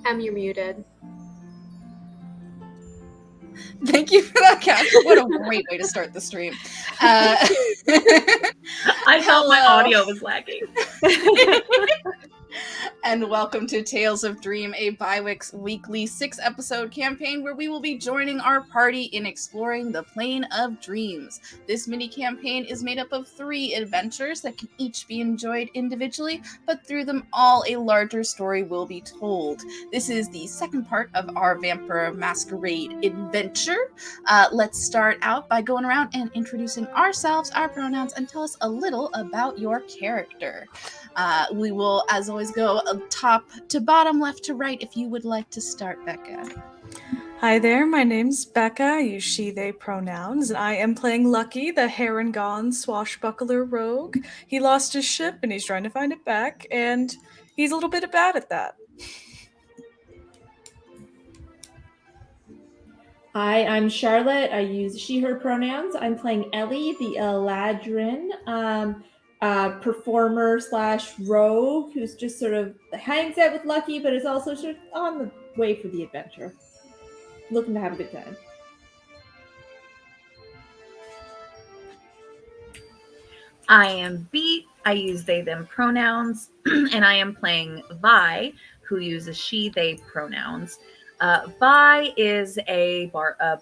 Em, you're muted. Thank you for that, Kat. What a great way to start the stream. I felt my audio was lagging. And welcome to Tales of Dream, a bi-weekly 6-episode campaign where we will be joining our party in exploring the plane of dreams. This mini-campaign is made up of 3 adventures that can each be enjoyed individually, but through them all a larger story will be told. This is the second part of our Vampire Masquerade adventure. Let's start out by going around and introducing ourselves, our pronouns, and tell us a little about your character. We will, as always, go top to bottom, left to right, if you would like to start, Becca. Hi there, my name's Becca. I use she, they pronouns, and I am playing Lucky, the hair and gone swashbuckler rogue. He lost his ship and he's trying to find it back, and he's a little bit bad at that. Hi, I'm Charlotte. I use she, her pronouns. I'm playing Ellie, the Eladrin, performer / rogue who's just sort of hangs out with Lucky, but is also sort of on the way for the adventure. Looking to have a good time. I am Beat. I use they, them pronouns, and I am playing Vi, who uses she, they pronouns. Vi is a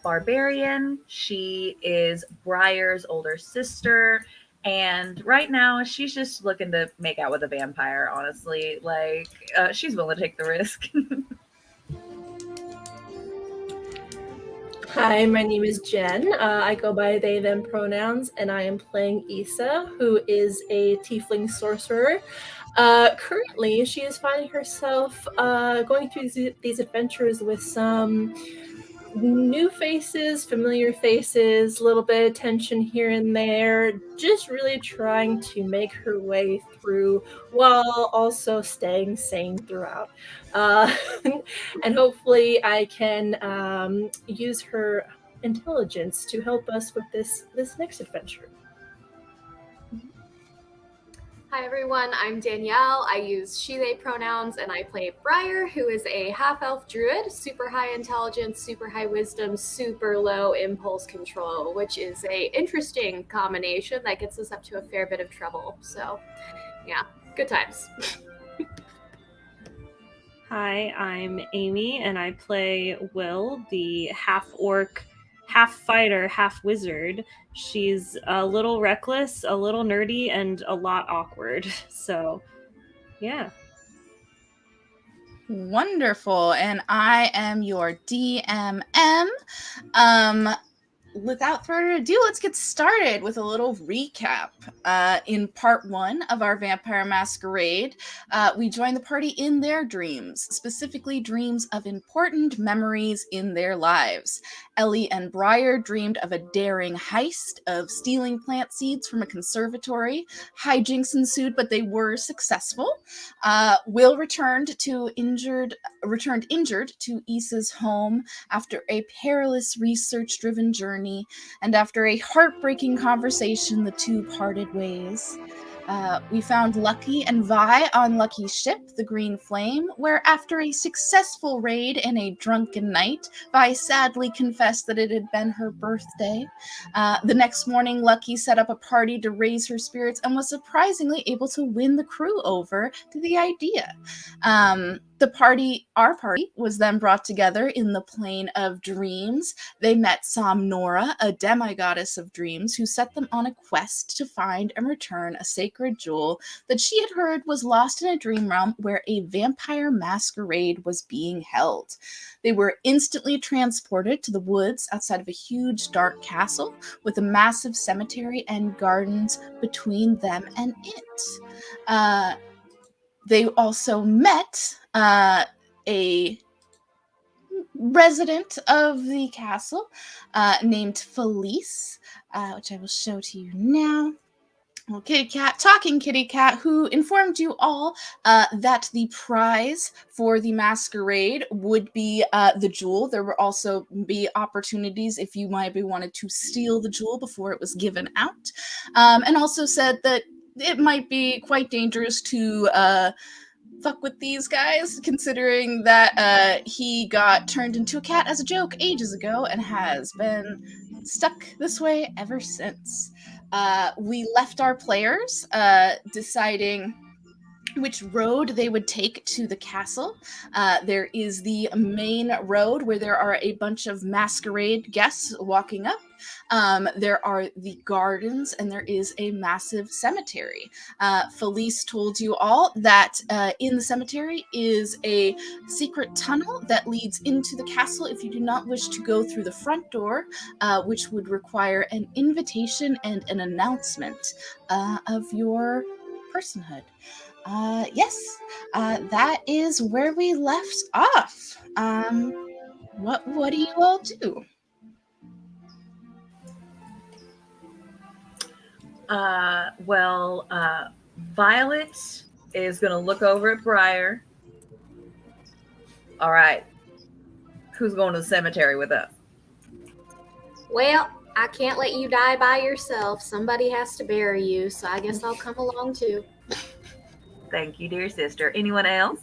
barbarian. She is Briar's older sister. And right now, she's just looking to make out with a vampire, honestly. Like, she's willing to take the risk. Hi, my name is Jen. I go by they, them pronouns, and I am playing Issa, who is a tiefling sorcerer. Currently, she is finding herself going through these adventures with some new faces, familiar faces, a little bit of tension here and there, just really trying to make her way through while also staying sane throughout. And hopefully I can use her intelligence to help us with this next adventure. Hi everyone, I'm Danielle. I use she, they pronouns, and I play Briar, who is a half-elf druid, super high intelligence, super high wisdom, super low impulse control, which is a interesting combination that gets us up to a fair bit of trouble. So, yeah, good times. Hi, I'm Amy, and I play Will, the half-orc, half-fighter, half-wizard. She's a little reckless, a little nerdy, and a lot awkward. So, yeah. Wonderful. And I am your DMM. Without further ado, let's get started with a little recap. In part 1 of our Vampire Masquerade, we join the party in their dreams, specifically dreams of important memories in their lives. Ellie and Briar dreamed of a daring heist, of stealing plant seeds from a conservatory. Hijinks ensued, but they were successful. Will returned injured to Issa's home after a perilous research-driven journey, and after a heartbreaking conversation, the two parted ways. We found Lucky and Vi on Lucky's ship, the Green Flame, where after a successful raid and a drunken night, Vi sadly confessed that it had been her birthday. The next morning, Lucky set up a party to raise her spirits and was surprisingly able to win the crew over to the idea. Our party, was then brought together in the Plane of Dreams. They met Somnora, a demigoddess of dreams, who set them on a quest to find and return a sacred jewel that she had heard was lost in a dream realm where a vampire masquerade was being held. They were instantly transported to the woods outside of a huge dark castle with a massive cemetery and gardens between them and it. They also met a resident of the castle named Felice, which I will show to you now. Well, talking kitty cat, who informed you all that the prize for the masquerade would be the jewel. There would also be opportunities if you might be wanted to steal the jewel before it was given out, and also said that it might be quite dangerous to fuck with these guys, considering that he got turned into a cat as a joke ages ago and has been stuck this way ever since. We left our players deciding which road they would take to the castle. There is the main road where there are a bunch of masquerade guests walking up. There are the gardens, and there is a massive cemetery. Felice told you all that in the cemetery is a secret tunnel that leads into the castle if you do not wish to go through the front door, which would require an invitation and an announcement of your personhood. Yes, that is where we left off. What do you all do? Violet is going to look over at Briar. All right. Who's going to the cemetery with us? Well, I can't let you die by yourself. Somebody has to bury you, so I guess I'll come along too. Thank you, dear sister. Anyone else?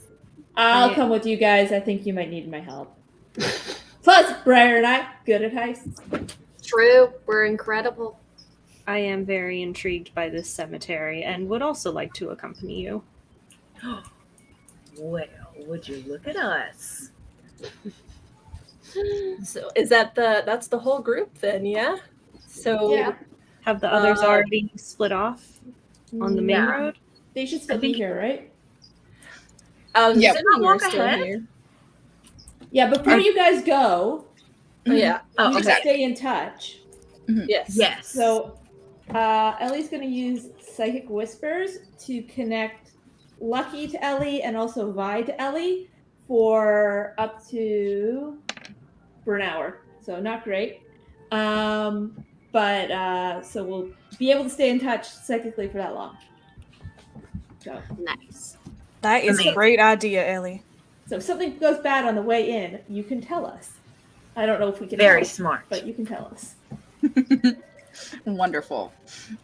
I'll come with you guys. I think you might need my help. Plus, Briar and I, good at heists. True, we're incredible. I am very intrigued by this cemetery and would also like to accompany you. Well, would you look at us? So is that's the whole group then, yeah? So Yeah. Have the others already split off on the main yeah. road? They should still be here, right? Yeah. I'll walk still ahead. here. Yeah, before you guys go, Oh, yeah. Oh, you okay. stay in touch. Yes. Yes. So, Ellie's going to use Psychic Whispers to connect Lucky to Ellie and also Vi to Ellie for up to an hour. So not great. But so we'll be able to stay in touch psychically for that long. So Nice. That is a Amazing. great idea, Ellie. so if something goes bad on the way in, you can tell us. I don't know if we can Very help, smart. but you can tell us. Wonderful.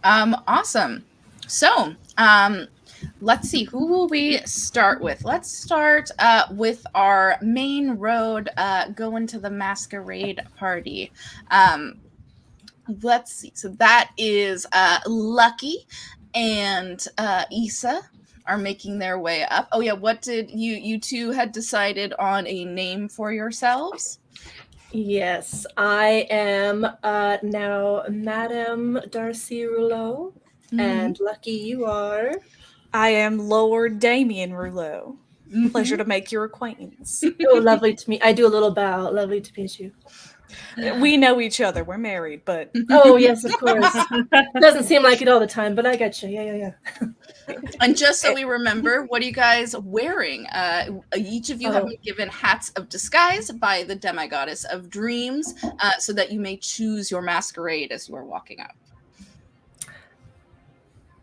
Awesome. So, let's see. Who will we start with? Let's start with our main road going to the masquerade party. Let's see. So that is Lucky and Issa are making their way up. Oh yeah, what did you two had decided on a name for yourselves? Yes, I am now Madame Darcy Rouleau, and Lucky you are. I am Lord Damien Rouleau. Mhm. Pleasure to make your acquaintance. Oh, lovely to meet. I do a little bow. Lovely to meet you. We know each other. We're married, but Oh yes, of course. Doesn't seem like it all the time, but I get you. Yeah. And just so we remember, what are you guys wearing? Each of you have Oh. been given hats of disguise by the demigoddess of dreams, so that you may choose your masquerade as you are walking up.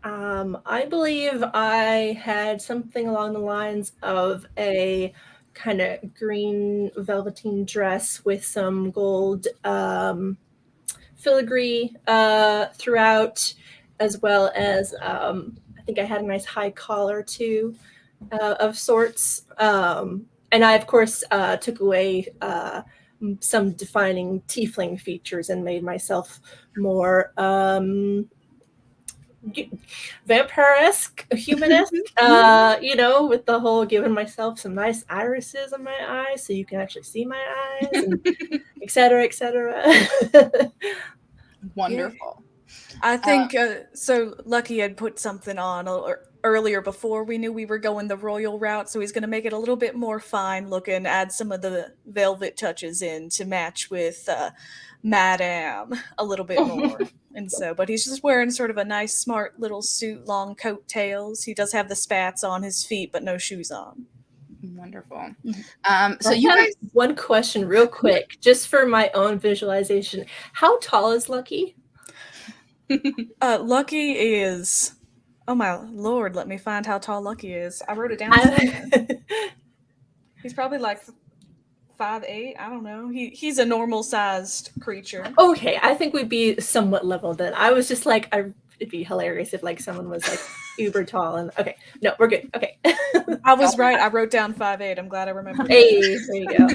I believe I had something along the lines of a kind of green velveteen dress with some gold filigree throughout, as well as I think I had a nice high collar too, of sorts. And I, of course, took away some defining tiefling features and made myself more vampire-esque, human-esque, with the whole giving myself some nice irises on my eyes so you can actually see my eyes, and et cetera, et cetera. Wonderful. I think so. Lucky had put something on earlier before we knew we were going the royal route, so he's going to make it a little bit more fine looking, add some of the velvet touches in to match with Madame a little bit more. And so, but he's just wearing sort of a nice, smart little suit, long coattails. He does have the spats on his feet, but no shoes on. Wonderful. So So you guys, one question real quick, just for my own visualization. How tall is Lucky? Lucky is, oh my lord, let me find how tall Lucky is. I wrote it down. He's probably like 5'8". I don't know. He's a normal sized creature. Okay, I think we'd be somewhat level then. I was just like, it'd be hilarious if like someone was like uber tall. And okay, no, we're good. Okay. I was right. I wrote down 5'8". I'm glad I remembered. Hey, there you go.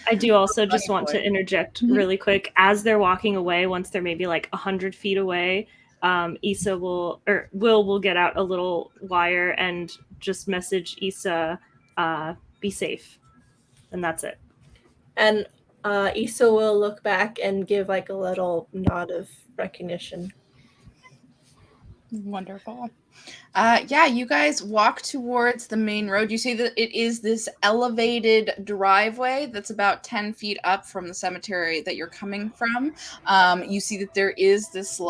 I do also just Funny want boy. to interject Mhm. really quick. As they're walking away, once they're maybe like 100 feet away, Issa will get out a little wire and just message Issa, be safe. And that's it. And Issa will look back and give like a little nod of recognition. Wonderful. Yeah, you guys walk towards the main road. You see that it is this elevated driveway that's about 10 feet up from the cemetery that you're coming from. You see that there is this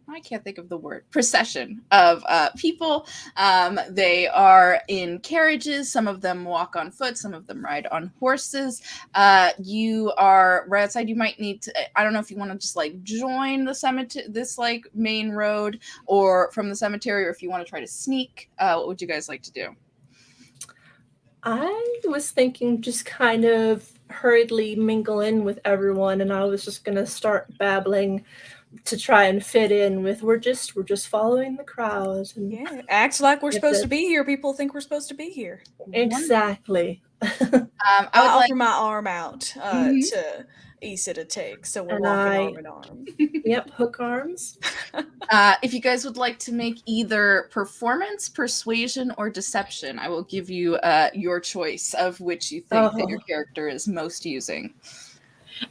I can't think of the word, procession of people. They are in carriages. Some of them walk on foot. Some of them ride on horses. You are right outside. You might need to, I don't know if you want to just like join the cemetery, this like main road, or from the cemetery, or if you want to try to sneak. What would you guys like to do? I was thinking just kind of hurriedly mingle in with everyone, and I was just gonna start babbling to try and fit in with we're just following the crowd. And Yeah, act like we're If supposed it- to be here. People think we're supposed to be here. exactly. I would I like offer my arm out Mhm. to Issa to take, so we're And walking I- arm in arm. Yep, hook arms. if you guys would like to make either performance, persuasion, or deception, I will give you your choice of which you think that your character is most using.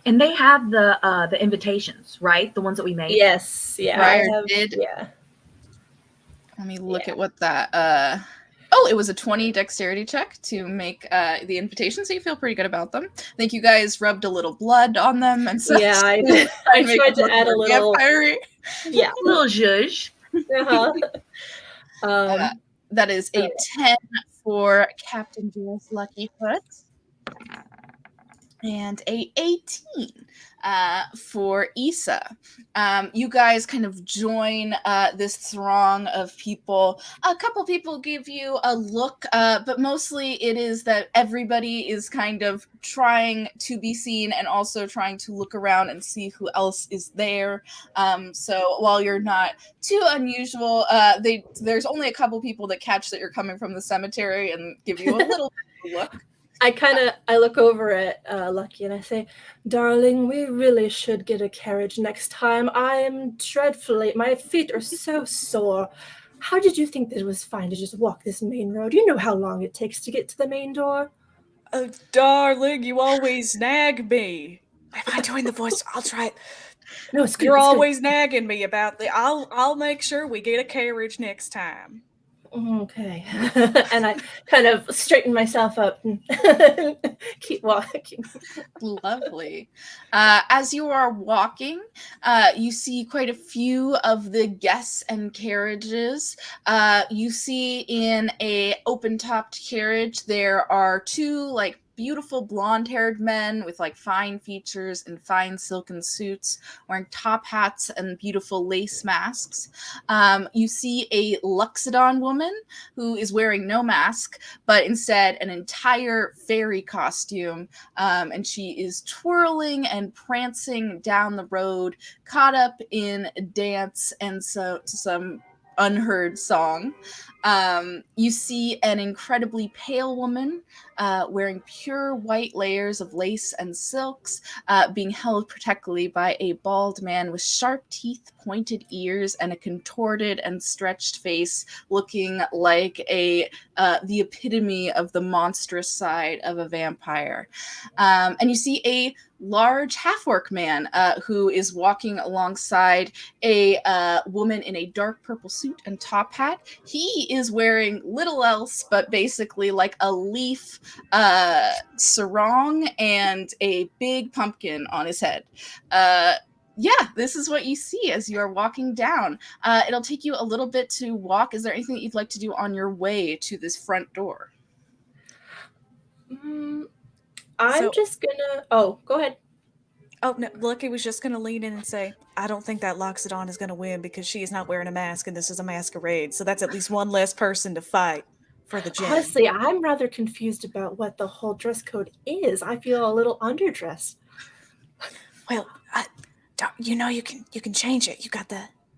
And they have the invitations, right? The ones that we made. Yes, yeah. Briar I have, did. yeah. Let me look at what that. Oh, it was a 20 dexterity check to make the invitation, so you feel pretty good about them. I think you guys rubbed a little blood on them and such. Yeah, I did. I tried to add a little. Yeah. Little zhuzh. Uh-huh. That is a 10 for Captain Jules Luckyfoot. And a 18 for Issa. You guys kind of join this throng of people. A couple people give you a look, but mostly it is that everybody is kind of trying to be seen and also trying to look around and see who else is there. So while you're not too unusual, there's only a couple people that catch that you're coming from the cemetery and give you a little bit of a look. I look over at Lucky and I say, darling, we really should get a carriage next time. I am my feet are so sore. How did you think that it was fine to just walk this main road? You know how long it takes to get to the main door. Oh, darling, you always nag me. Am I doing the voice? I'll try it. No, it's good. You're it's good. always nagging me about the. I'll make sure we get a carriage next time. Okay. And I kind of straighten myself up and keep walking. Lovely. As you are walking, you see quite a few of the guests and carriages. You see in a open-topped carriage, there are two like beautiful blonde-haired men with like fine features and fine silken suits, wearing top hats and beautiful lace masks. You see a Luxodon woman who is wearing no mask, but instead an entire fairy costume, and she is twirling and prancing down the road, caught up in dance and so to some unheard song. You see an incredibly pale woman wearing pure white layers of lace and silks, being held protectively by a bald man with sharp teeth, pointed ears, and a contorted and stretched face, looking like the epitome of the monstrous side of a vampire. And you see a large half-orc man who is walking alongside a woman in a dark purple suit and top hat. He is wearing little else but basically like a leaf sarong and a big pumpkin on his head. Yeah, this is what you see as you are walking down. It'll take you a little bit to walk. Is there anything that you'd like to do on your way to this front door? I'm just gonna. Oh, go ahead. Oh, no, Lucky was just going to lean in and say, I don't think that Loxodon is going to win because she is not wearing a mask and this is a masquerade. So that's at least one less person to fight for the gem. Honestly, I'm rather confused about what the whole dress code is. I feel a little underdressed. Well, you can change it. You got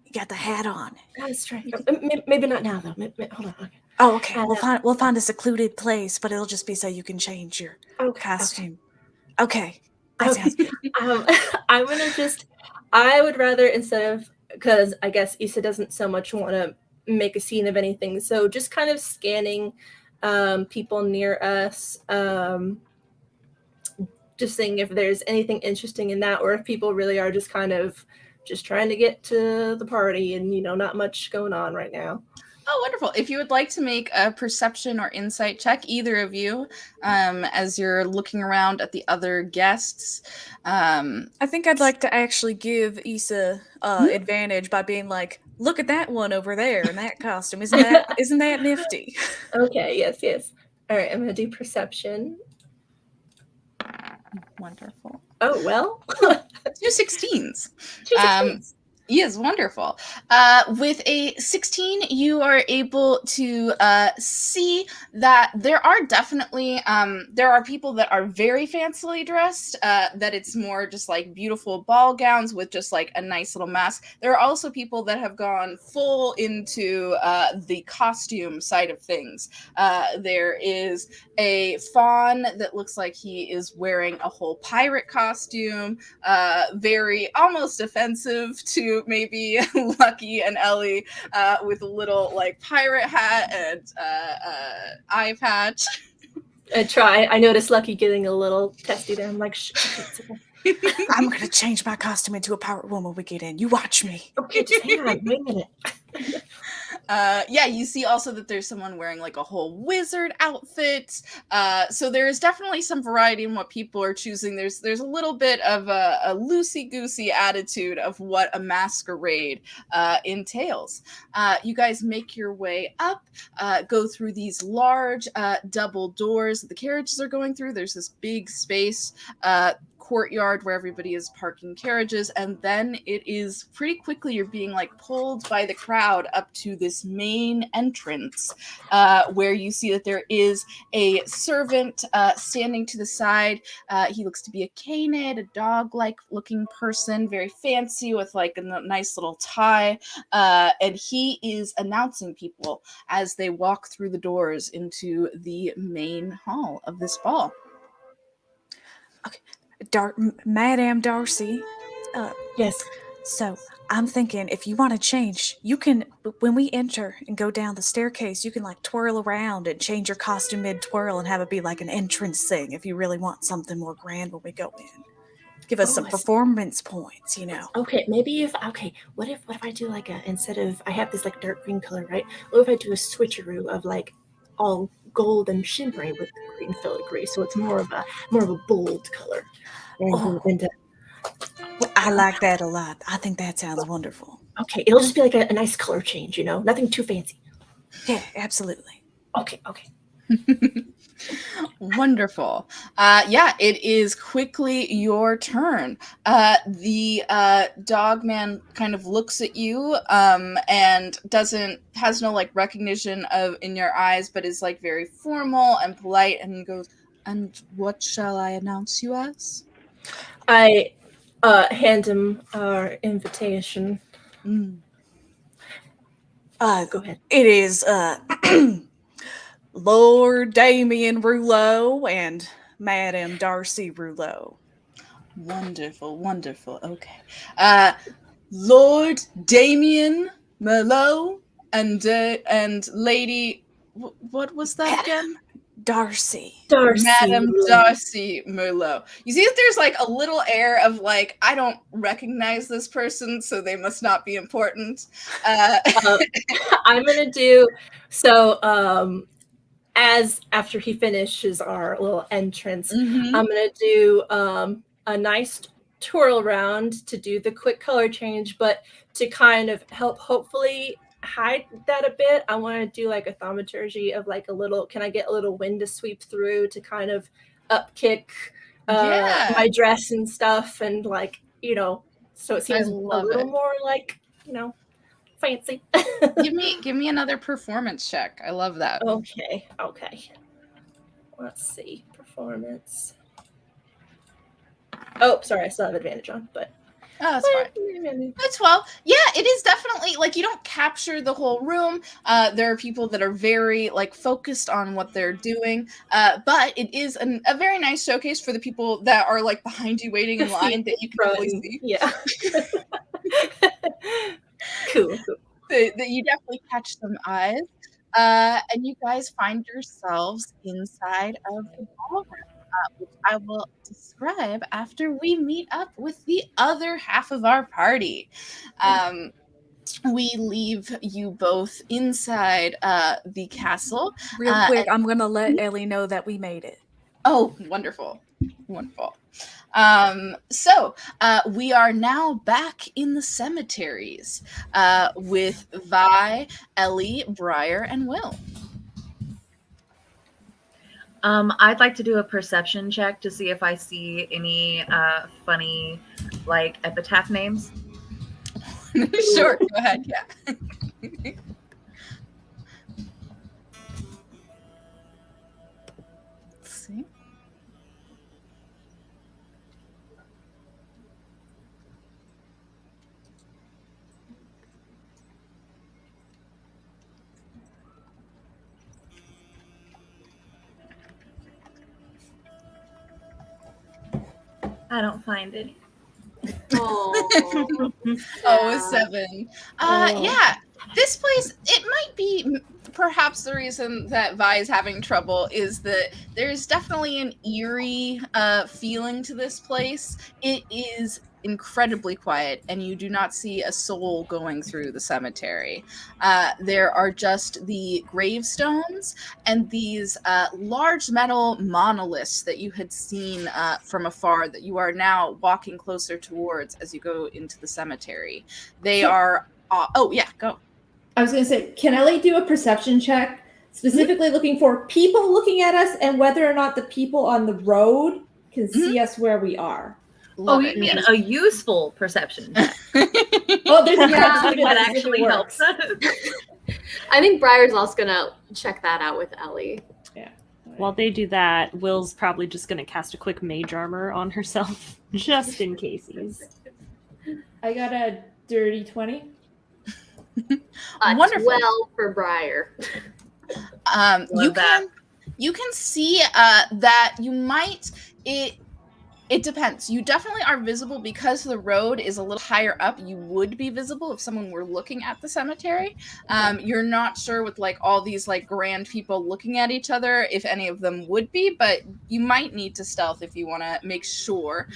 You got the hat on. That's right. Maybe not now though. Hold on. Okay. Oh, okay. We'll find a secluded place, but it'll just be so you can change your Okay. costume. Okay. That sounds good. I'm gonna just. I would rather, instead of, because I guess Issa doesn't so much want to make a scene of anything, so just kind of scanning people near us, just seeing if there's anything interesting in that, or if people really are just kind of just trying to get to the party and not much going on right now. Oh, wonderful. If you would like to make a perception or insight check, either of you, as you're looking around at the other guests. I think I'd like to actually give Issa advantage by being like, look at that one over there in that costume. Isn't that nifty? Okay, yes. All right, I'm going to do perception. Wonderful. Oh, well. 2 16s. 2 16s. Yes, wonderful. With a 16, you are able to see that there are definitely there are people that are very fancily dressed. That it's more just like beautiful ball gowns with just like a nice little mask. There are also people that have gone full into the costume side of things. There is a fawn that looks like he is wearing a whole pirate costume. Very almost offensive to maybe Lucky and Ellie, with a little like pirate hat and eye patch. I noticed Lucky getting a little testy there. I'm like, I'm gonna change my costume into a pirate woman when we get in. You watch me. Okay, just hang on. Wait a minute. Yeah, you see also that there's someone wearing like a whole wizard outfit. So there is definitely some variety in what people are choosing. There's a little bit of a loosey-goosey attitude of what a masquerade entails. You guys make your way up, go through these large double doors that the carriages are going through. There's this big space, courtyard where everybody is parking carriages, and then it is pretty quickly you're being like pulled by the crowd up to this main entrance, where you see that there is a servant standing to the side. He looks to be a Canid, a dog-like looking person, very fancy with like a nice little tie, and he is announcing people as they walk through the doors into the main hall of this ball. Okay. Madame Darcy. Yes. So I'm thinking if you want to change, you can, when we enter and go down the staircase, you can like twirl around and change your costume mid-twirl and have it be like an entrance thing if you really want something more grand when we go in. Give us some performance points, Okay, what if I do like instead of, I have this like dark green color, right? What if I do a switcheroo of like all gold and shimmery with green filigree, so it's more of a bold color. I like that a lot. I think that sounds wonderful. Okay, it'll just be like a nice color change, nothing too fancy. Yeah, absolutely. Okay. Wonderful. Yeah, it is quickly your turn. The dog man kind of looks at you and has no like recognition of in your eyes, but is like very formal and polite and goes, "And what shall I announce you as?" I hand him our invitation. Mm. Go ahead. It is Lord Damien Rouleau and Madame Darcy Rouleau. Wonderful. Okay. Lord Damien Merlot and Lady, what was that again? Darcy. Madame Darcy Merlot. You see that there's like a little air of like, I don't recognize this person, so they must not be important. I'm gonna do so. As after he finishes our little entrance, I'm gonna do a nice twirl around to do the quick color change, but to kind of help hopefully hide that a bit, I want to do like a thaumaturgy of like a little, can I get a little wind to sweep through to kind of upkick my dress and stuff, and like, so it seems a little more like, fancy. Give me another performance check. I love that. Okay. Let's see. Performance. Oh, sorry, I still have advantage on, but Oh, that's fine. That's well. Yeah, it is definitely like you don't capture the whole room. There are people that are very like focused on what they're doing. But it is a very nice showcase for the people that are like behind you waiting in line that you can definitely see. Yeah. Cool. That you definitely catch some eyes. And you guys find yourselves inside of the ballroom, which I will describe after we meet up with the other half of our party. We leave you both inside the castle. Real quick, I'm gonna let Ellie know that we made it. Oh, wonderful. Wonderful. So we are now back in the cemeteries with Vi, Ellie, Briar, and Will. I'd like to do a perception check to see if I see any funny, like, epitaph names. Sure, go ahead. Yeah. Let's see. I don't find any. Oh, Oh, 7. Yeah, this place, it might be perhaps the reason that Vi is having trouble is that there's definitely an eerie feeling to this place. It is incredibly quiet, and you do not see a soul going through the cemetery. There are just the gravestones and these large metal monoliths that you had seen from afar that you are now walking closer towards as you go into the cemetery. They are... oh, yeah, go. I was going to say, can Ellie do a perception check, specifically looking for people looking at us and whether or not the people on the road can see us where we are? Love you it. mean a useful perception check? Oh, there's a that actually helps. I think Briar's also gonna check that out with Ellie. Yeah. While they do that, Will's probably just going to cast a quick mage armor on herself, just in cases. I got a dirty 20. Wonderful. 12 for Briar. You can see that you might it depends. You definitely are visible because the road is a little higher up. You would be visible if someone were looking at the cemetery. You're not sure with like all these like grand people looking at each other if any of them would be, but you might need to stealth if you want to make sure.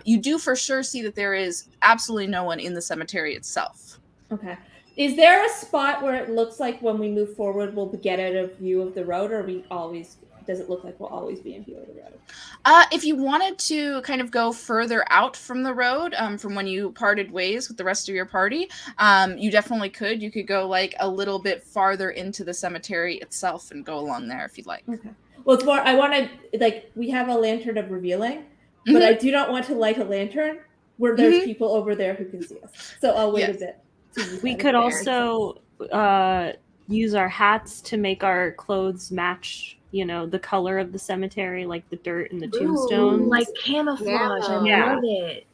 You do for sure see that there is absolutely no one in the cemetery itself. Okay. Is there a spot where it looks like when we move forward we'll get out of view of the road, or does it look like we'll always be in view of the road? If you wanted to kind of go further out from the road, from when you parted ways with the rest of your party, you definitely could. You could go like a little bit farther into the cemetery itself and go along there if you'd like. Okay. Well, it's more, I want to, like, we have a lantern of revealing, but I do not want to light a lantern where there's people over there who can see us. So I'll wait a bit. We could also use our hats to make our clothes match, the color of the cemetery, like the dirt and the tombstones. Like camouflage. Yeah. I love it.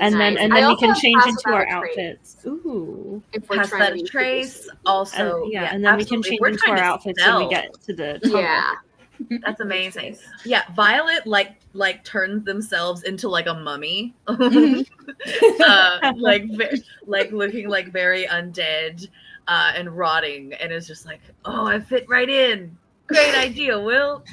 And then we can change into our outfits. Ooh. If we're Pass trying that to be trace. super Also, and then we can change into our outfits when we get to the tunnel. Yeah. That's amazing. Yeah, Violet like turns themselves into like a mummy, like looking like very undead and rotting, and it's just like, oh, I fit right in. Great idea, Will.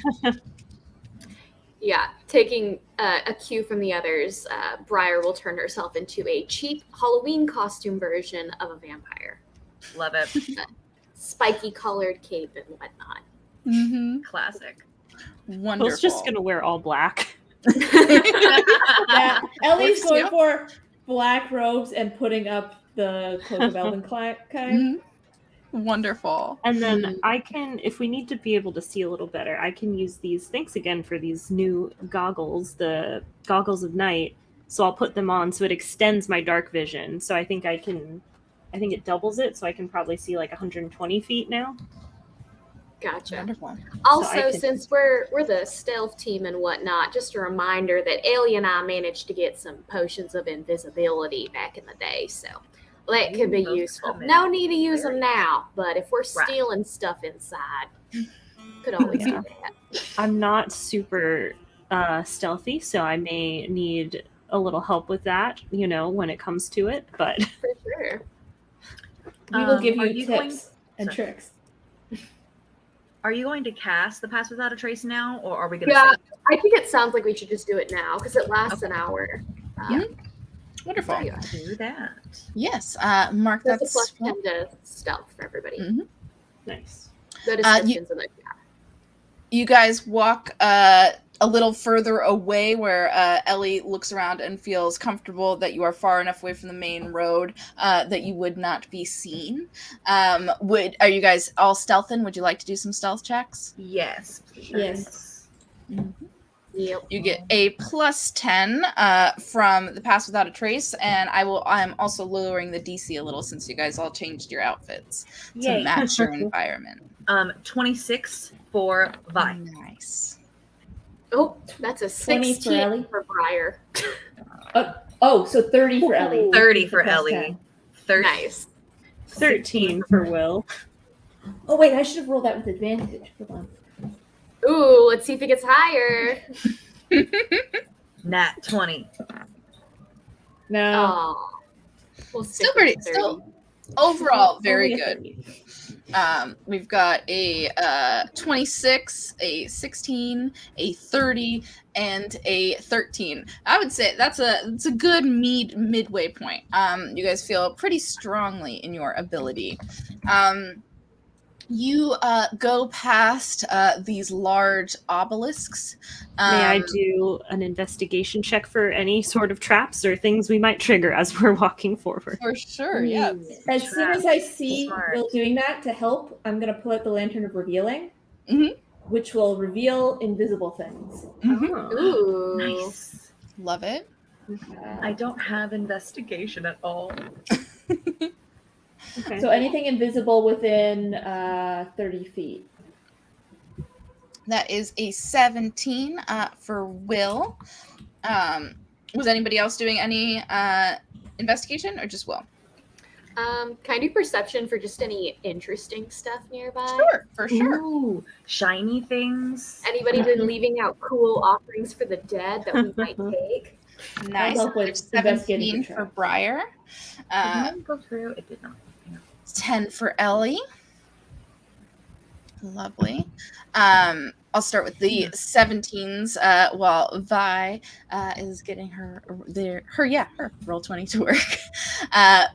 Yeah, taking a cue from the others, Briar will turn herself into a cheap Halloween costume version of a vampire. Love it. Spiky colored cape and whatnot. Classic. Wonderful. Will's just gonna wear all black. Yeah, Ellie's going for black robes and putting up the Cloak of Elven kind. Wonderful. And then I can, if we need to be able to see a little better, I can use these. Thanks again for these new goggles, the goggles of night. So I'll put them on so it extends my dark vision. So I think it doubles it. So I can probably see like 120 feet now. Gotcha. Wonderful. Also, I can- since we're the stealth team and whatnot, just a reminder that Ellie and I managed to get some potions of invisibility back in the day, so that could be Ooh, those useful. come in No need to use very them now, but if we're Right. stealing stuff inside, could always Yeah. do that. I'm not super stealthy, so I may need a little help with that, when it comes to it. But For sure. We will give Are you going- tips and Sorry. tricks. Are you going to cast the Pass Without a Trace now, or are we going to Yeah, save? I think it sounds like we should just do it now because it lasts an hour. Wonderful. Yeah. Do that. Yes. Mark That's that a plus spell. 10 to stealth for everybody. Mhm. nice. The descriptions in the chat. You guys walk a little further away where Ellie looks around and feels comfortable that you are far enough away from the main road that you would not be seen. Are you guys all stealthing? Would you like to do some stealth checks? Yes. Please. Yes. Yep. You get a plus 10 from the Pass Without a Trace, and I'm also lowering the DC a little since you guys all changed your outfits to Yay. match your environment. 26 for Vi. Nice. Oh, that's a 20 for 16 Ellie. for Briar. Oh, so 30 for Ellie. 30 for Plus Ellie. 10. 30. Nice. 13 for Will. Oh wait, I should have rolled that with advantage. Hold on. Ooh, let's see if it gets higher. Nat 20. No. Oh. We'll stick Still with pretty, 30. still overall very Only a good. 30. We've got a 26, a 16, a 30, and a 13. I would say it's a good midway point. You guys feel pretty strongly in your ability. You go past these large obelisks. May I do an investigation check for any sort of traps or things we might trigger as we're walking forward? For sure, yeah. As soon as I see Smart. Will doing that to help, I'm going to pull out the Lantern of Revealing, Mhm. which will reveal invisible things. Mhm. Ooh. Nice. Love it. I don't have investigation at all. Okay. So anything invisible within 30 feet. That is a 17 for Will. Was anybody else doing any investigation or just Will? Can I do perception for just any interesting stuff nearby? Sure, for sure. Ooh, shiny things. Anybody been leaving out cool offerings for the dead that we might take? Nice. help with There's investigating 17 for for traps. Briar. Did mine go through? It did not. 10 for Ellie. Lovely. I'll start with the 17s while Vi is getting her roll 20 to work.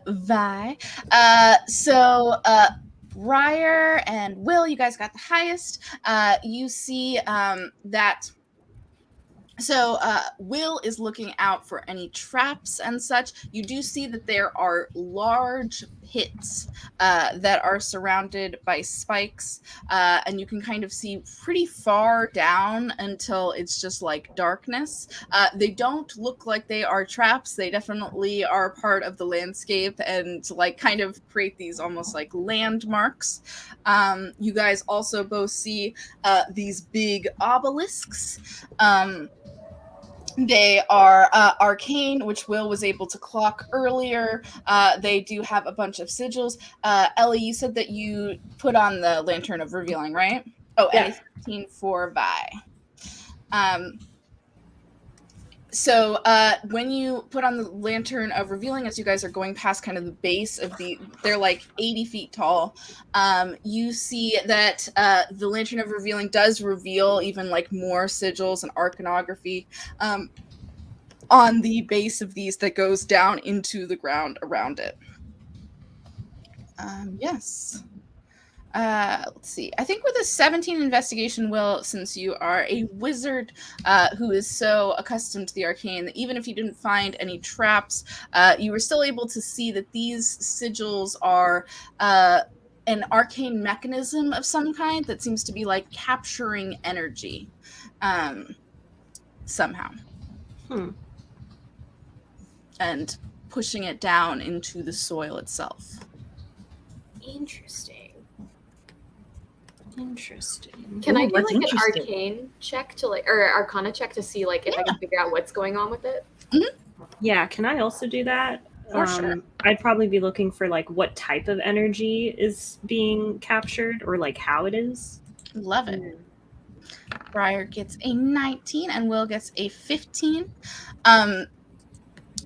Vi. So Briar and Will, you guys got the highest. You see that. So Will is looking out for any traps and such. You do see that there are large pits that are surrounded by spikes, and you can kind of see pretty far down until it's just like darkness. They don't look like they are traps. They definitely are part of the landscape and like kind of create these almost like landmarks. You guys also both see these big obelisks. They are arcane, which Will was able to clock earlier. They do have a bunch of sigils. Ellie, you said that you put on the Lantern of Revealing, right? Oh, Yeah. and a 13 for Vi. So when you put on the Lantern of Revealing, as you guys are going past kind of the base of they're like 80 feet tall, you see that the Lantern of Revealing does reveal even like more sigils and arcanography on the base of these that goes down into the ground around it. Yes. Let's see. I think with a 17 investigation, Will, since you are a wizard who is so accustomed to the arcane that even if you didn't find any traps, you were still able to see that these sigils are an arcane mechanism of some kind that seems to be like capturing energy somehow. And pushing it down into the soil itself. Interesting. Interesting. Can I Ooh, do what's like an interesting? arcane check to like, or arcana check to see like if I can figure out what's going on with it? Yeah, can I also do that? For sure. I'd probably be looking for like what type of energy is being captured or like how it is. Love it. Briar gets a 19 and Will gets a 15.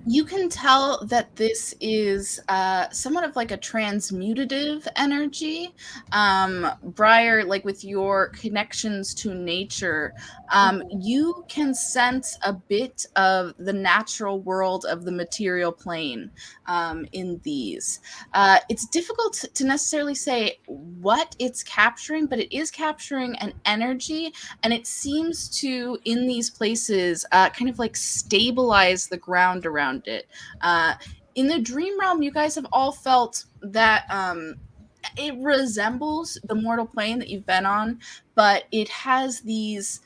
You can tell that this is somewhat of like a transmutative energy. Briar, like with your connections to nature, you can sense a bit of the natural world of the material plane in these. It's difficult to necessarily say what it's capturing, but it is capturing an energy, and it seems to, in these places, kind of like stabilize the ground around it. In the dream realm, you guys have all felt that it resembles the mortal plane that you've been on, but it has these.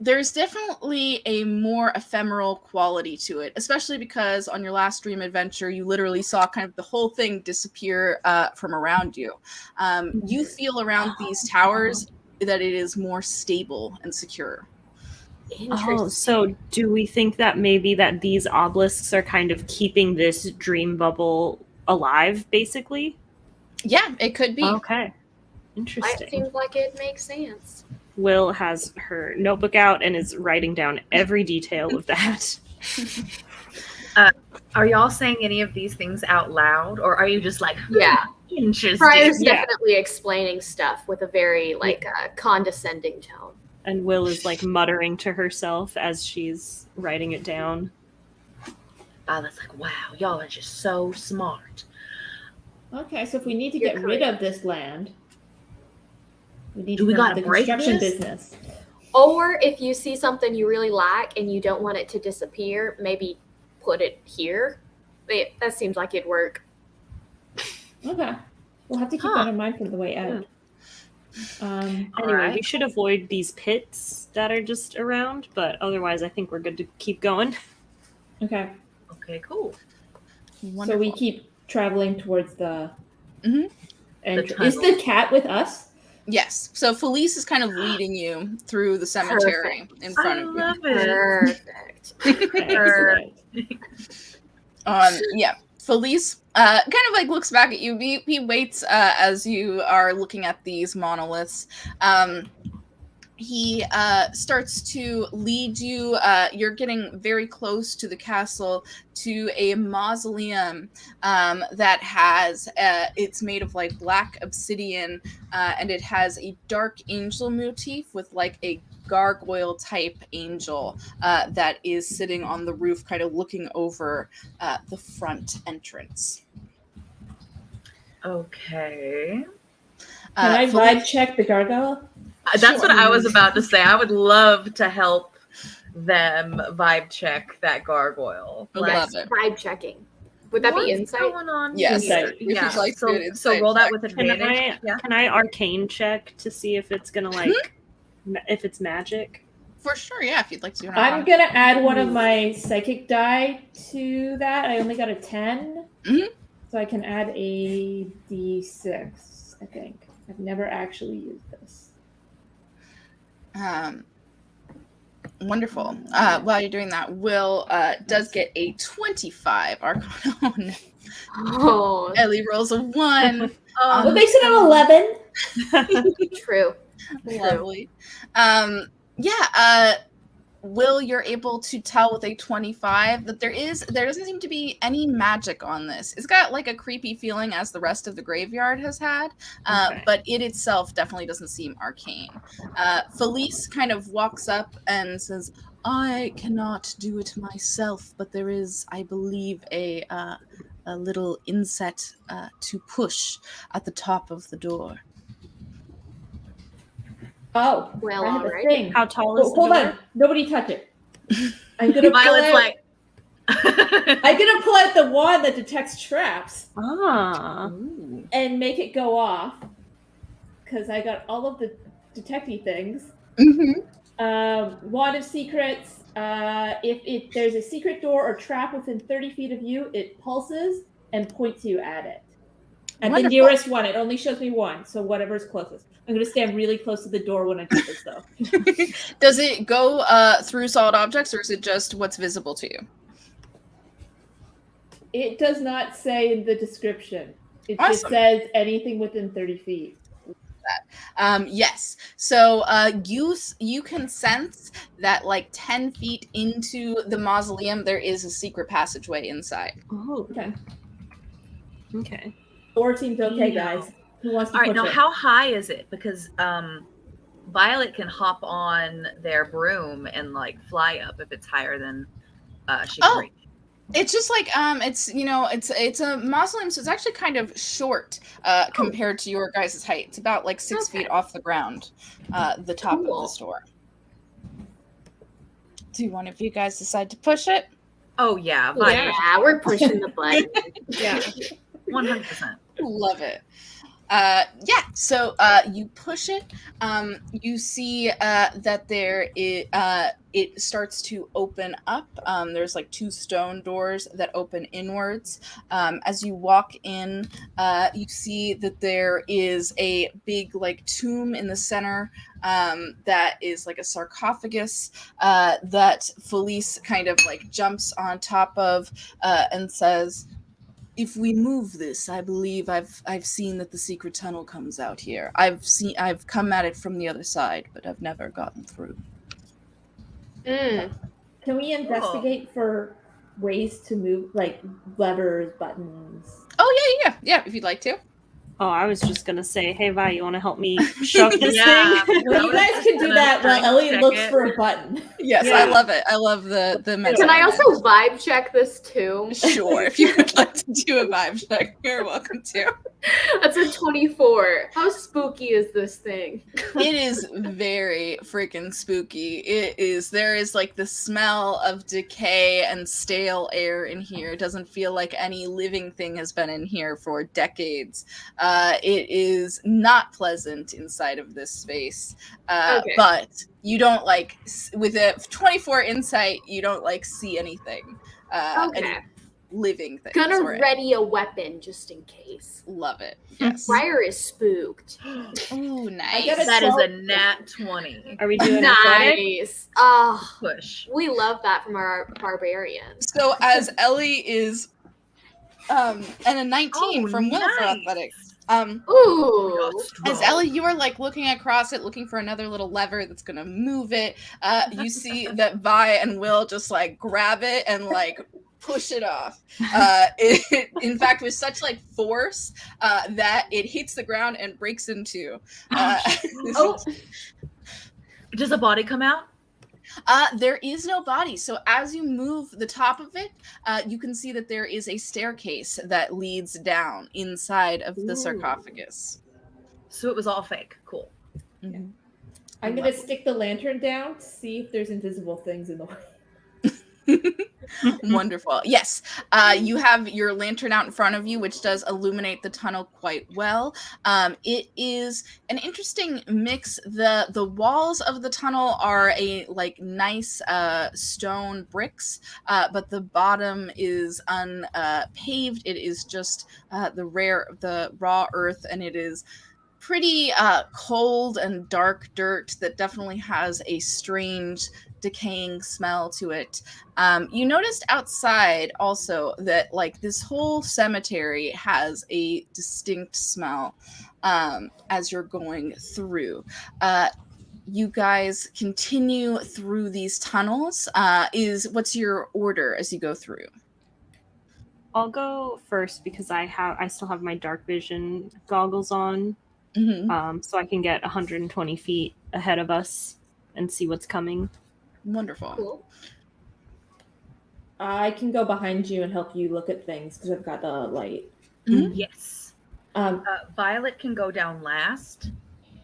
There's definitely a more ephemeral quality to it, especially because on your last dream adventure, you literally saw kind of the whole thing disappear from around you. You feel around these towers that it is more stable and secure. Oh, so do we think that maybe that these obelisks are kind of keeping this dream bubble alive, basically? Yeah, it could be. Okay. That Interesting. seems like it makes sense. Will has her notebook out and is writing down every detail of that. Are y'all saying any of these things out loud, or are you just like, Yeah. interesting? Briar's Yeah. definitely explaining stuff with a very like condescending tone. And Will is like muttering to herself as she's writing it down. Violet's like, wow, y'all are just so smart. Okay, so if we need to You're get rid of this land, we need Do to we know gotta the break construction this? business. Or if you see something you really like and you don't want it to disappear, maybe put it here. That seems like it'd work. Okay, we'll have to keep that in mind for the way out. Anyway, Alright. we should avoid these pits that are just around, but otherwise I think we're good to keep going. Okay, Okay, cool. Wonderful. so we keep traveling towards the. Mhm. entrance. Is the cat with us? Yes. So Felice is kind of leading you through the cemetery in front of you. love it. Perfect. Excellent. Yeah. Felice kind of like looks back at you. He waits as you are looking at these monoliths. He starts to lead you. You're getting very close to the castle, to a mausoleum that has, it's made of like black obsidian, and it has a dark angel motif with like a gargoyle type angel that is sitting on the roof, kind of looking over the front entrance. Okay. Can I Felice- vibe check the gargoyle? That's Sure. what I was about to say. I would love to help them vibe check that gargoyle. Love it. Vibe checking. Would that be What's insight? going on Yes. here? Insight. If you'd Yeah. like to do an So insight roll that check. with Can advantage. Can I arcane check to see if it's gonna like if it's magic? For sure, yeah. If you'd like to do an I'm arcana. gonna add one of my psychic die to that. I only got a 10. Mhm. So I can add a d6, I think. I've never actually used this. Wonderful. While you're doing that, Will does get a 25 arcana. Oh, Ellie rolls a 1. What makes it an 11? true. Lovely. Will, you're able to tell with a 25 that there doesn't seem to be any magic on this. It's got like a creepy feeling, as the rest of the graveyard has had, Okay. but it itself definitely doesn't seem arcane. Felice kind of walks up and says, I cannot do it myself, but there is, I believe, a little inset to push at the top of the door. Oh, Well, I have a alright. thing. How tall is Oh, the hold door? on. Nobody touch it. I'm gonna pull Violet's out, like, I'm gonna pull out the wand that detects traps Ah. Ooh. and make it go off. Because I got all of the detecty things. Mm-hmm. Wand of secrets. If there's a secret door or trap within 30 feet of you, it pulses and points you at it. At Wonderful. the nearest one. It only shows me one, so whatever's closest. I'm going to stand really close to the door when I do this, though. Does it go through solid objects, or is it just what's visible to you? It does not say in the description. It just Awesome. says anything within 30 feet. Yes. So you can sense that like 10 feet into the mausoleum, there is a secret passageway inside. Oh, Okay. okay. Door seems okay, guys. Who wants to All right, push now it? how high is it? Because Violet can hop on their broom and like fly up if it's higher than she can reach. It's just like it's a mausoleum, so it's actually kind of short compared to your guys' height. It's about like 6 feet off the ground, the top of this door. Do one of you guys decide to push it? Oh yeah, Violet. Yeah, we're pushing the button. Yeah. 100%. Love it. So you push it. You see that it starts to open up. There's like 2 stone doors that open inwards. As you walk in, you see that there is a big like tomb in the center that is like a sarcophagus that Felice kind of like jumps on top of and says, "If we move this, I believe I've seen that the secret tunnel comes out here. I've come at it from the other side, but I've never gotten through." Mm. Can we investigate for ways to move, like levers, buttons? Oh yeah. If you'd like to. Oh, I was just gonna say, hey, Vi, you want to help me shove this Yeah. thing? Well, you guys can do that while Ellie Check looks it. for a button. Yes, Yeah. I love it. I love the meta. Can I also vibe check this too? Sure, if you would like to do a vibe check, you're welcome to. That's a 24. How spooky is this thing? It is very freaking spooky. There is like the smell of decay and stale air in here. It doesn't feel like any living thing has been in here for decades. It is not pleasant inside of this space. Okay. But you don't like, with a 24 insight, you don't like see anything. Any living things. Gonna ready a weapon just in case. Love it. Yes. Briar is spooked. Ooh, nice. get a That is 12. a nat 20. Are we doing athletic? Nice. Oh, Push. we love that from our barbarians. So as Ellie is and a 19 from Will for nice. athletics. Ooh. As Ellie, you are like looking across it, looking for another little lever that's gonna move it. You see that Vi and Will just like grab it and like push it off. In fact, with such like force that it hits the ground and breaks in two. Oh. Does a body come out? There is no body. So as you move the top of it, you can see that there is a staircase that leads down inside of the sarcophagus. So it was all fake. Cool. Mm-hmm. I'm going to stick the lantern down to see if there's invisible things in the way. Wonderful. Yes. You have your lantern out in front of you, which does illuminate the tunnel quite well. It is an interesting mix. The walls of the tunnel are a like nice stone bricks, but the bottom is unpaved. It is just the raw earth, and it is pretty cold and dark dirt that definitely has a strange decaying smell to it. You noticed outside also that like this whole cemetery has a distinct smell as you're going through. You guys continue through these tunnels. What's your order as you go through? I'll go first because I still have my dark vision goggles on. Mm-hmm. So I can get 120 feet ahead of us and see what's coming. Wonderful. Cool. I can go behind you and help you look at things because I've got the light. Mm-hmm. Yes. Um, Violet can go down last,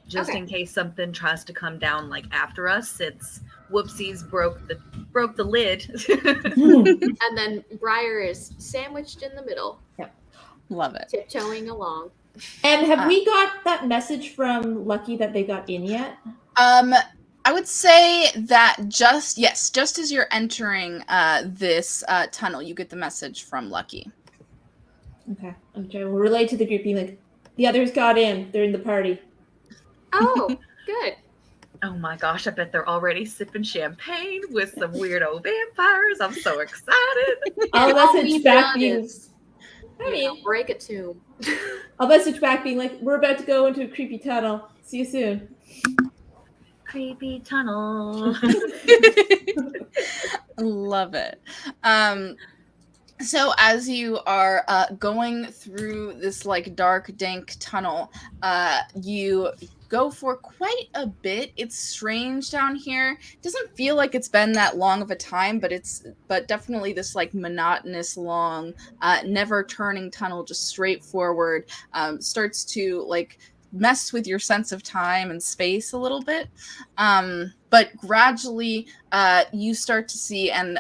just Okay. in case something tries to come down like after us. It's whoopsies, broke the lid. And then Briar is sandwiched in the middle, Love it. tiptoeing along. and have we got that message from Lucky that they got in yet? I would say that just as you're entering this tunnel, you get the message from Lucky. Okay. I'm trying to relate to the group being like, the others got in. They're in the party. Oh, good. Oh my gosh, I bet they're already sipping champagne with some weirdo vampires. I'm so excited. I'll All message we've back done being, is, I mean, break a tomb. I'll message back being like, we're about to go into a creepy tunnel. See you soon. Creepy tunnel. Love it. So as you are going through this like dark, dank tunnel, you go for quite a bit. It's strange down here. It doesn't feel like it's been that long of a time, but definitely this like monotonous, long, never turning tunnel, just straight forward, starts to like mess with your sense of time and space a little bit. But gradually you start to see, and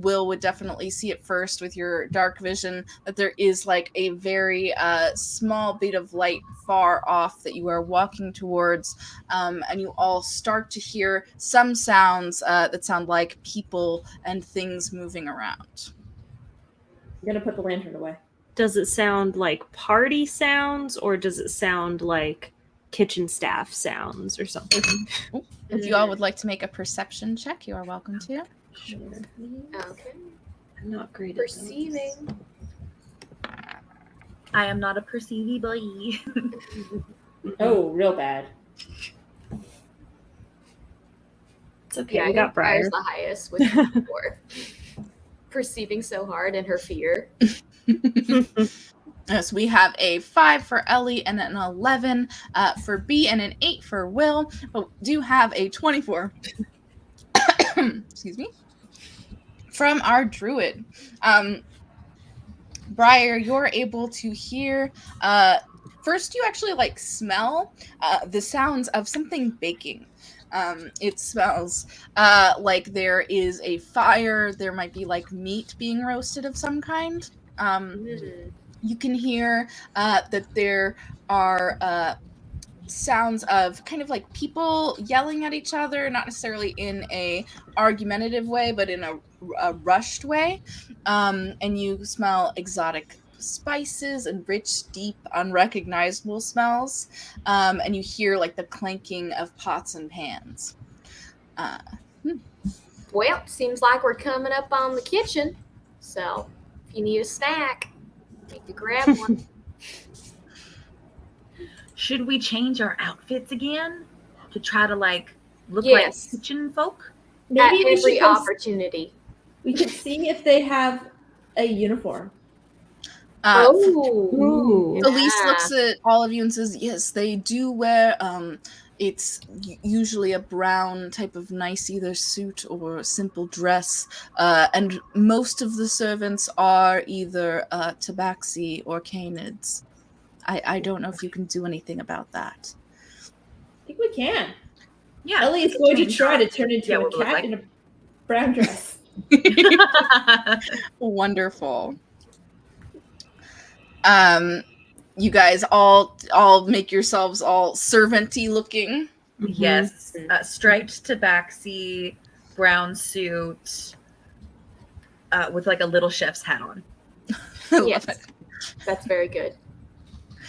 Will would definitely see it first with your dark vision, that there is like a very small bit of light far off that you are walking towards, and you all start to hear some sounds that sound like people and things moving around. I'm going to put the lantern away. Does it sound like party sounds, or does it sound like kitchen staff sounds or something? If you all would like to make a perception check, you are welcome to. Sure. Okay. I'm not great at Perceiving. I am not a perceivy boy. Oh, real bad. It's okay. Yeah, we I got think Briar's Briar. the highest with 4. Perceiving so hard in her fear. Yes, we have a 5 for Ellie and an 11 for B and an 8 for Will, but we do have a 24. Excuse me. From our druid. Briar, you're able to hear. First, you actually like smell the sounds of something baking. It smells like there is a fire. There might be like meat being roasted of some kind. You can hear that there are sounds of kind of like people yelling at each other, not necessarily in a argumentative way, but in a rushed way. And you smell exotic spices and rich, deep, unrecognizable smells. And you hear like the clanking of pots and pans. Well, seems like we're coming up on the kitchen. So, if you need a snack, need to grab one. Should we change our outfits again to try to like look Yes. like kitchen folk? At Maybe we every should go opportunity. we could see if they have a uniform. Oh. Elise Yeah. looks at all of you and says, yes, they do wear, it's usually a brown type of nice either suit or simple dress, and most of the servants are either tabaxi or canids. I don't know if you can do anything about that. I think we can. Yeah. Ellie is going to try to turn into a cat in a brown dress. Wonderful. You guys all make yourselves all servant-y looking. Yes. Striped tabaxi, brown suit, with like a little chef's hat on. I Yes. love it. That's very good.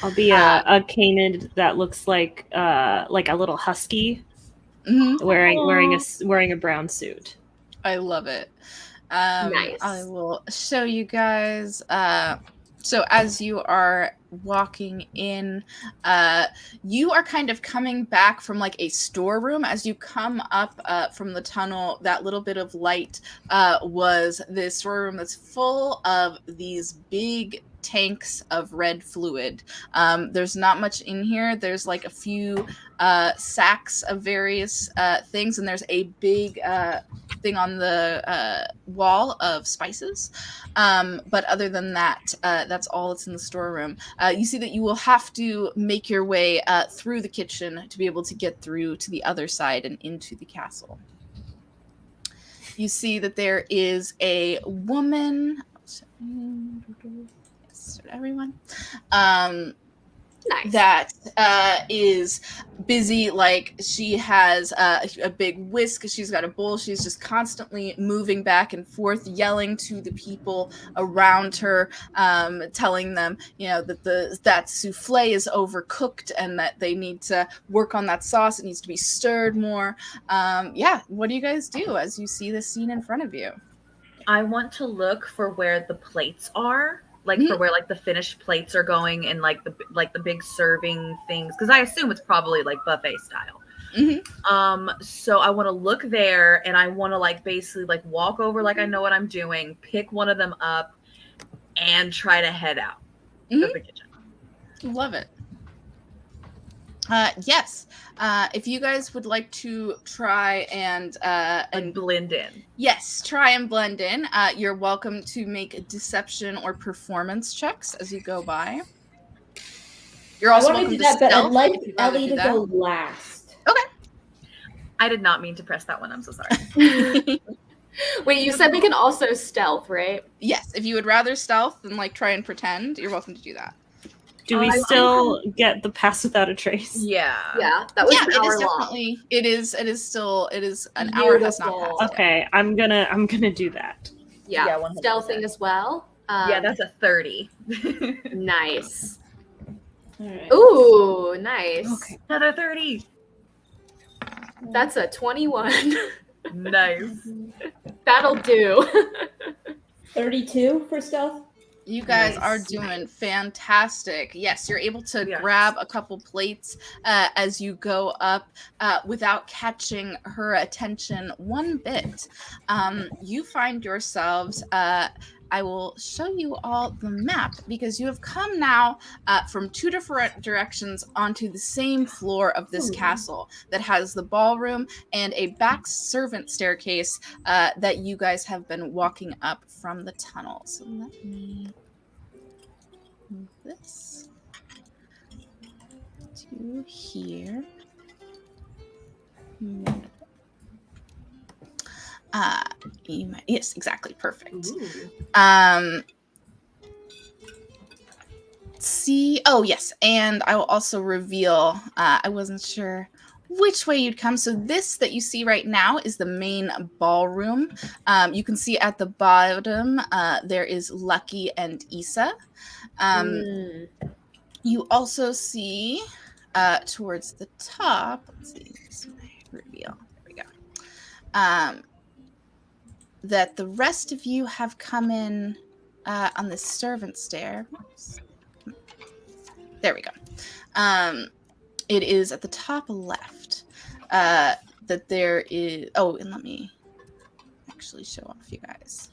I'll be a canid that looks like a little husky wearing a brown suit. I love it. Nice. I will show you guys. So as you are walking in, you are kind of coming back from like a storeroom. As you come up from the tunnel, that little bit of light was this storeroom that's full of these big tanks of red fluid. There's not much in here. There's like a few sacks of various things, and there's a big thing on the wall of spices. But other than that, that's all that's in the storeroom. You see that you will have to make your way through the kitchen to be able to get through to the other side and into the castle. You see that there is a woman. Yes, everyone. Nice. that is busy. Like, she has a big whisk. She's got a bowl. She's just constantly moving back and forth, yelling to the people around her, telling them, that souffle is overcooked and that they need to work on that sauce. It needs to be stirred more. What do you guys do as you see this scene in front of you? I want to look for where the plates are, like Mhm. for where like the finished plates are going, and like the big serving things, because I assume it's probably like buffet style. So I want to look there, and I want to like basically like walk over like I know what I'm doing, pick one of them up, and try to head out of the kitchen. Love it. Yes. If you guys would like to try and blend in. Yes, try and blend in. You're welcome to make deception or performance checks as you go by. You're also welcome to that, but I'd stealth like if you'd rather Ellie do to that. go last. Okay. I did not mean to press that one. I'm so sorry. Wait, you said they can also stealth, right? Yes, if you would rather stealth than like try and pretend, you're welcome to do that. Do we still get the pass without a trace? Yeah. Yeah, that was an it hour is long. definitely. It is an hour has not Beautiful. passed. Okay, I'm gonna do that. Yeah, 100%. stealthing as well. Yeah, that's a 30. Nice. All right. Ooh, nice. Okay. Another 30. That's a 21. Nice. That'll do. 32 for stealth. You guys Nice. are doing fantastic. Yes, you're able to Yes. grab a couple plates as you go up without catching her attention one bit. You find yourselves, I will show you all the map because you have come now from two different directions onto the same floor of this castle that has the ballroom and a back servant staircase that you guys have been walking up from the tunnel. So let me move this to here. Yes, exactly. Perfect. See, oh yes, and I will also reveal, I wasn't sure which way you'd come. So this that you see right now is the main ballroom. You can see at the bottom, there is Lucky and Issa. You also see towards the top, let's see, this is my reveal. There we go. That the rest of you have come in on the servant stair. Oops. There we go. It is at the top left that there is. Oh, and let me actually show off you guys.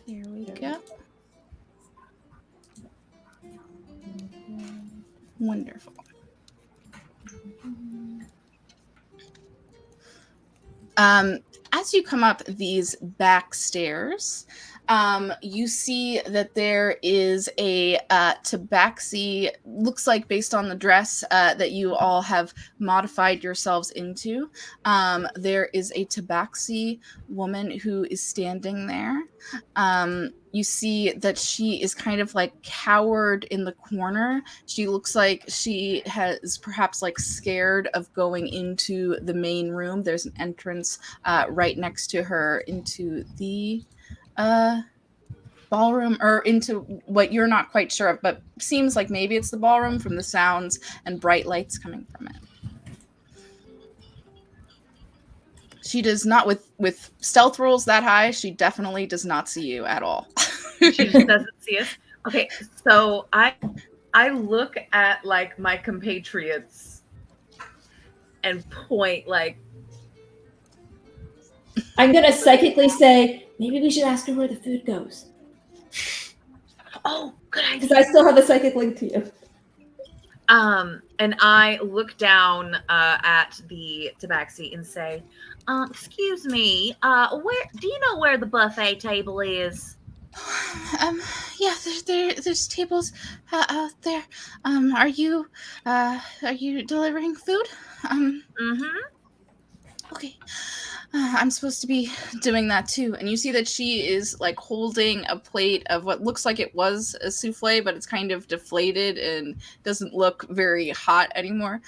Here we go. Wonderful. As you come up these back stairs, you see that there is a tabaxi, looks like based on the dress that you all have modified yourselves into. There is a tabaxi woman who is standing there. You see that she is kind of like cowered in the corner. She looks like she has perhaps like scared of going into the main room. There's an entrance right next to her into the ballroom, or into what you're not quite sure of, but seems like maybe it's the ballroom from the sounds and bright lights coming from it. She does not, with stealth rolls that high, she definitely does not see you at all. She just doesn't see us. Okay, so I look at like my compatriots and point like, I'm gonna psychically say, maybe we should ask her where the food goes. oh, good idea. Because I still have the psychic link to you. And I look down at the tabaxi and say, excuse me, where do you know where the buffet table is? Yeah, there's tables out there. Are you delivering food? Mm-hmm. Okay. I'm supposed to be doing that too. And you see that she is like holding a plate of what looks like it was a souffle, but it's kind of deflated and doesn't look very hot anymore.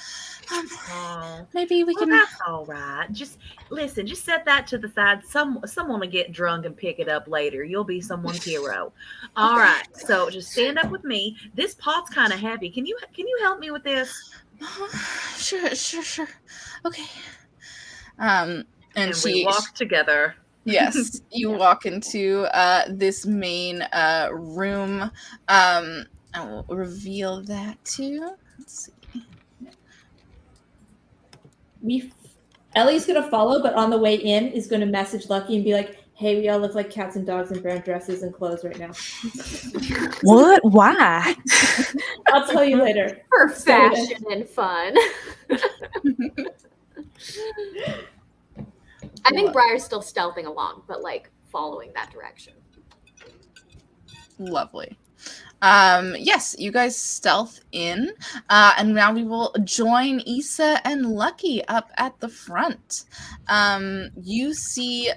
Oh, Maybe we well, can. that's all right. Just listen. Just set that to the side. Someone will get drunk and pick it up later. You'll be someone's hero. All right. So just stand up with me. This pot's kind of heavy. Can you help me with this? Sure. Okay. And we walk together. Yes, you walk into this main room. I will reveal that too. Let's see. Ellie's gonna follow, but on the way in is gonna message Lucky and be like, "Hey, we all look like cats and dogs in brown dresses and clothes right now." What? Why? I'll tell you later. For fashion and fun. I think Briar's still stealthing along, but like following that direction. Lovely. Yes, you guys stealth in, and now we will join Issa and Lucky up at the front. You see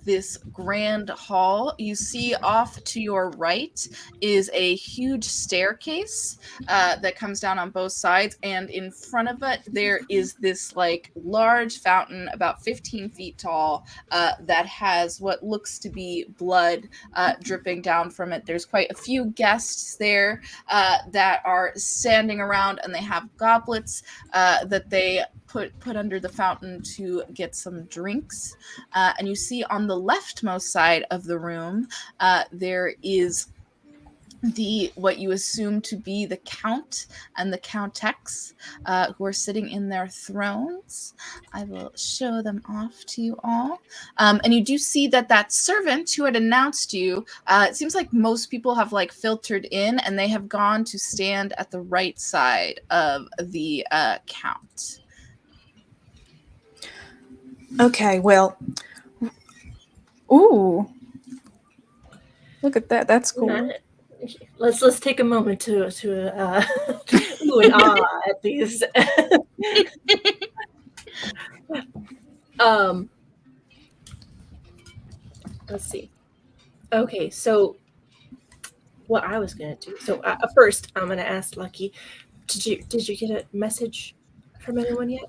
this grand hall. You see off to your right is a huge staircase that comes down on both sides, and in front of it there is this like large fountain about 15 feet tall that has what looks to be blood dripping down from it. There's quite a few guests there that are standing around, and they have goblets that they put under the fountain to get some drinks. And you see on the leftmost side of the room there is what you assume to be the count and the countess who are sitting in their thrones. I will show them off to you all. And you do see that servant who had announced you, it seems like most people have like filtered in, and they have gone to stand at the right side of the count. Okay, well. Ooh. Look at that. That's cool. Let's take a moment to ooh and ah at these. Let's see. Okay, so what I was gonna do. So first, I'm gonna ask Lucky. Did you get a message from anyone yet?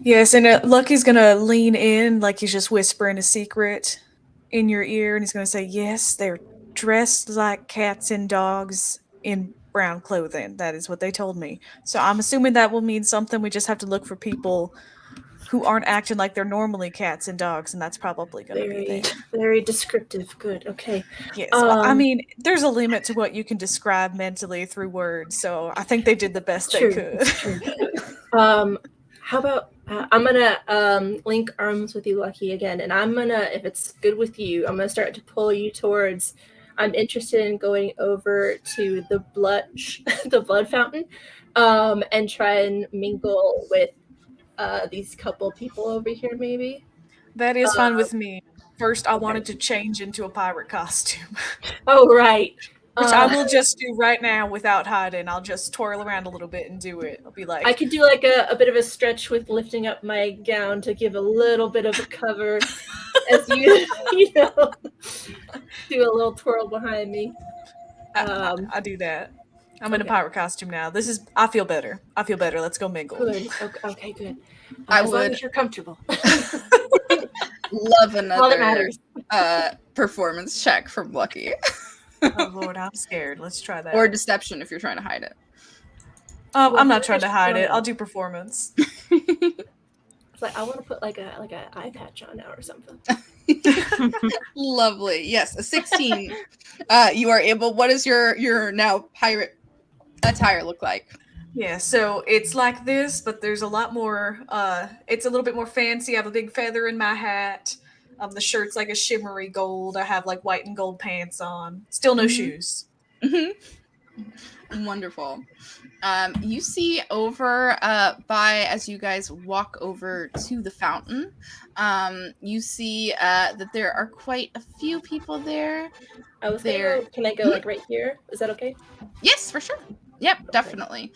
Yes, and Lucky's gonna lean in like he's just whispering a secret in your ear, and he's gonna say, "Yes, they're dressed like cats and dogs in brown clothing. That is what they told me. So I'm assuming that will mean something. We just have to look for people who aren't acting like they're normally cats and dogs, and that's probably going to be there." Very descriptive. Good. Okay. Yes. I mean, there's a limit to what you can describe mentally through words, so I think they did the best they could. How about I'm gonna link arms with you, Lucky, again, and I'm gonna, if it's good with you, I'm gonna start to pull you towards. I'm interested in going over to the blood fountain, and try and mingle with these couple people over here, maybe. That is fine with me. First, I wanted to change into a pirate costume. Oh, right. Which I will just do right now without hiding. I'll just twirl around a little bit and do it. I'll be like... I could do like a bit of a stretch with lifting up my gown to give a little bit of a cover as you do a little twirl behind me. I do that. I'm in a pirate costume now. I feel better. Let's go mingle. Good. Okay, good. As long as you're comfortable. Love another performance check from Lucky. Oh Lord, I'm scared. Let's try that. Or deception if you're trying to hide it. I'm not trying to hide it. I'll do performance. It's like I want to put like a eye patch on now or something. Lovely. Yes, a 16. You are able. What does your now pirate attire look like? Yeah, so it's like this, but there's a lot more. It's a little bit more fancy. I have a big feather in my hat. The shirt's like a shimmery gold. I have like white and gold pants on. Still no shoes. Mm-hmm. Wonderful. You see over by, as you guys walk over to the fountain, you see that there are quite a few people there. I was there. Can I go like right here? Is that okay? Yes, for sure. Yep, okay. Definitely.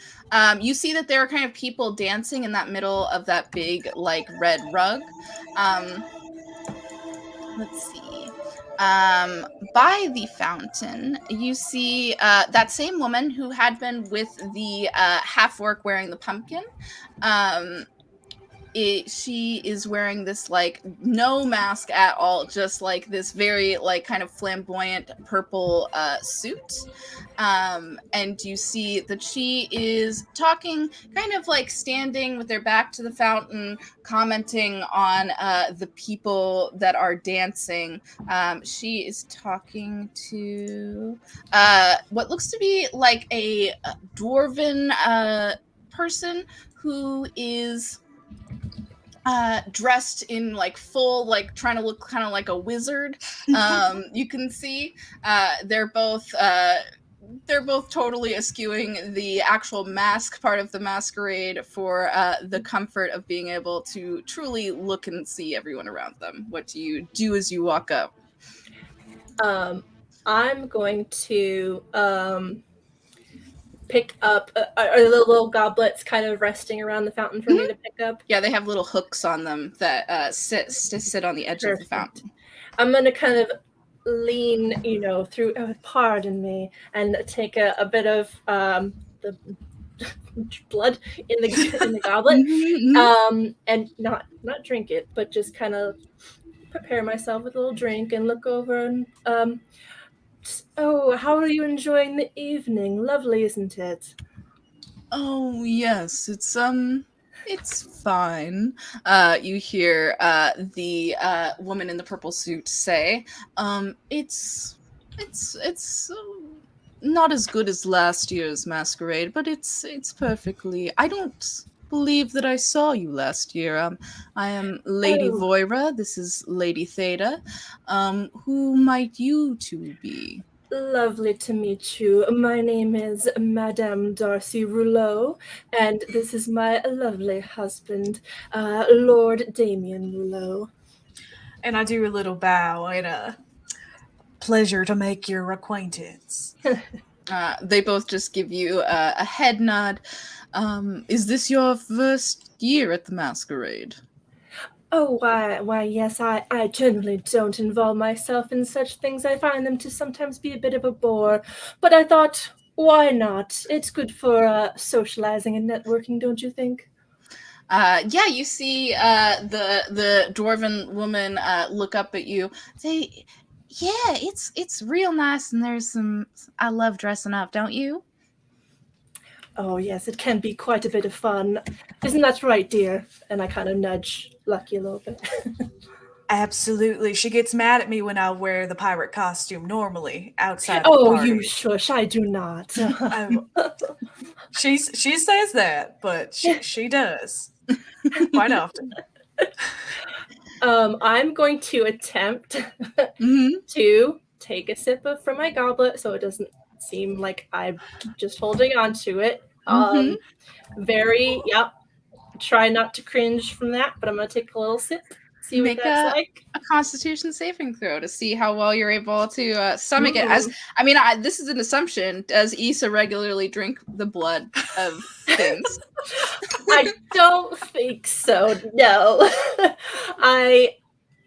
You see that there are kind of people dancing in that middle of that big like red rug. let's see. By the fountain, you see that same woman who had been with the half-orc wearing the pumpkin. She is wearing this like no mask at all, just like this very like kind of flamboyant purple suit. And you see that she is talking, kind of like standing with their back to the fountain, commenting on the people that are dancing. She is talking to what looks to be like a dwarven person who is dressed in like full, like trying to look kind of like a wizard. You can see they're both totally eschewing the actual mask part of the masquerade for the comfort of being able to truly look and see everyone around them. What do you do as you walk up? I'm going to pick up. Are the little goblets kind of resting around the fountain for me to pick up? Yeah, they have little hooks on them that sit on the edge of the fountain. I'm going to kind of lean, through. Pardon me, and take a bit of the blood in the goblet, and not drink it, but just kind of prepare myself with a little drink and look over and oh, how are you enjoying the evening? Lovely, isn't it? Oh yes, it's fine. You hear the woman in the purple suit say, it's not as good as last year's masquerade, but it's perfectly. I don't believe that I saw you last year. I am Lady Voira. This is Lady Theta. Who might you two be? Lovely to meet you. My name is Madame Darcy Rouleau, and this is my lovely husband, Lord Damien Rouleau. And I do a little bow and a pleasure to make your acquaintance. They both just give you a head nod. Is this your first year at the masquerade? Oh, why, yes, I generally don't involve myself in such things. I find them to sometimes be a bit of a bore. But I thought, why not? It's good for socializing and networking, don't you think? Yeah, you see the dwarven woman look up at you, say, yeah, it's real nice, and there's some. I love dressing up, don't you? Oh, yes, it can be quite a bit of fun. Isn't that right, dear? And I kind of nudge Lucky a little bit. Absolutely. She gets mad at me when I wear the pirate costume normally outside of the party. You shush, I do not. She says that, but she does. Quite often. I'm going to attempt to take a sip from my goblet so it doesn't seem like I'm just holding on to it. Try not to cringe from that, but I'm going to take a little sip, see what that's like. A Constitution saving throw to see how well you're able to stomach it. This is an assumption. Does Issa regularly drink the blood of things? I don't think so, no.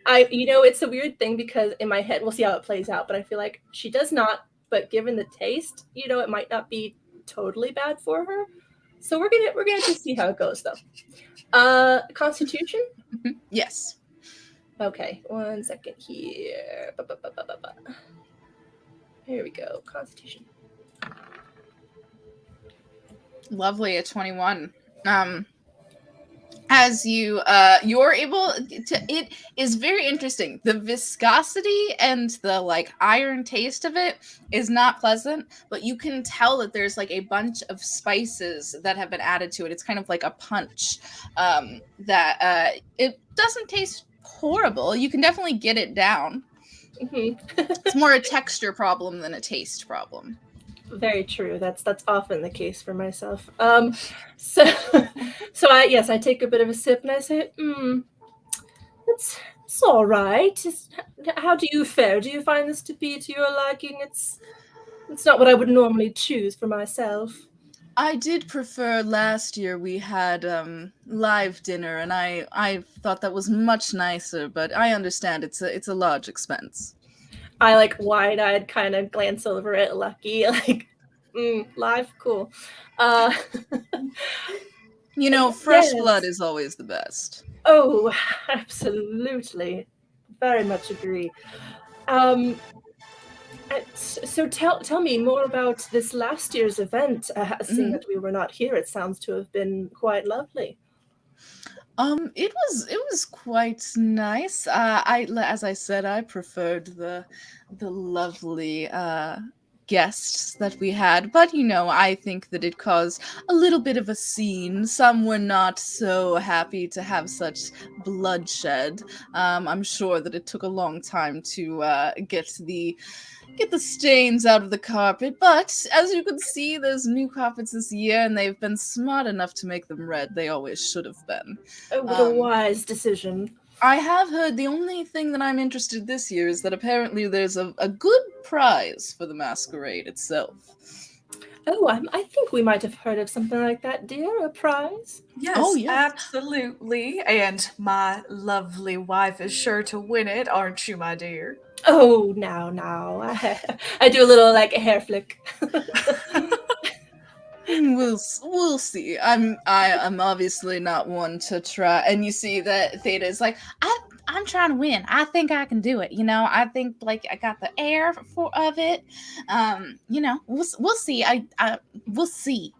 It's a weird thing because in my head, we'll see how it plays out, but I feel like she does not, but given the taste, it might not be totally bad for her. So we're gonna just see how it goes though. Constitution? Yes. Okay, 1 second here. Here we go. Constitution. Lovely, a 21. As you're able to, it is very interesting. The viscosity and the like iron taste of it is not pleasant, but you can tell that there's like a bunch of spices that have been added to it. It's kind of like a punch that it doesn't taste horrible. You can definitely get it down. It's more a texture problem than a taste problem. Very true. That's often the case for myself. So I take a bit of a sip and I say, it's all right. How do you fare? Do you find this to be to your liking? It's not what I would normally choose for myself. I did prefer last year we had live dinner, and I thought that was much nicer. But I understand it's a large expense. I like wide-eyed kind of glance over at Lucky, like, live, cool. Uh, You know, fresh blood yes. is always the best. Oh, absolutely. Very much agree. Um, so tell me more about this last year's event. Seeing Mhm. that we were not here, it sounds to have been quite lovely. It was quite nice. As I said, I preferred the lovely guests that we had, but you know, I think that it caused a little bit of a scene. Some were not so happy to have such bloodshed. I'm sure that it took a long time to get the stains out of the carpet, but as you can see, there's new carpets this year, and they've been smart enough to make them red. They always should have been. Oh, what a Um, wise decision. I have heard the only thing that I'm interested this year is that apparently there's a good prize for the masquerade itself. Oh, I think we might have heard of something like that, dear. A prize? Yes, Oh, yes. absolutely. And my lovely wife is sure to win it, aren't you, my dear? Oh, now. I do a little like hair flick. We'll see. I'm obviously not one to try. And you see that Theta's like, I'm trying to win. I think I can do it. You know, I think like I got the air for of it. You know, we'll see. We'll see.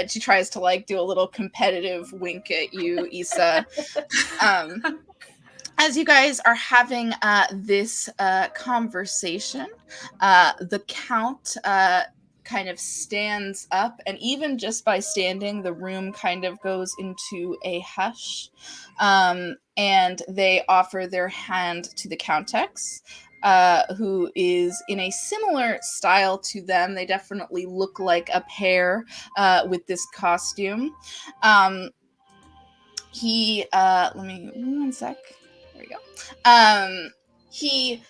She tries to like do a little competitive wink at you, Issa. As you guys are having this conversation, the count kind of stands up, and even just by standing, the room kind of goes into a hush. And they offer their hand to the countess, who is in a similar style to them. They definitely look like a pair with this costume. Let me one sec. There we go. He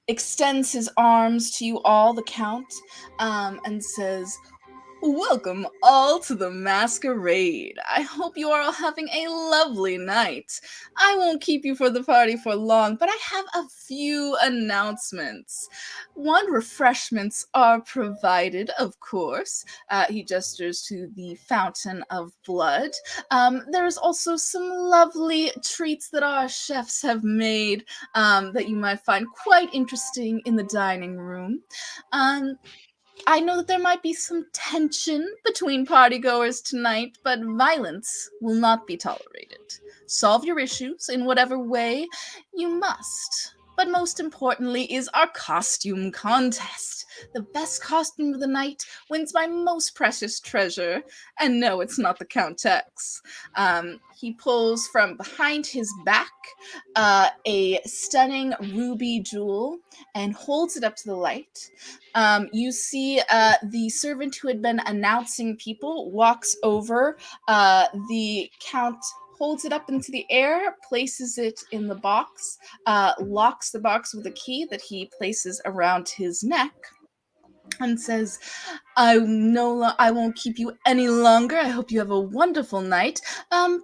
extends his arms to you all, the count, and says, "Welcome all to the masquerade. I hope you are all having a lovely night. I won't keep you for the party for long, but I have a few announcements. One, refreshments are provided, of course." He gestures to the fountain of blood. There's also some lovely treats that our chefs have made that you might find quite interesting in the dining room. I know that there might be some tension between partygoers tonight, but violence will not be tolerated. Solve your issues in whatever way you must. But most importantly is our costume contest. The best costume of the night wins my most precious treasure. And no, it's not the Countess. He pulls from behind his back a stunning ruby jewel and holds it up to the light. You see the servant who had been announcing people walks over. The count holds it up into the air, places it in the box, locks the box with a key that he places around his neck, and says, I won't keep you any longer. I hope you have a wonderful night.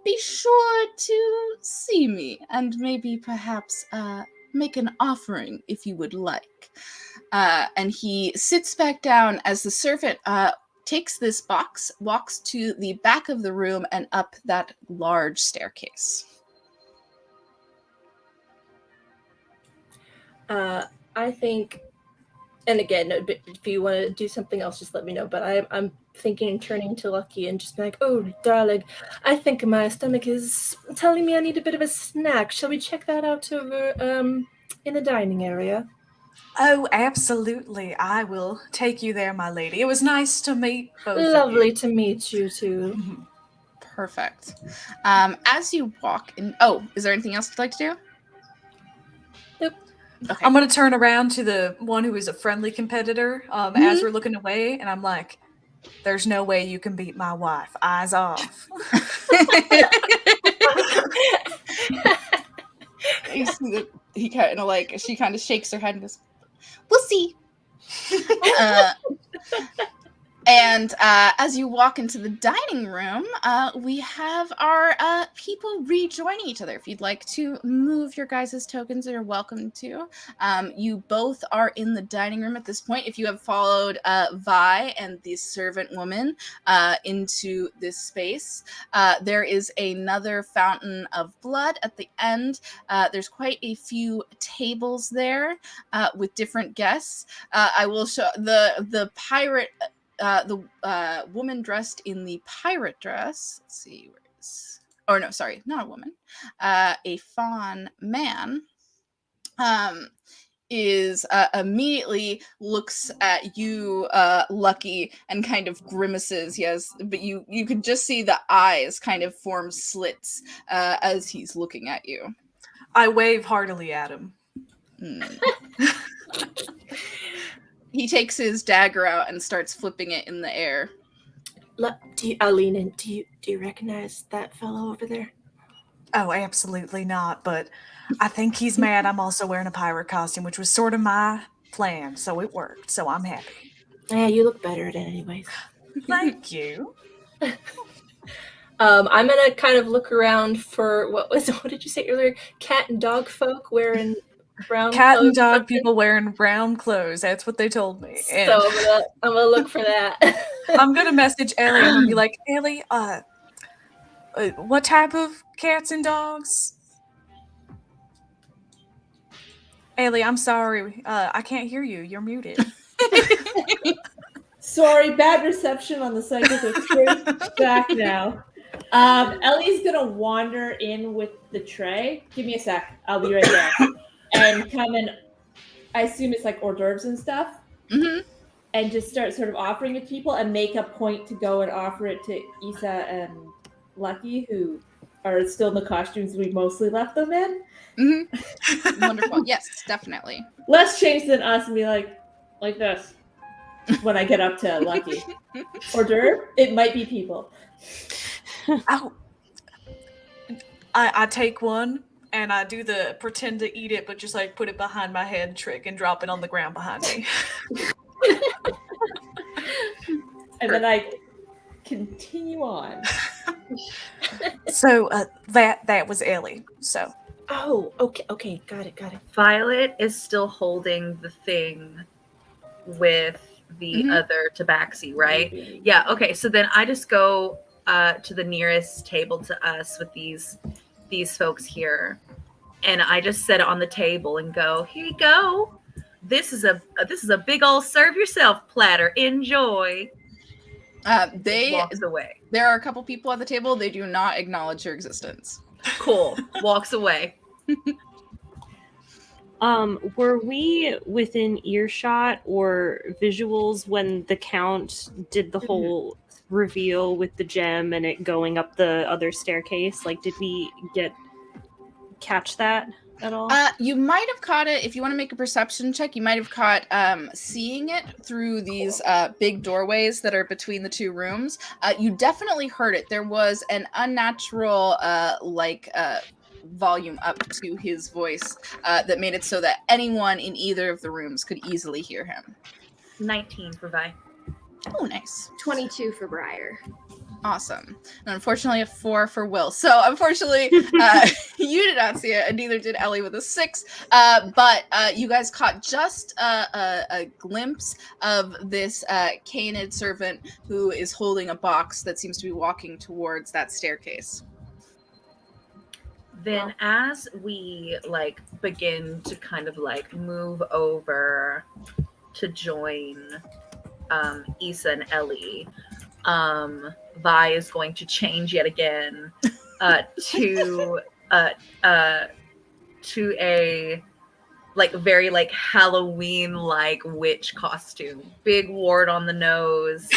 Be sure to see me and maybe perhaps make an offering if you would like. And he sits back down as the servant takes this box, walks to the back of the room and up that large staircase. I think, and again, if you want to do something else, just let me know. But I'm thinking turning to Lucky and just be like, "Oh, darling, I think my stomach is telling me I need a bit of a snack. Shall we check that out over in the dining area?" Oh, absolutely. I will take you there, my lady. It was nice to meet both of you. Lovely to meet you too. Perfect. As you walk in, is there anything else you'd like to do? Nope. Okay. I'm going to turn around to the one who is a friendly competitor as we're looking away, and I'm like, there's no way you can beat my wife. Eyes off. He kind of like, she kind of shakes her head and goes, "We'll see." And as you walk into the dining room, we have our people rejoining each other. If you'd like to move your guys' tokens, you're welcome to. You both are in the dining room at this point. If you have followed Vi and the servant woman into this space, there is another fountain of blood at the end. There's quite a few tables there with different guests. I will show the pirate. The woman dressed in the pirate dress. Let's see, where is? Or no, sorry, not a woman. A fawn man. Is immediately looks at you, Lucky, and kind of grimaces. Yes, but you could just see the eyes kind of form slits as he's looking at you. I wave heartily at him. He takes his dagger out and starts flipping it in the air. I'll lean in. Do you recognize that fellow over there? Oh, absolutely not. But I think he's mad I'm also wearing a pirate costume, which was sort of my plan. So it worked. So I'm happy. Yeah, you look better at it anyways. Thank you. I'm going to kind of look around for, what did you say earlier? Cat and dog folk wearing brown Cat clothes, and dog something? people wearing brown clothes. That's what they told me. And So I'm gonna look for that. I'm gonna message Ellie and be like, Ellie, what type of cats and dogs? Ellie, I'm sorry. I can't hear you. You're muted. Sorry, bad reception on the psychic whispers. Back now. Ellie's gonna wander in with the tray. Give me a sec. I'll be right there. And come and I assume it's like hors d'oeuvres and stuff. Mm-hmm. And just start sort of offering it to people and make a point to go and offer it to Issa and Lucky, who are still in the costumes we mostly left them in. Mm-hmm. Wonderful. Yes, definitely. Less changed than us and be like this when I get up to Lucky. Hors d'oeuvre? It might be people. Oh. I take one and I do the pretend to eat it, but just like put it behind my head trick and drop it on the ground behind me. And then I continue on. So that was Ellie. So. Oh, okay, got it. Violet is still holding the thing with the other tabaxi, right? Yeah, okay. So then I just go to the nearest table to us with these folks here. And I just set it on the table and go, here you go. This is a big old serve yourself platter. Enjoy. Walks away. There are a couple people at the table. They do not acknowledge your existence. Cool. Walks away. Were we within earshot or visuals when the Count did the whole reveal with the gem and it going up the other staircase? Like, did we catch that at all? You might have caught it. If you want to make a perception check, you might have caught seeing it through these big doorways that are between the two rooms. You definitely heard it. There was an unnatural volume up to his voice that made it so that anyone in either of the rooms could easily hear him. 19 for Vi. Oh, nice. 22 for Briar. Awesome. And unfortunately, a 4 for Will. So unfortunately, you did not see it, and neither did Ellie with a 6. But you guys caught just a glimpse of this canid servant who is holding a box that seems to be walking towards that staircase. Then as we begin to kind of move over to join Issa and Ellie, Vi is going to change yet again to a very Halloween witch costume, big wart on the nose,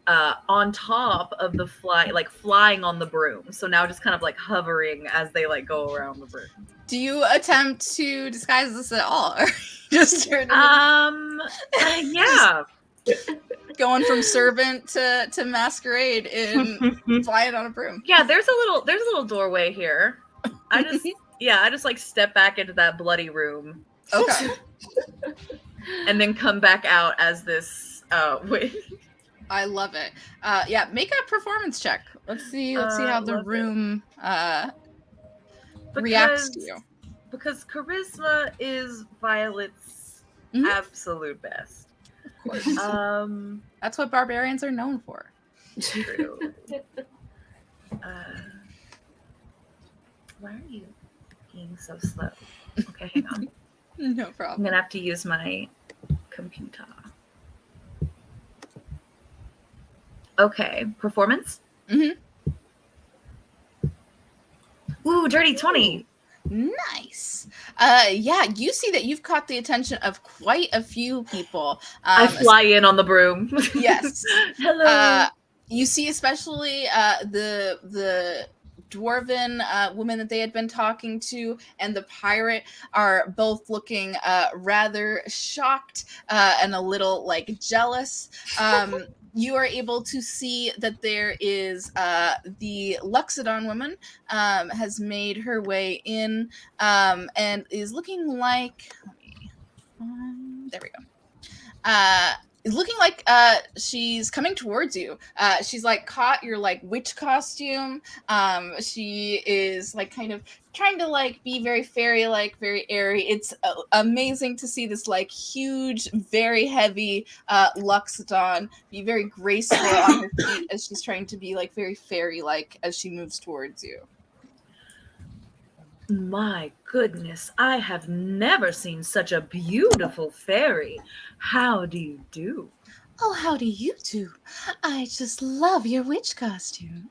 on top of the flying on the broom. So now just kind of hovering as they go around the broom. Do you attempt to disguise this at all, or just turn? Yeah. Going from servant to masquerade in flying on a broom. Yeah, there's a little doorway here. I just step back into that bloody room. Okay. And then come back out as this Wait. I love it. Yeah, make a performance check. Let's see how the love it. room reacts to Because you. because charisma is Violet's Mhm. absolute best. Of course. That's what barbarians are known for. True. Why are you being so slow? Okay, hang on. No I'm problem. gonna have to use my computer. Okay, performance. Mhm. Ooh, dirty 20. Nice. Yeah, you see that you've caught the attention of quite a few people. I fly in on the broom. Yes. Hello. You see especially the dwarven woman that they had been talking to and the pirate are both looking rather shocked and a little like jealous. You are able to see that there is the Luxodon woman has made her way in and is looking like, let me there we go. Is looking like she's coming towards you. She's like caught your like witch costume. She is like kind of trying to like be very fairy like, very airy. It's amazing to see this like huge, very heavy Luxodon be very graceful on her feet as she's trying to be like very fairy like as she moves towards you. My goodness, I have never seen such a beautiful fairy. How do you do? Oh, how do you do? I just love your witch costume.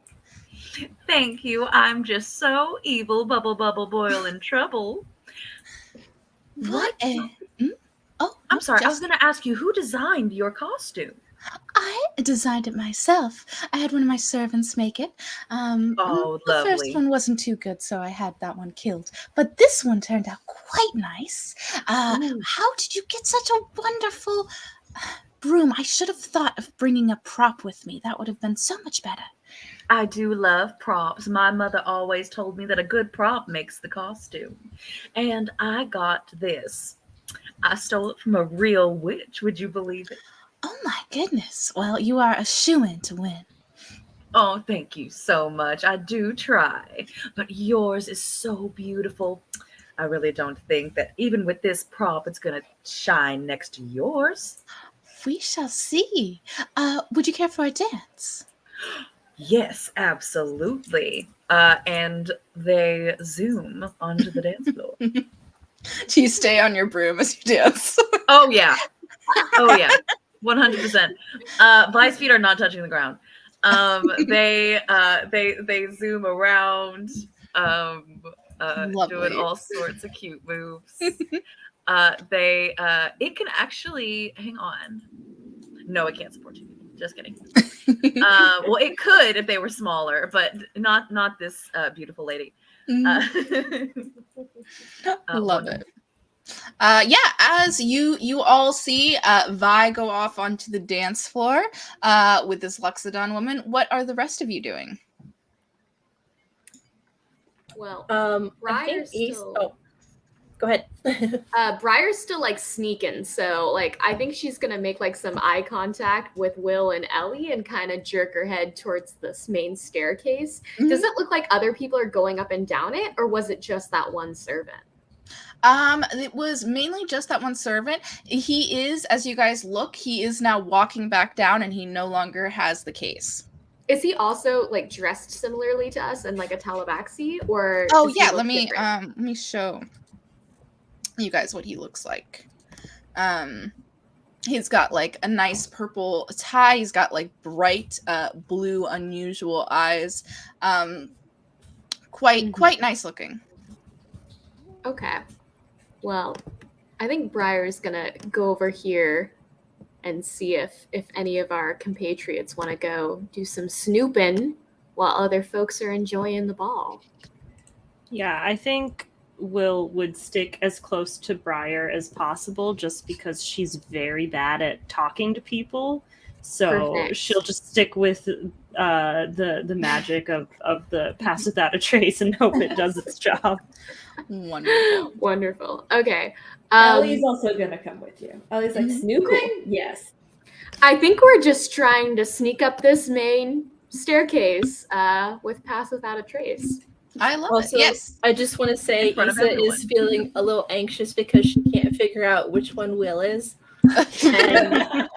Thank you. I'm just so evil, bubble, bubble, boil in trouble. What? Oh, I'm sorry. I was going to ask you, who designed your costume? I designed it myself. I had one of my servants make it. Oh, the lovely. first one wasn't too good, so I had that one killed. But this one turned out quite nice. How did you get such a wonderful broom? I should have thought of bringing a prop with me. That would have been so much better. I do love props. My mother always told me that a good prop makes the costume. And I got this. I stole it from a real witch. Would you believe it? Oh my goodness. Well, you are a shoo-in to win. Oh, thank you so much. I do try. But yours is so beautiful. I really don't think that even with this prop, it's going to shine next to yours. We shall see. Would you care for a dance? Yes, absolutely. And they zoom onto the dance floor. Do you stay on your broom as you dance? Oh, yeah. 100%. Vi's feet are not touching the ground. They zoom around, doing all sorts of cute moves. It can actually, hang on. No, it can't support 2 people. Just kidding. Well, it could if they were smaller, but not this beautiful lady. Love it. Yeah, as you all see Vi go off onto the dance floor with this Luxodon woman, what are the rest of you doing? Well, I think Briar's still. Oh, go ahead. Briar's still like sneaking, so like I think she's gonna make like some eye contact with Will and Ellie and kind of jerk her head towards this main staircase. Mm-hmm. Does it look like other people are going up and down it, or was it just that one servant? It was mainly just that one servant. He is, as you guys look, he is now walking back down and he no longer has the case. Is he also like dressed similarly to us in like a Talabaxi, or? Oh yeah, let me show you guys what he looks like. He's got like a nice purple tie. He's got like bright blue, unusual eyes. Quite nice looking. Okay. Well, I think Briar's gonna go over here and see if any of our compatriots want to go do some snooping while other folks are enjoying the ball. Yeah, I think Will would stick as close to Briar as possible just because she's very bad at talking to people. So Perfect. She'll just stick with the magic of the pass without a trace and hope it does its job. Wonderful. Okay. Ellie's also gonna come with you. Ellie's like, snooping? Yes. I think we're just trying to sneak up this main staircase with Pass Without a Trace. I love Also, it. Yes. I just want to say In front of Issa everyone. is feeling a little anxious because she can't figure out which one Will is. And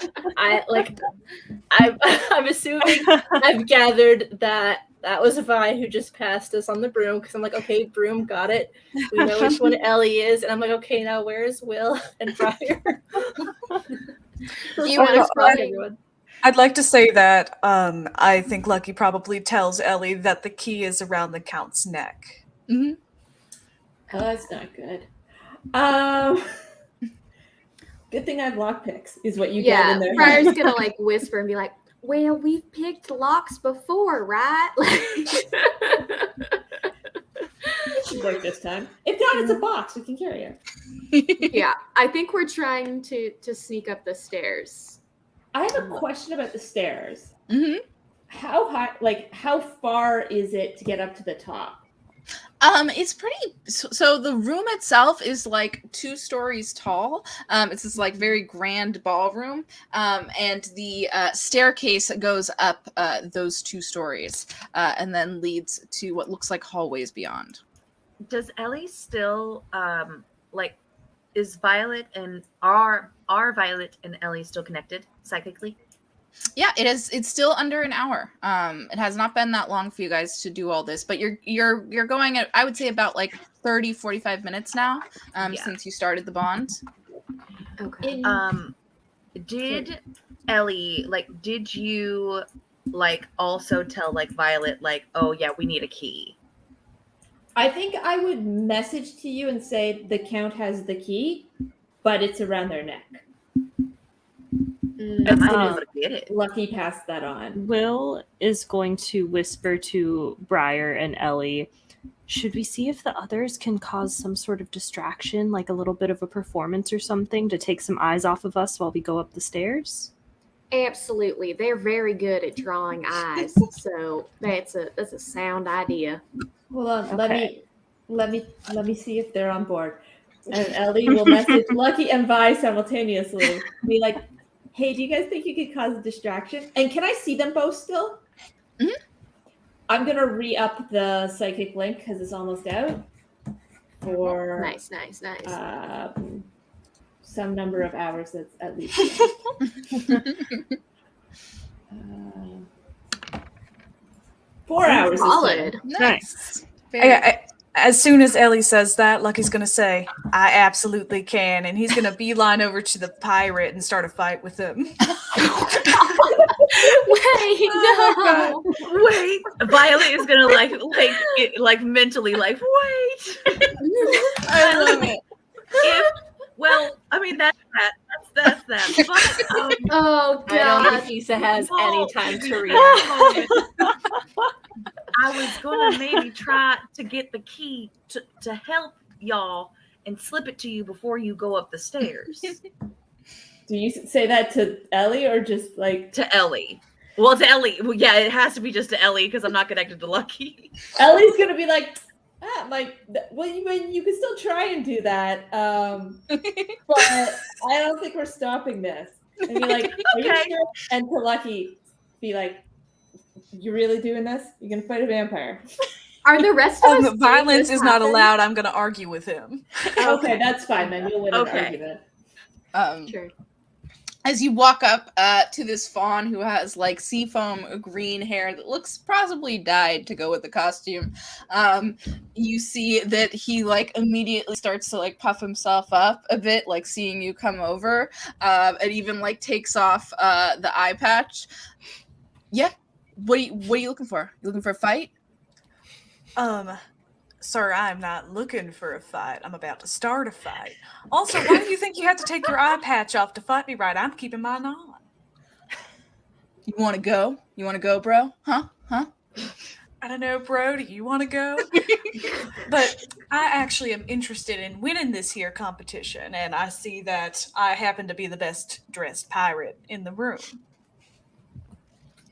I'm assuming I've gathered that was Vi who just passed us on the broom, because I'm like, okay, broom, got it. We know which one Ellie is, and I'm like, okay, now where's Will and Briar? Do you want to explain? Everyone. I'd like to say that I think Lucky probably tells Ellie that the key is around the Count's neck. Mm-hmm. Oh, that's not good. Good thing I have lockpicks, is what you get in there. Briar's gonna like whisper and be like, "Well, we've picked locks before, right?" Should work this time. If not, it's a box. We can carry it. Yeah, I think we're trying to sneak up the stairs. I have a question about the stairs. Mm-hmm. How high? Like, how far is it to get up to the top? It's pretty. So the room itself is like 2 stories tall. It's this like very grand ballroom. And the staircase goes up those 2 stories, and then leads to what looks like hallways beyond. Does Ellie still like? Is Violet and are Violet and Ellie still connected psychically? Yeah, it is. It's still under an hour. It has not been that long for you guys to do all this, but you're going at, I would say, about like 30-45 minutes now, since you started the bond. Okay. Did Ellie did you also tell Violet oh yeah, we need a key? I think I would message to you and say the Count has the key, but it's around their neck. I might be able to get it. Lucky passed that on. Will is going to whisper to Briar and Ellie, should we see if the others can cause some sort of distraction, like a little bit of a performance or something, to take some eyes off of us while we go up the stairs? Absolutely. They're very good at drawing eyes, so that's a sound idea. Hold on, Okay. let me see if they're on board. And Ellie will message Lucky and Vi simultaneously. Be like, hey, do you guys think you could cause a distraction? And can I see them both still? Mhm. I'm gonna re-up the psychic link because it's almost out. For Nice. some number of hours, that's at least. 4 hours. Solid. Nice. As soon as Ellie says that, Lucky's gonna say, "I absolutely can," and he's gonna beeline over to the pirate and start a fight with him. Wait, no. Wait, Violet is gonna mentally wait. I love it. I mean that's that. But Oh I don't god. think Issa has any time to read. I was gonna maybe try to get the key to help y'all and slip it to you before you go up the stairs. Do you say that to Ellie or just like To Ellie. Well, to Ellie. Well, yeah, it has to be just to Ellie because I'm not connected to Lucky. Ellie's gonna be like, well, you can still try and do that, but I don't think we're stopping this. And be like, are you Okay. sure? And to Lucky, be like, you really doing this? You're gonna fight a vampire? Are the rest of us seeing Violence this is not happen? allowed. I'm gonna argue with him. Okay, that's fine. Then you'll win an Okay. argument. Sure. As you walk up to this fawn who has like seafoam green hair that looks possibly dyed to go with the costume, you see that he like immediately starts to like puff himself up a bit, like seeing you come over, and even like takes off the eye patch. Yeah. What are you looking for? You looking for a fight? Sir, I'm not looking for a fight. I'm about to start a fight. Also, why do you think you had to take your eye patch off to fight me right? I'm keeping mine on. You want to go? You want to go, bro? Huh? I don't know, bro. Do you want to go? But I actually am interested in winning this here competition, and I see that I happen to be the best dressed pirate in the room.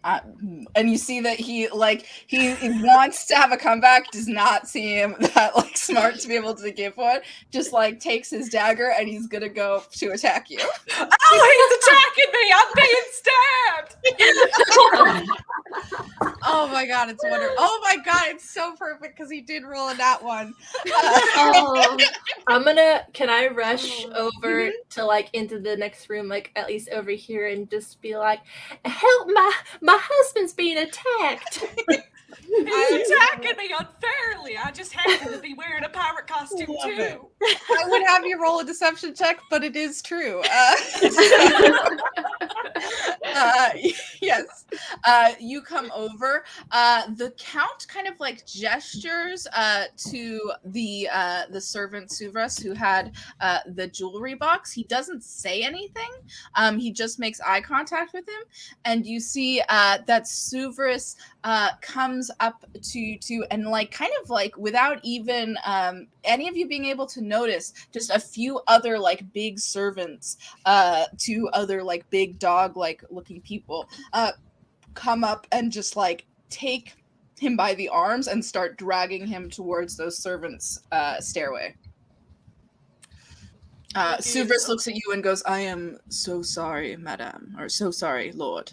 And you see that he wants to have a comeback, does not seem that like smart to be able to give one. Just like takes his dagger and he's gonna go to attack you. Oh, he's attacking me! I'm being stabbed! Oh my god, it's wonderful. Oh my god, it's so perfect because he did roll in that one. Oh, can I rush over to like into the next room, like at least over here, and just be like, help, my husband's being attacked. He's attacking me unfairly. I just happen to be wearing a pirate costume too. I would have you roll a deception check, but it is true. Yes. You come over. The Count kind of like gestures to the servant Suvras who had the jewelry box. He doesn't say anything. He just makes eye contact with him, and you see that Suvras comes up to and like kind of like without even any of you being able to notice, just a few other like big servants, two other like big dog like looking people come up and just like take him by the arms and start dragging him towards those servants' stairway. Suvras looks at you and goes, I am so sorry, madame, or so sorry, lord.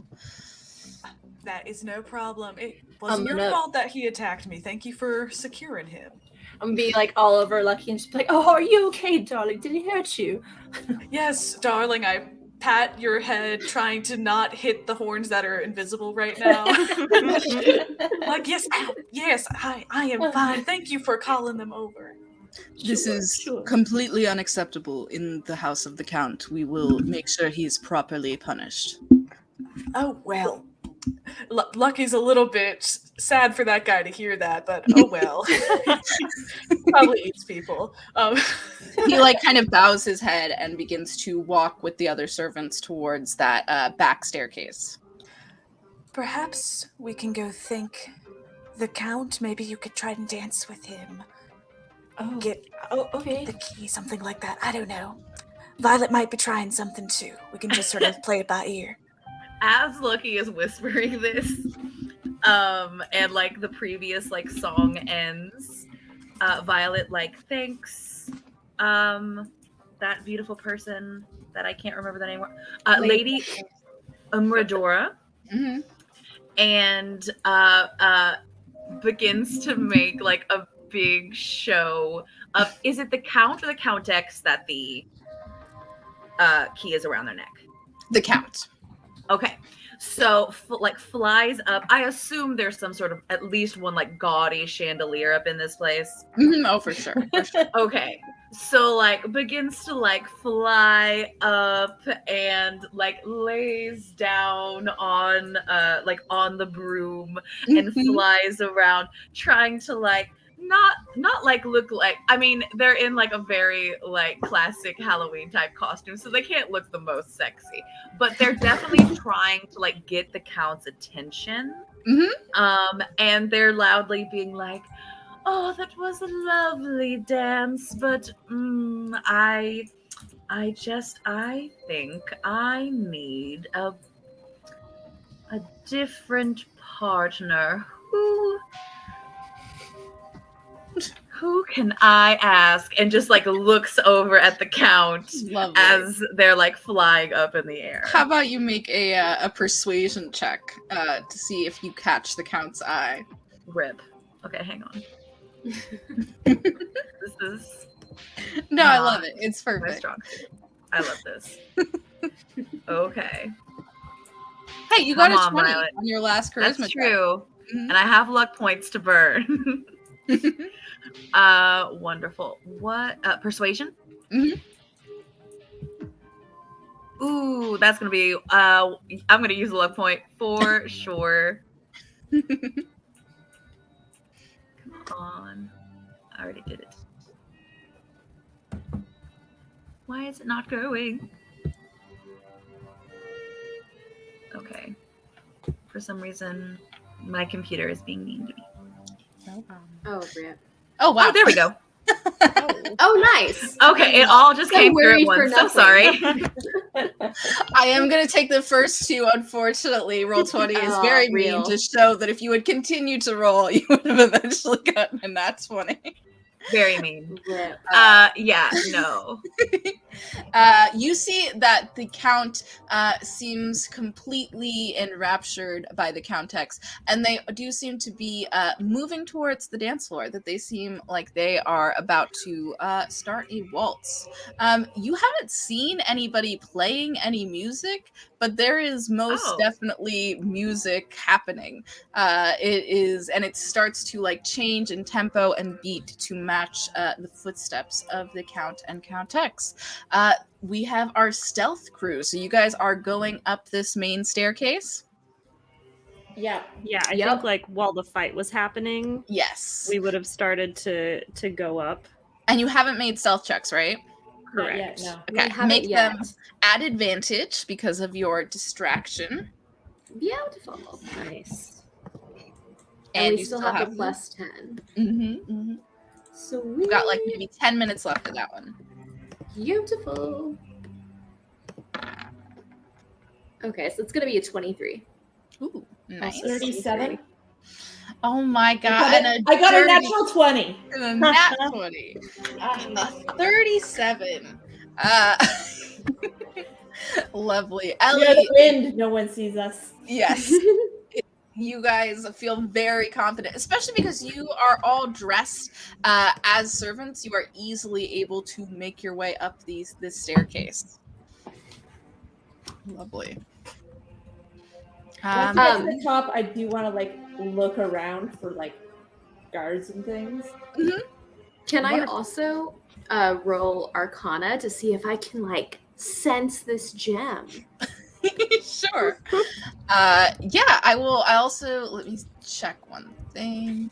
That is no problem. It wasn't your fault that he attacked me. Thank you for securing him. I'm gonna be like all over Lucky and just be like, oh, are you okay, darling? Did he hurt you? Yes, darling, I pat your head, trying to not hit the horns that are invisible right now. Like, yes, ow, yes, I am fine. Thank you for calling them over. This is completely unacceptable in the house of the Count. We will make sure he's properly punished. Oh, well. Lucky's a little bit sad for that guy to hear that, but oh well. Probably eats people. He like kind of bows his head and begins to walk with the other servants towards that back staircase. Perhaps we can go thank the Count. Maybe you could try and dance with him. Okay. The key, something like that. I don't know. Violet might be trying something too. We can just sort of play it by ear. As Lucky is whispering this, and like the previous like song ends, Violet like thanks that beautiful person that I can't remember the name, Lady Umradora, and begins to make like a big show of, is it the Count or the Countess that the key is around their neck? The Count. Okay. So like flies up. I assume there's some sort of at least one like gaudy chandelier up in this place. Oh, for sure. For sure. Okay. So like begins to like fly up and like lays down on like on the broom and flies around trying to like not like look like, I mean, they're in like a very like classic Halloween type costume, so they can't look the most sexy, but they're definitely trying to like get the Count's attention. And they're loudly being like, oh, that was a lovely dance, but I think I need a different partner. Who can I ask? And just like looks over at the Count as they're like flying up in the air. How about you make a persuasion check to see if you catch the Count's eye? Rip. Okay, hang on. This is no, I love it. It's perfect. I love this. Okay. Hey, you got a 20 on your last charisma. That's true. And I have luck points to burn. Wonderful. What persuasion? Ooh, that's gonna be I'm gonna use a luck point for sure. Come on. I already did it. Why is it not going? Okay. For some reason my computer is being mean to me. Oh, Rip. Oh, wow. Oh, there we go. Oh, nice. Okay, it all just came through at once. So sorry. I am going to take the first two, unfortunately. Roll 20 is Oh, very real. mean to show that if you had continued to roll, you would have eventually gotten a nat 20. Very mean. Rip. Yeah, no. You see that the Count seems completely enraptured by the Countess, and they do seem to be moving towards the dance floor, that they seem like they are about to start a waltz. You haven't seen anybody playing any music, but there is most definitely music happening. It starts to like change in tempo and beat to match the footsteps of the Count and Countess. We have our stealth crew. So you guys are going up this main staircase? Yeah. Yeah, I think like while the fight was happening, yes, we would have started to go up. And you haven't made stealth checks, right? Correct. Not yet, Okay, We haven't make yet. them at advantage because of your distraction. Beautiful. Nice. And we you still have the plus 10. Mm-hmm. So We've got like maybe 10 minutes left of that one. Beautiful. Okay, so it's gonna be a 23. Ooh, nice. 37. Oh my god! I got a natural 20. A nat 20. 37. Lovely. Ellie. We are the wind. No one sees us. Yes. You guys feel very confident, especially because you are all dressed as servants. You are easily able to make your way up this staircase. Lovely. Once we get to the top, I do want to like look around for like guards and things. Mm-hmm. Can I also roll Arcana to see if I can like sense this gem? Sure. Yeah, I will. I also let me check one thing.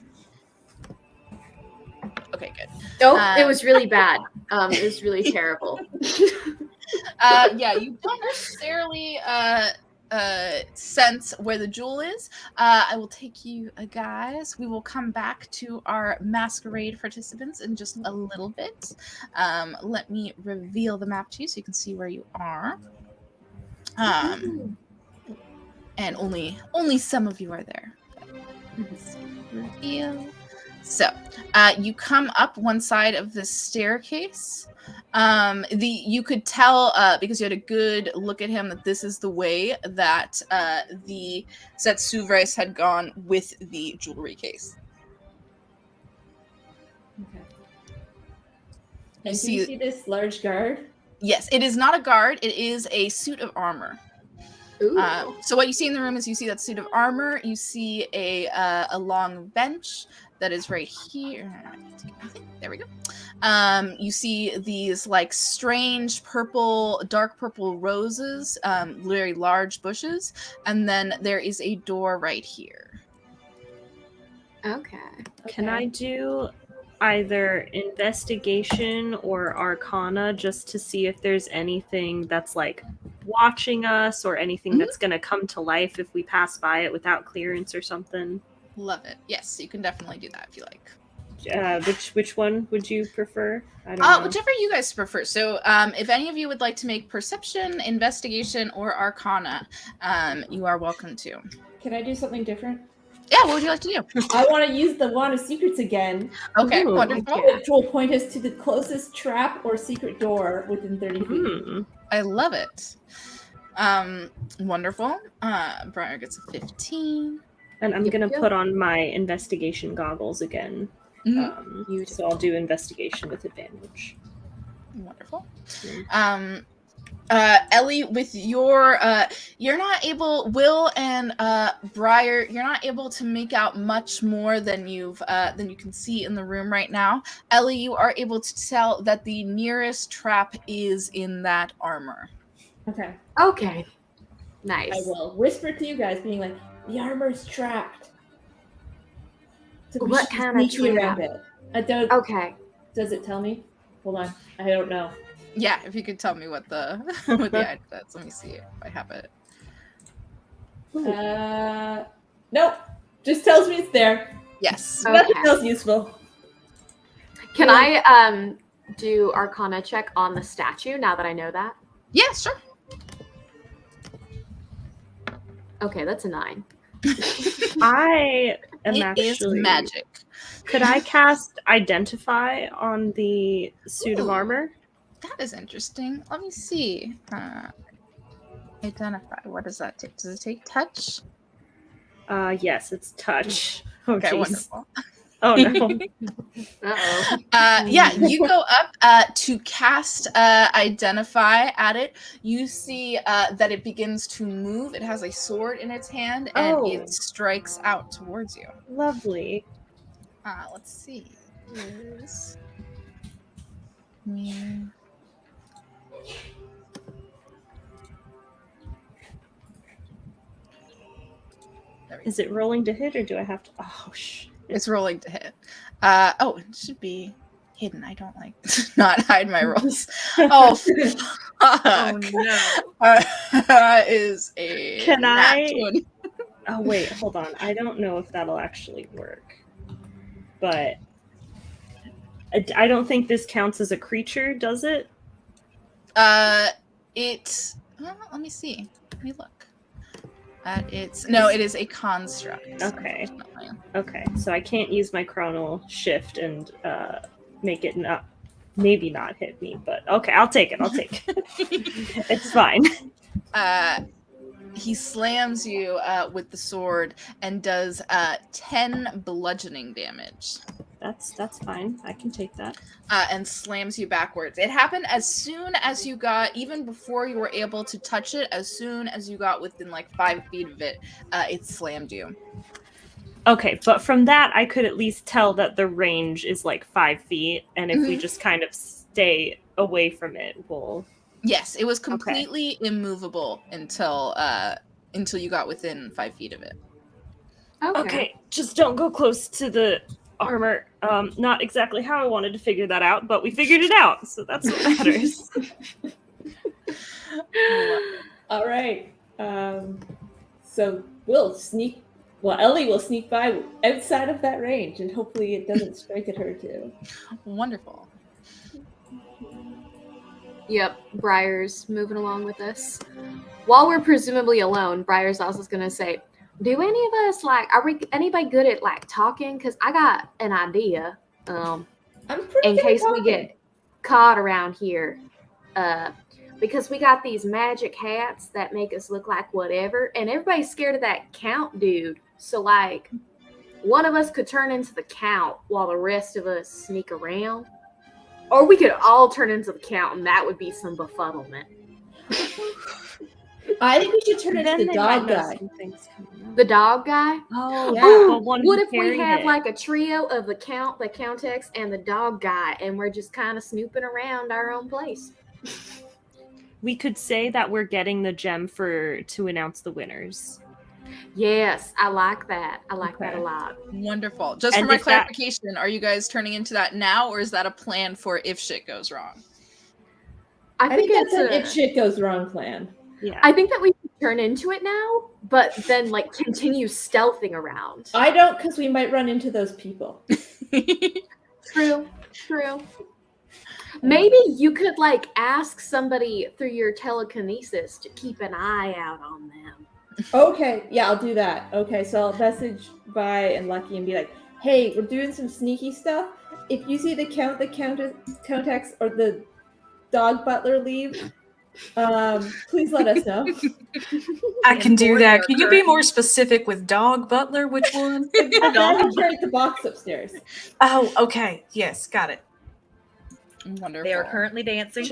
Okay, good. Oh, it was really bad. It was really terrible. Yeah, you don't necessarily sense where the jewel is. I will take you guys. We will come back to our masquerade participants in just a little bit. Let me reveal the map to you so you can see where you are. And only some of you are there. Reveal. So, you come up one side of the staircase. You could tell because you had a good look at him that this is the way that the Setsuvres had gone with the jewelry case. Okay. And do you see this large guard? Yes, it is not a guard. It is a suit of armor. So what you see in the room is you see that suit of armor. You see a long bench that is right here. There we go. You see these like strange dark purple roses, very large bushes, and then there is a door right here. Okay. Can I do either investigation or Arcana just to see if there's anything that's like watching us or anything that's going to come to life if we pass by it without clearance or something? Love it. Yes, you can definitely do that if you like. Which one would you prefer? I don't know. Whichever you guys prefer. So if any of you would like to make perception, investigation, or Arcana, you are welcome to. Can I do something different? Yeah, what would you like to do? I want to use the Wand of Secrets again. Okay, Ooh, wonderful. Which will point us to the closest trap or secret door within 30 feet. I love it. Wonderful. Briar gets a 15. And I'm going to put on my investigation goggles again. So I'll do investigation with advantage. Wonderful. Ellie, with your you're not able, Will and Briar, you're not able to make out much more than you can see in the room right now. Ellie, you are able to tell that the nearest trap is in that armor. Okay. Okay. Nice. I will whisper to you guys, being like, the armor's trapped. So we What should kind of sneak around trap? it. I don't. Okay. Does it tell me? Hold on. I don't know. Yeah, if you could tell me what the what the item is. Let me see if I have it. Nope. Just tells me it's there. Yes. Nothing else useful. Can I do Arcana check on the statue now that I know that? Yeah, sure. Okay, that's a 9. I am It is actually magic. Could I cast Identify on the suit of Ooh. armor? That is interesting. Let me see. Identify. What does that take? Does it take touch? Yes, it's touch. Oh, Okay, jeez. wonderful. Oh no. Uh-oh. Yeah, you go up to cast Identify at it. You see that it begins to move. It has a sword in its hand, and Oh. it strikes out towards you. Lovely. Let's see. Here's me. Is it rolling to hit or do I have to? Oh, shh. It's rolling to hit. Oh, it should be hidden. I don't like not hide my rolls. Oh, fuck. Oh no. That is a Can nat I- 20. Oh, wait, hold on. I don't know if that'll actually work. But I don't think this counts as a creature, does it? Let me see. Let me look. It is a construct. Okay. Unfortunately. Okay, so I can't use my chronal shift and make it maybe not hit me, but okay, I'll take it. It's fine. He slams you with the sword and does 10 bludgeoning damage. That's fine. I can take that. And slams you backwards. It happened as soon as you got, even before you were able to touch it, as soon as you got within like 5 feet of it, it slammed you. Okay, but from that, I could at least tell that the range is like 5 feet, and if we just kind of stay away from it, we'll... Yes, it was completely immovable until you got within 5 feet of it. Okay, just don't go close to the armor. Not exactly how I wanted to figure that out, but we figured it out, so that's what matters. All right. So Ellie will sneak by outside of that range, and hopefully it doesn't strike at her too. Wonderful. Yep, Briar's moving along with us. While we're presumably alone, Briar's also going to say, do any of us, anybody good at, talking? Because I got an idea, I'm pretty in good at case we talking. get caught around here. Because we got these magic hats that make us look like whatever, and everybody's scared of that Count dude. So, one of us could turn into the Count while the rest of us sneak around. Or we could all turn into the Count, and that would be some befuddlement. I think we should turn into the they might dog know guy. some things coming up. The dog guy? Oh, Yeah. the one What who if we carried have it. a trio of the Count, the Countess, and the dog guy, and we're just kind of snooping around our own place? We could say that we're getting the gem to announce the winners. Yes, I like that. I like that Okay. a lot. Wonderful. Just And for my if that- clarification, are you guys turning into that now, or is that a plan for if shit goes wrong? I think that's it's an if shit goes wrong plan. Yeah. I think that we should turn into it now, but then continue stealthing around. I don't, because we might run into those people. True. Maybe you could ask somebody through your telekinesis to keep an eye out on them. Okay, yeah, I'll do that. Okay, so I'll message Vi and Lucky and be like, hey, we're doing some sneaky stuff. If you see the Countess, or the dog butler leave, please let us know. I can do that. Can you be more specific with dog butler? Which one? The guy who carried the box upstairs. Oh, okay. Yes, got it. Wonderful. They are currently dancing.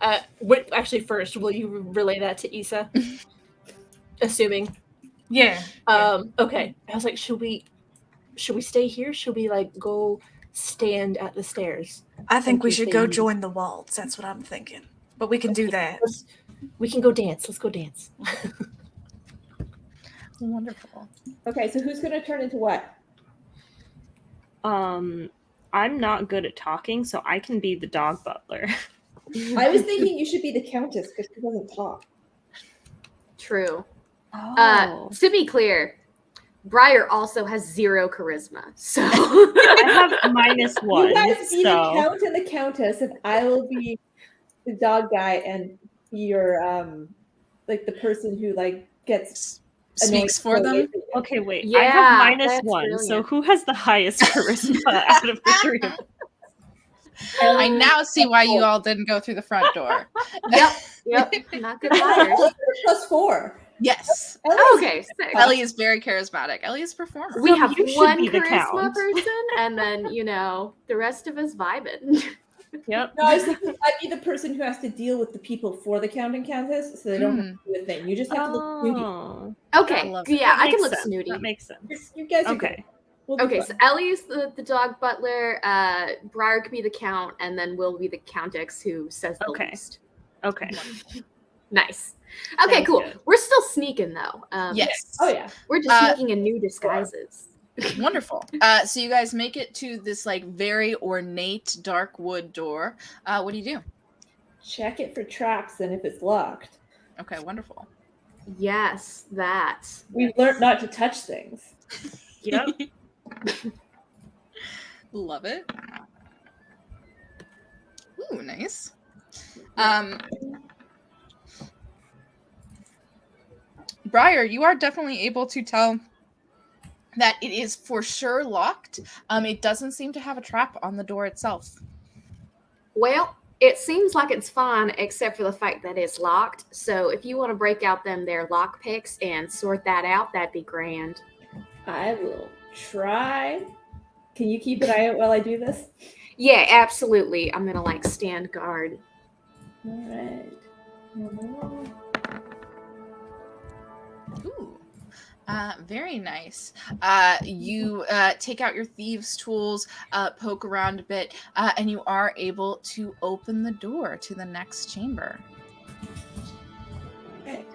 Actually, first, will you relay that to Issa? Assuming. Yeah. Okay. I was like, should we stay here? Should we go stand at the stairs? I think we Thank you, should go Sadie. join the waltz. That's what I'm thinking. But we can do that. We can go dance. Let's go dance. Wonderful. Okay, so who's going to turn into what? I'm not good at talking, so I can be the dog butler. I was thinking you should be the Countess because she doesn't talk. True. Oh. To be clear, Briar also has 0 charisma, so I have -1. You guys be the so Count and the Countess, and I will be the dog guy and be your the person who gets speaks for them. Okay, wait. I Yeah, have that's -1, so brilliant. who has the highest charisma out of the three of us? I now see why you all didn't go through the front door. Yep. Not good liars. +4. Yes. Okay, 6. Ellie is very charismatic. Ellie is a performer. We So have you should one be the charisma count. person, and then the rest of us vibing. Yep. No, I was thinking I'd be the person who has to deal with the people for the Count and Countess, so they don't have to do a thing. You just have to look snooty. Oh, Okay, love yeah, that I can makes look sense. snooty. That makes sense. You guys are Okay. good. We'll be Okay, fine. so Ellie's the dog butler, Briar could be the count, and then Will be the countess who says the Okay. least. Okay. Nice. Okay, Sounds cool. good. We're still sneaking though. Yes. Oh yeah. We're just sneaking in new disguises. Wonderful. So you guys make it to this like very ornate dark wood door. What do you do? Check it for traps and if it's locked. Okay, wonderful. Yes, that. We've learned not to touch things. Yep. Love it. Ooh, nice. Briar, you are definitely able to tell that it is for sure locked. It doesn't seem to have a trap on the door itself. Well, it seems like it's fine, except for the fact that it's locked. So if you want to break out their lock picks and sort that out, that'd be grand. I will try. Can you keep an eye out while I do this? Yeah, absolutely. I'm gonna stand guard. All right. Ooh. Very nice. You take out your thieves' tools, poke around a bit, and you are able to open the door to the next chamber. Okay.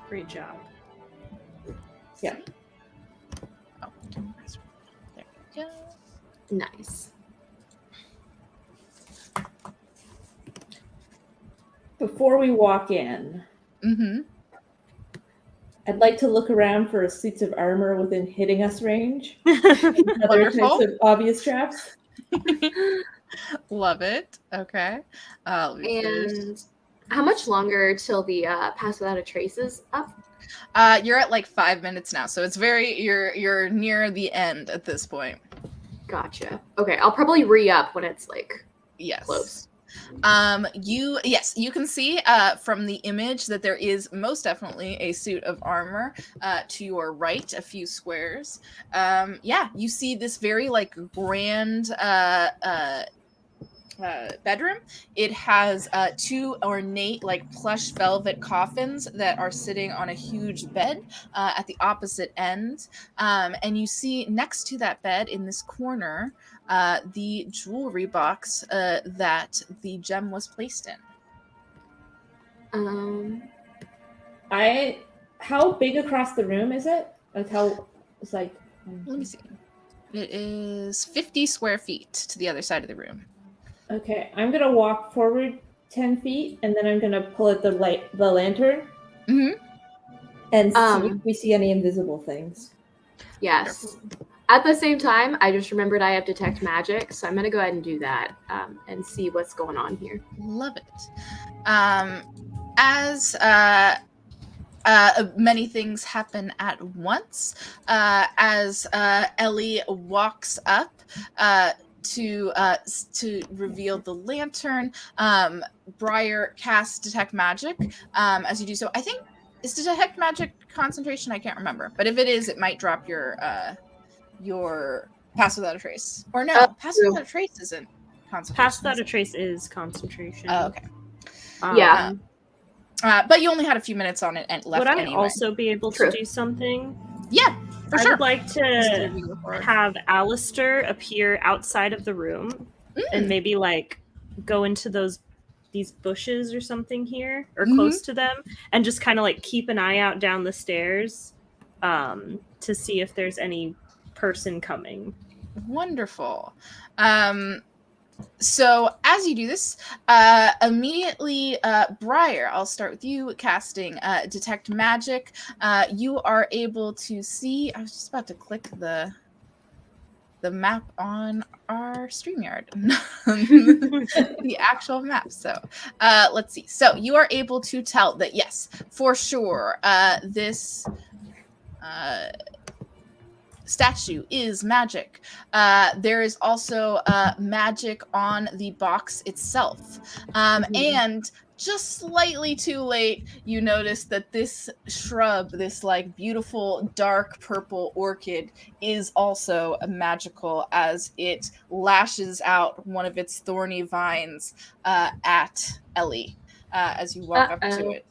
Great job. Yeah. Oh, there we go. Nice. Before we walk in, Mm-hmm. I'd like to look around for suits of armor within hitting us range. Other Wonderful. types of obvious traps. Love it. Okay. And how much longer till the Pass Without a Trace is up? You're at 5 minutes now, so it's you're near the end at this point. Gotcha. Okay, I'll probably re-up when it's Yes. close. You can see from the image that there is most definitely a suit of armor to your right, a few squares. You see this very grand bedroom. It has 2 ornate plush velvet coffins that are sitting on a huge bed at the opposite end, and you see next to that bed in this corner the jewelry box that the gem was placed in. How big across the room is it? Let me see. It is 50 square feet to the other side of the room. Okay, I'm gonna walk forward 10 feet, and then I'm gonna pull out the lantern, and see if we see any invisible things. Yes. At the same time, I just remembered I have detect magic, so I'm gonna go ahead and do that and see what's going on here. Love it. As many things happen at once, as Ellie walks up to reveal the lantern, Briar casts detect magic. As you do so, I think is detect magic concentration. I can't remember, but if it is, it might drop your Pass Without a Trace. Or no, Pass Without a Trace isn't concentration. Pass Without a Trace is concentration. Oh, okay. Yeah. But you only had a few minutes on it and left. Would I anyway. also be able to do something? Yeah, for I sure. would like to have Alistair appear outside of the room and maybe go into these bushes or something here or close to them and just kind of keep an eye out down the stairs to see if there's any person coming. Wonderful. So as you do this, immediately, Briar, I'll start with you casting Detect Magic. You are able to see, I was just about to click the map on our StreamYard, the actual map. So let's see. So you are able to tell that, yes, for sure, this statue is magic. There is also magic on the box itself. And just slightly too late, you notice that this shrub, this like beautiful dark purple orchid, is also magical as it lashes out one of its thorny vines at Ellie as you walk up to it.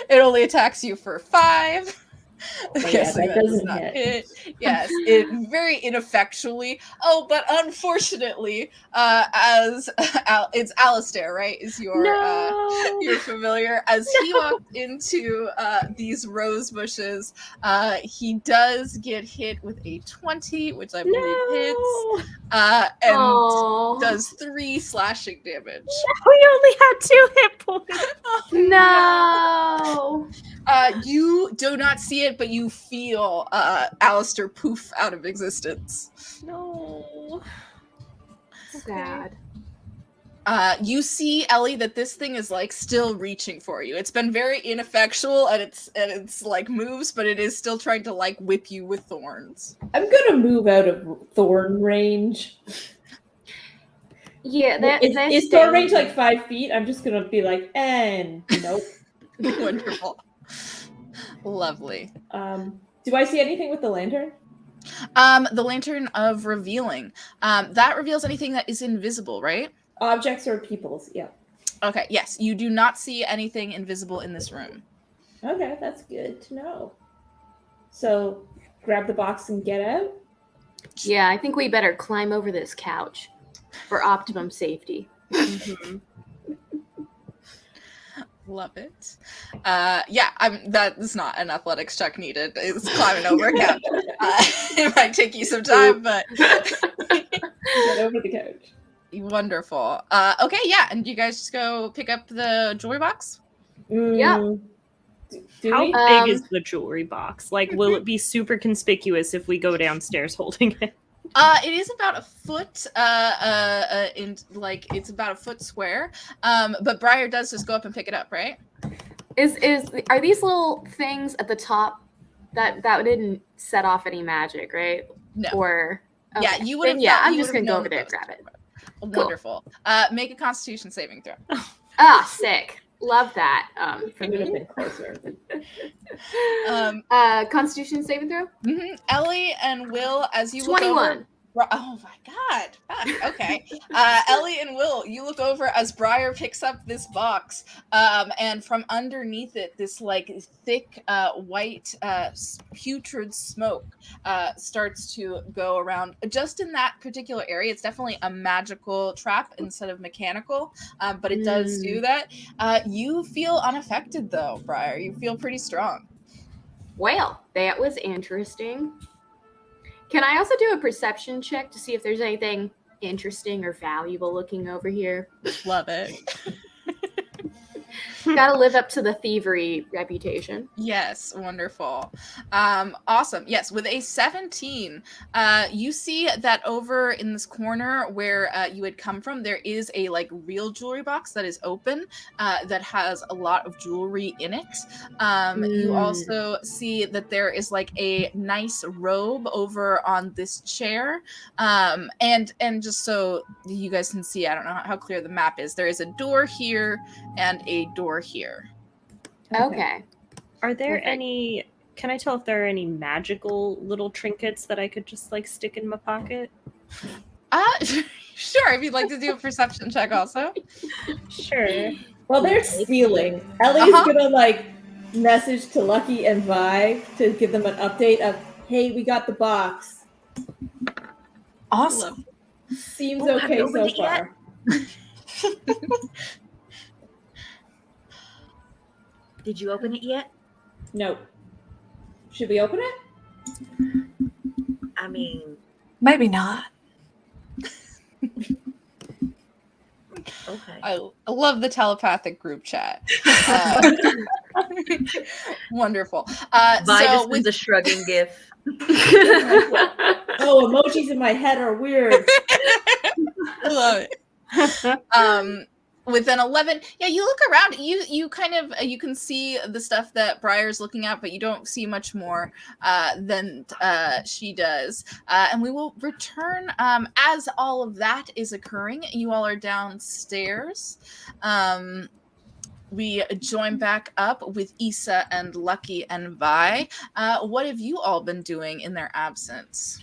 It only attacks you for 5. Yeah, that doesn't hit. Yes, it very ineffectually. Oh, but unfortunately, as it's Alistair, right? Is your your familiar? As he walked into these rose bushes, he does get hit with a 20, which I believe hits, and does 3 slashing damage. We only had 2 hit points. No. You do not see it, but you feel Alistair poof out of existence. No. Sad. You see, Ellie, that this thing is like still reaching for you. It's been very ineffectual and it's like moves, but it is still trying to like whip you with thorns. I'm gonna move out of thorn range. Yeah, is thorn range like 5 feet? I'm just gonna be like, and nope. Wonderful. Lovely. Do I see anything with the lantern? The lantern of revealing. That reveals anything that is invisible, right? Objects or peoples, yeah. Okay, yes. You do not see anything invisible in this room. Okay, that's good to know. So, grab the box and get out? Yeah, I think we better climb over this couch for optimum safety. Love it. Yeah, that is not an athletics check needed. It's climbing over a couch. It might take you some time, but get over the couch. Wonderful. Okay, yeah, and you guys just go pick up the jewelry box? Yeah. How big is the jewelry box? Like, will it be super conspicuous if we go downstairs holding it? It is about a foot, in like it's about a foot square. But Briar does just go up and pick it up, right? Are these little things at the top that didn't set off any magic, right? No. Or okay. Yeah, you would have. Yeah, I'm just gonna go over there and grab it. Wonderful. Make a Constitution saving throw. Sick. Love that. It would have been closer. Constitution saving throw? Mm-hmm. Ellie and Will, as you 21. Look over, oh my god. Okay. Ellie and Will, you look over as Briar picks up this box, and from underneath it, this like thick white putrid smoke starts to go around. Just in that particular area, it's definitely a magical trap instead of mechanical, but it does do that. You feel unaffected though, Briar. You feel pretty strong. Well, that was interesting. Can I also do a perception check to see if there's anything interesting or valuable looking over here? Love it. Gotta live up to the thievery reputation. Yes, wonderful. Awesome. Yes, with a 17, you see that over in this corner where you had come from, there is a like real jewelry box that is open that has a lot of jewelry in it. You also see that there is like a nice robe over on this chair. And just so you guys can see, I don't know how clear the map is, there is a door here and a door here. Okay. Are there any... Can I tell if there are any magical little trinkets that I could just like stick in my pocket? Sure, if you'd like to do a perception check also. Sure. Well, they're stealing. Ellie's gonna like message to Lucky and Vi to give them an update of, hey, we got the box. Awesome. Seems okay so far. Did you open it yet? Nope. Should we open it? I mean, Maybe not. okay. I love the telepathic group chat. Wonderful. Vi with the shrugging gif. Oh, emojis in my head are weird. I love it. with an 11, yeah, you look around. You kind of you can see the stuff that Briar's looking at, but you don't see much more than she does. And we will return as all of that is occurring. You all are downstairs. We join back up with Issa and Lucky and Vi. What have you all been doing in their absence?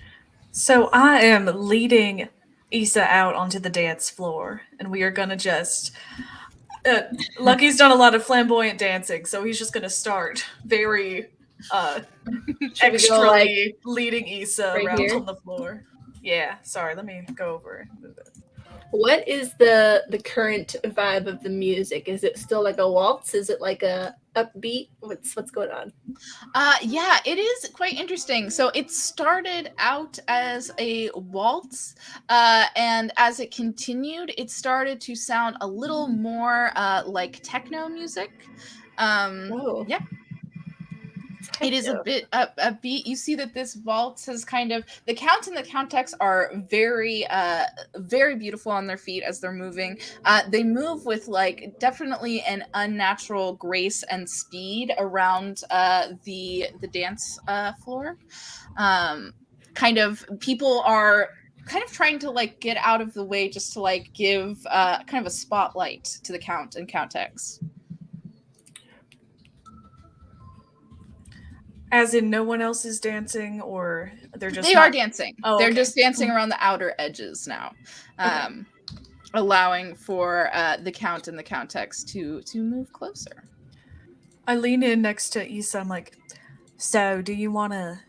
So I am leading Issa out onto the dance floor, and we are gonna just. Lucky's done a lot of flamboyant dancing, so he's just gonna start very extra leading Issa right around here? on the floor. Yeah, sorry, let me go over and move it. What is the current vibe of the music? Is it still like a waltz? Is it like a upbeat? What's going on? Yeah, it is quite interesting. So it started out as a waltz, and as it continued, it started to sound a little more like techno music. Oh. Yeah. It is a bit upbeat. You see that this waltz has kind of the count and the countess are very very beautiful on their feet as they're moving. They move with like definitely an unnatural grace and speed around the dance floor. Kind of people are kind of trying to like get out of the way just to like give kind of a spotlight to the count and countess. As in, no one else is dancing, or they're just they are dancing. Oh, they're okay. just dancing around the outer edges now, allowing for the count and the countess to move closer. I lean in next to Issa. I'm like, so do you want to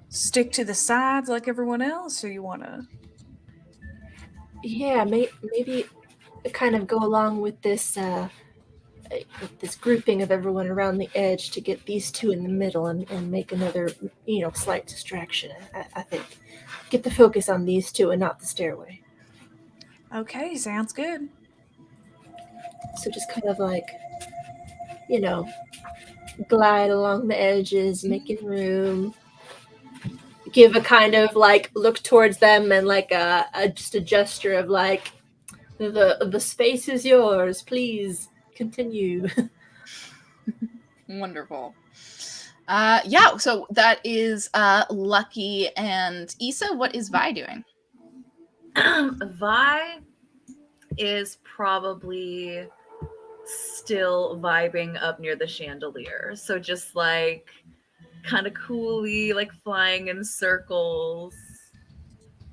stick to the sides like everyone else, or you want to? Yeah, maybe kind of go along with this grouping of everyone around the edge to get these two in the middle and make another, slight distraction. I think get the focus on these two and not the stairway. Okay, sounds good. So just kind of like, glide along the edges, making room. Give a kind of like look towards them and like just a gesture of like the space is yours, please continue. Wonderful. Yeah, so that is Lucky and Issa. What is Vi doing? Vi is probably still vibing up near the chandelier. So just like kind of coolly like flying in circles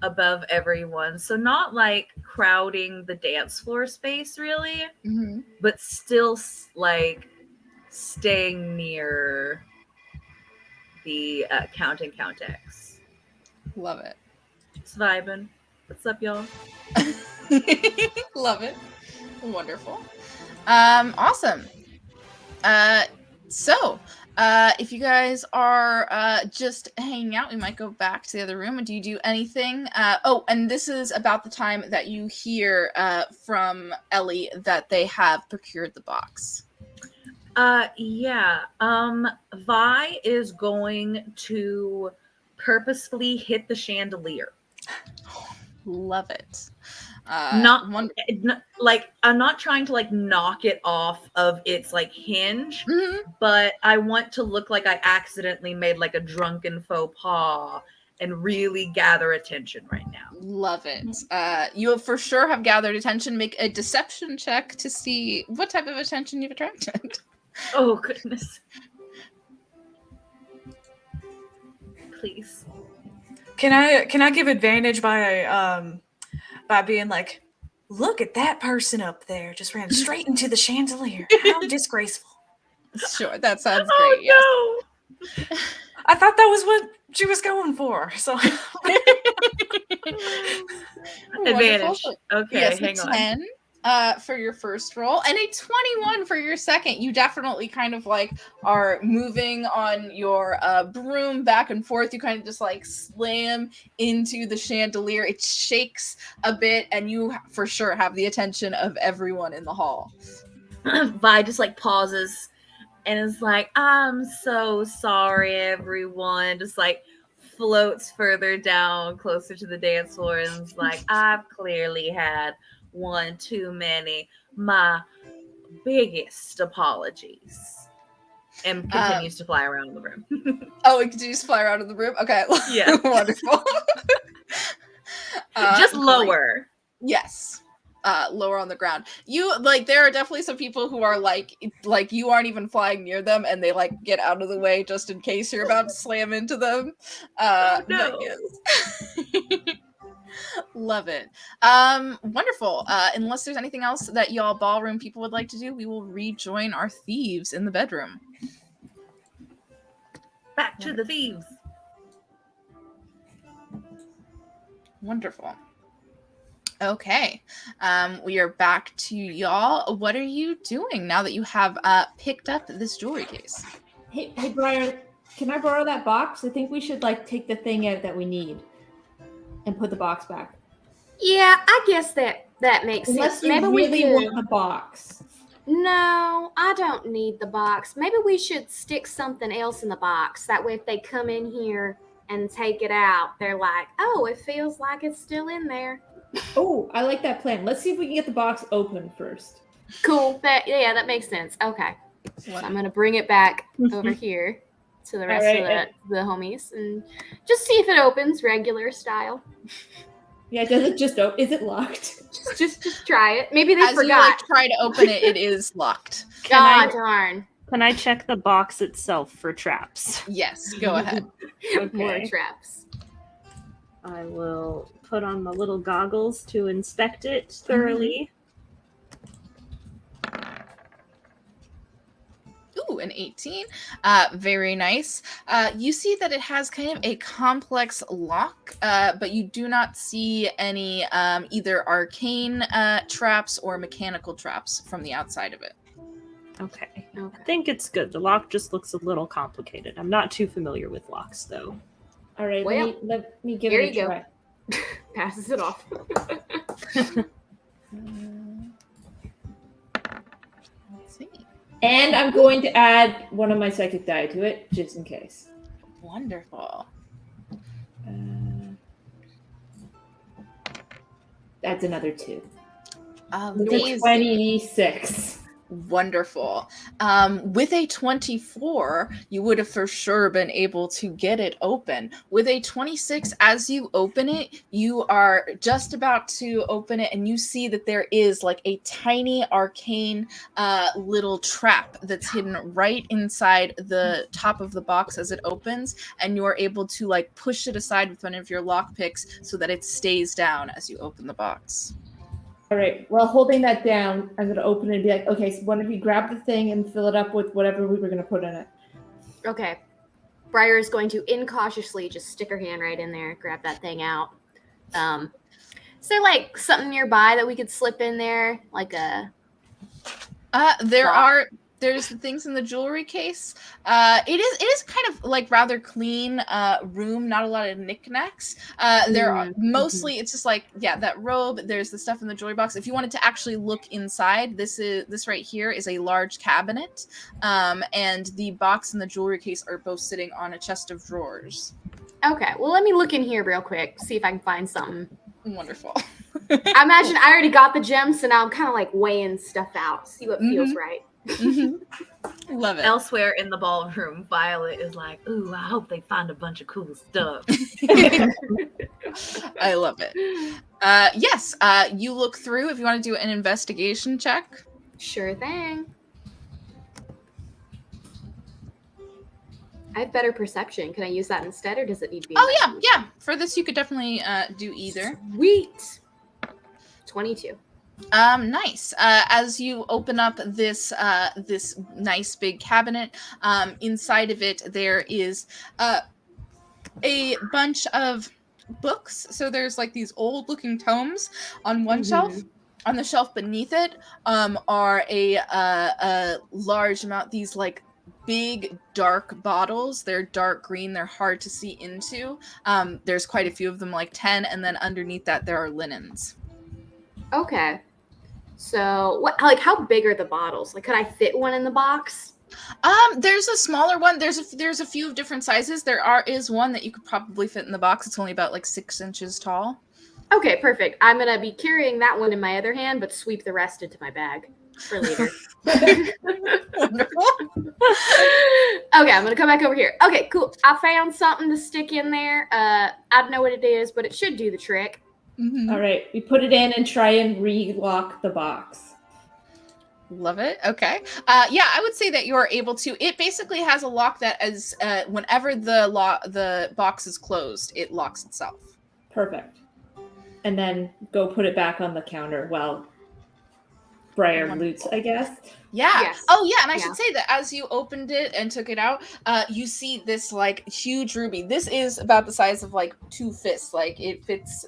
above everyone. So not like crowding the dance floor space really, but still like staying near the Count and Countess. Love it. Just vibing. What's up, y'all? Love it. Wonderful. Awesome. So, if you guys are just hanging out, we might go back to the other room. Do you do anything? And this is about the time that you hear from Ellie that they have procured the box. Yeah. Vi is going to purposefully hit the chandelier. Love it. Like I'm not trying to like knock it off of its like hinge, Mm-hmm. but I want to look like I accidentally made like a drunken faux pas and really gather attention right now. Love it. You will for sure have gathered attention. Make a deception check to see what type of attention you've attracted. Oh goodness. Please. Can I give advantage by being like, look at that person up there, just ran straight into the chandelier. How disgraceful. Sure, that sounds great. Yes. No. I thought that was what she was going for. So advantage. Okay, yes, hang on. 10 for your first roll and a 21 for your second. You definitely kind of like are moving on your broom back and forth. You kind of just like slam into the chandelier. It shakes a bit and you for sure have the attention of everyone in the hall. Vi just like pauses and is like, I'm so sorry, everyone. Just like floats further down closer to the dance floor and is like, I've clearly had one too many. My biggest apologies. And continues to fly around the room. Oh, it continues to fly around in the room? Okay. Yeah. Wonderful. Just great. lower. Yes. Lower on the ground. You like there are definitely some people who are like you aren't even flying near them and they like get out of the way just in case you're about to slam into them. No. But yes. Love it. Wonderful. Unless there's anything else that y'all ballroom people would like to do, we will rejoin our thieves in the bedroom. Back to the thieves. Wonderful. Okay. We are back to y'all. What are you doing now that you have picked up this jewelry case? Hey, Briar, can I borrow that box? I think we should like take the thing out that we need and put the box back. Yeah, I guess that makes Unless sense. you Maybe really we could. want the box. No, I don't need the box. Maybe we should stick something else in the box. That way, if they come in here and take it out, they're like, "Oh, it feels like it's still in there." Oh, I like that plan. Let's see if we can get the box open first. Cool. That makes sense. Okay, so I'm gonna bring it back over here to the rest of the homies and just see if it opens regular style. Yeah, does it just open? Is it locked? Just try it. Maybe they As forgot. you like try to open it, it is locked. Darn. Can I check the box itself for traps? Yes, go ahead. More Okay. traps. I will put on the little goggles to inspect it thoroughly. Ooh, an 18. Very nice. You see that it has kind of a complex lock, but you do not see any either arcane traps or mechanical traps from the outside of it. Okay. I think it's good. The lock just looks a little complicated. I'm not too familiar with locks, though. All right, Well, let me give here it a you go. try. Passes it off. Let's see. And I'm going to add one of my psychic die to it, just in case. Wonderful. That's another 2. Amazing. 26. Wonderful. With a 24, you would have for sure been able to get it open. With a 26, as you open it, you are just about to open it and you see that there is like a tiny arcane little trap that's hidden right inside the top of the box as it opens, and you are able to like push it aside with one of your lock picks so that it stays down as you open the box. All right. Well, holding that down, I'm going to open it and be like, okay, so one of you grab the thing and fill it up with whatever we were going to put in it. Okay. Briar is going to incautiously just stick her hand right in there, grab that thing out. Is there like something nearby that we could slip in there? Like a there's things in the jewelry case. It is kind of like rather clean room, not a lot of knickknacks. There are mostly it's just like that robe. There's the stuff in the jewelry box. If you wanted to actually look inside, this right here is a large cabinet, and the box and the jewelry case are both sitting on a chest of drawers. Okay, well let me look in here real quick, see if I can find something. Wonderful. I imagine I already got the gems, so now I'm kind of like weighing stuff out, see what feels right. Love it. Elsewhere in the ballroom, Violet is like, ooh, I hope they find a bunch of cool stuff. I love it. Yes, you look through if you want to do an investigation check. Sure thing. I have better perception. Can I use that instead, or does it need to be? Oh, yeah. For this, you could definitely do either. Sweet. 22. Nice. As you open up this nice big cabinet, inside of it there is a bunch of books. So there's like these old looking tomes on one shelf. On the shelf beneath it are a large amount, these like big dark bottles. They're dark green. They're hard to see into. There's quite a few of them, like 10, and then underneath that there are linens. Okay. So, how big are the bottles? Like, could I fit one in the box? There's a smaller one. There's a few of different sizes. There is one that you could probably fit in the box. It's only about like 6 inches tall. Okay, perfect. I'm gonna be carrying that one in my other hand, but sweep the rest into my bag for later. Wonderful. Okay, I'm gonna come back over here. Okay, cool. I found something to stick in there. I don't know what it is, but it should do the trick. Mhm. All right, we put it in and try and relock the box. Love it. Okay. Yeah, I would say that you're able to. It basically has a lock that as whenever the box is closed, it locks itself. Perfect. And then go put it back on the counter while Briar loots, I guess. Yeah. Yes. Oh, yeah. And I Yeah. should say that as you opened it and took it out, you see this like huge ruby. This is about the size of like 2 fists. Like it fits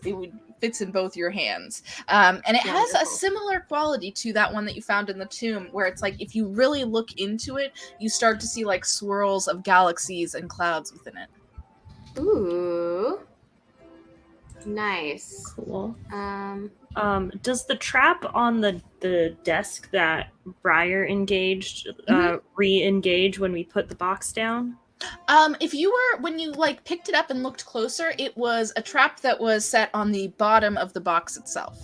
in both your hands. And it has a Wonderful. similar quality to that one that you found in the tomb, where it's like if you really look into it, you start to see like swirls of galaxies and clouds within it. Ooh. Nice. Cool. Does the trap on the desk that Briar engaged re-engage when we put the box down? If you were, when you like picked it up and looked closer, it was a trap that was set on the bottom of the box itself.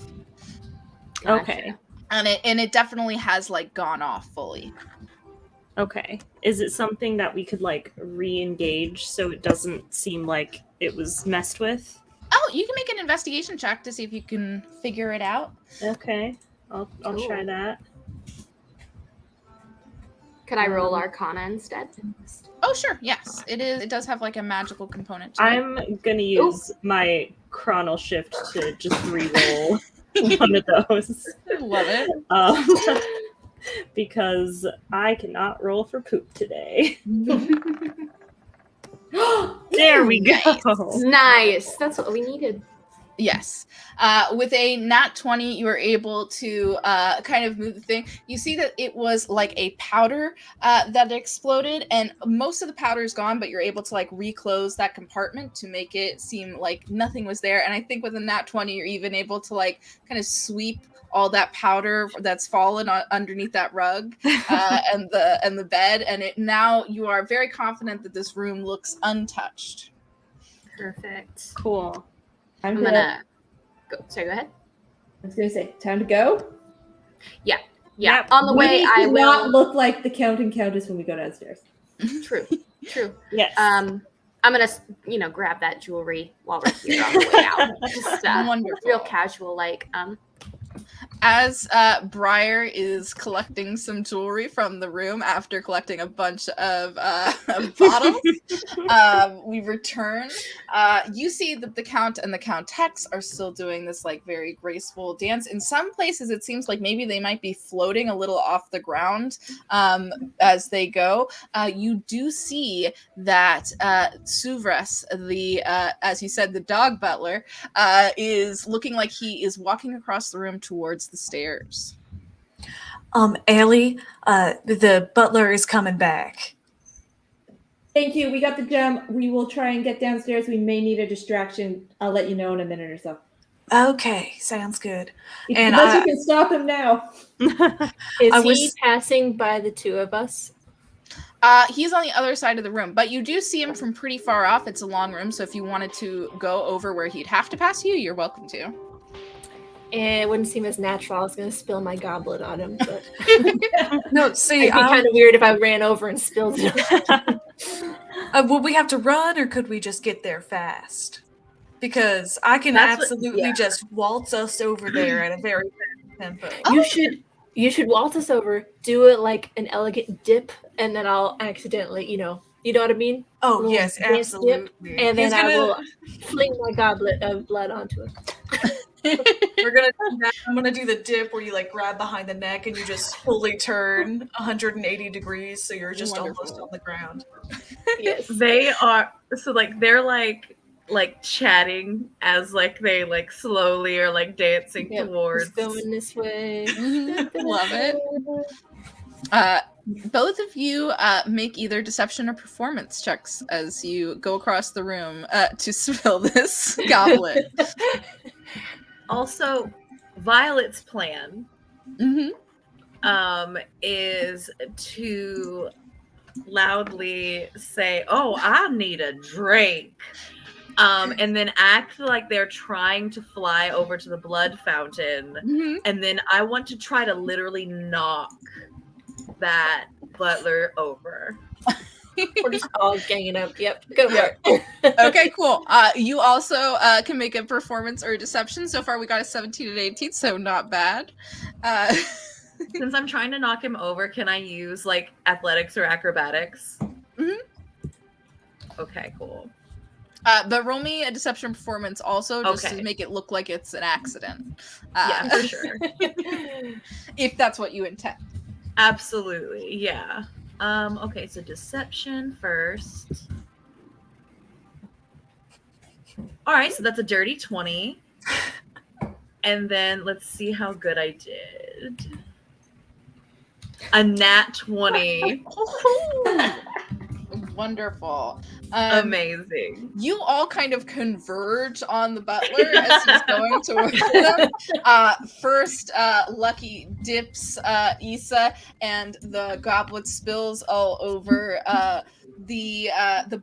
Gotcha. Okay. And it definitely has like gone off fully. Okay. Is it something that we could like re-engage so it doesn't seem like it was messed with? Oh, you can make an investigation check to see if you can figure it out. Okay. I'll Cool. try that. Could I roll Arcana instead? Oh, sure. Yes, it is. It does have like a magical component to it. I'm gonna use my chronal shift to just re-roll one of those. Love it. Because I cannot roll for poop today. There we go. Nice. That's what we needed. Yes. With a nat 20, you were able to kind of move the thing. You see that it was like a powder that exploded, and most of the powder is gone, but you're able to like reclose that compartment to make it seem like nothing was there. And I think with a nat 20, you're even able to like kind of sweep all that powder that's fallen underneath that rug and the bed, and now you are very confident that this room looks untouched. Perfect. Cool. I'm gonna go. Sorry, go ahead. I was gonna say, time to go. Yeah. Yep. On the way, We I do will. not look like the Count and Countess when we go downstairs. True. Yes. I'm gonna, grab that jewelry while we're here on the way out. Just Wonderful. real casual, like. As Briar is collecting some jewelry from the room after collecting a bunch of bottles, we return. You see that the Count and the Countess are still doing this like very graceful dance. In some places, it seems like maybe they might be floating a little off the ground as they go. You do see that Suvres, as you said, the dog butler, is looking like he is walking across the room towards the stairs. Ailey, the butler is coming back. Thank you. We got the gem. We will try and get downstairs. We may need a distraction. I'll let you know in a minute or so. Okay, sounds good. Unless you can stop him now. Is he passing by the two of us? He's on the other side of the room, but you do see him from pretty far off. It's a long room, so if you wanted to go over where he'd have to pass you, you're welcome to. It wouldn't seem as natural. I was going to spill my goblet on him, but No, see, it'd be kind of weird if I ran over and spilled it. would we have to run, or could we just get there fast? Because I can That's absolutely just waltz us over there at a very fast tempo. You should waltz us over, do it like an elegant dip, and then I'll accidentally, you know what I mean? Oh, Little yes, dance dip, absolutely. and then He's I gonna- will fling my goblet of blood onto it. We're gonna do that. I'm gonna do the dip where you like grab behind the neck and you just fully turn 180 degrees, so you're just Wonderful. almost on the ground. Yes. They are so like they're like chatting as like they like slowly are like dancing Yep, towards. it's going this way. Love it. Both of you make either deception or performance checks as you go across the room to spill this goblet. Also, Violet's plan is to loudly say, "Oh, I need a drink," And then act like they're trying to fly over to the blood fountain. Mhm. And then I want to try to literally knock that butler over. We're just all ganging up. Yep, go Yeah. for it. Okay, cool. You also can make a performance or a deception. So far, we got a 17 and 18, so not bad. Since I'm trying to knock him over, can I use like athletics or acrobatics? Mhm. Okay, cool. But roll me a deception performance also, just Okay. to make it look like it's an accident. Yeah, for sure. If that's what you intend. Absolutely, yeah. Okay, so deception first. All right, so that's a dirty 20. And then let's see how good I did. A nat 20. Wonderful. Amazing. You all kind of converge on the butler as he's going towards them. First, Lucky dips Issa, and the goblet spills all over the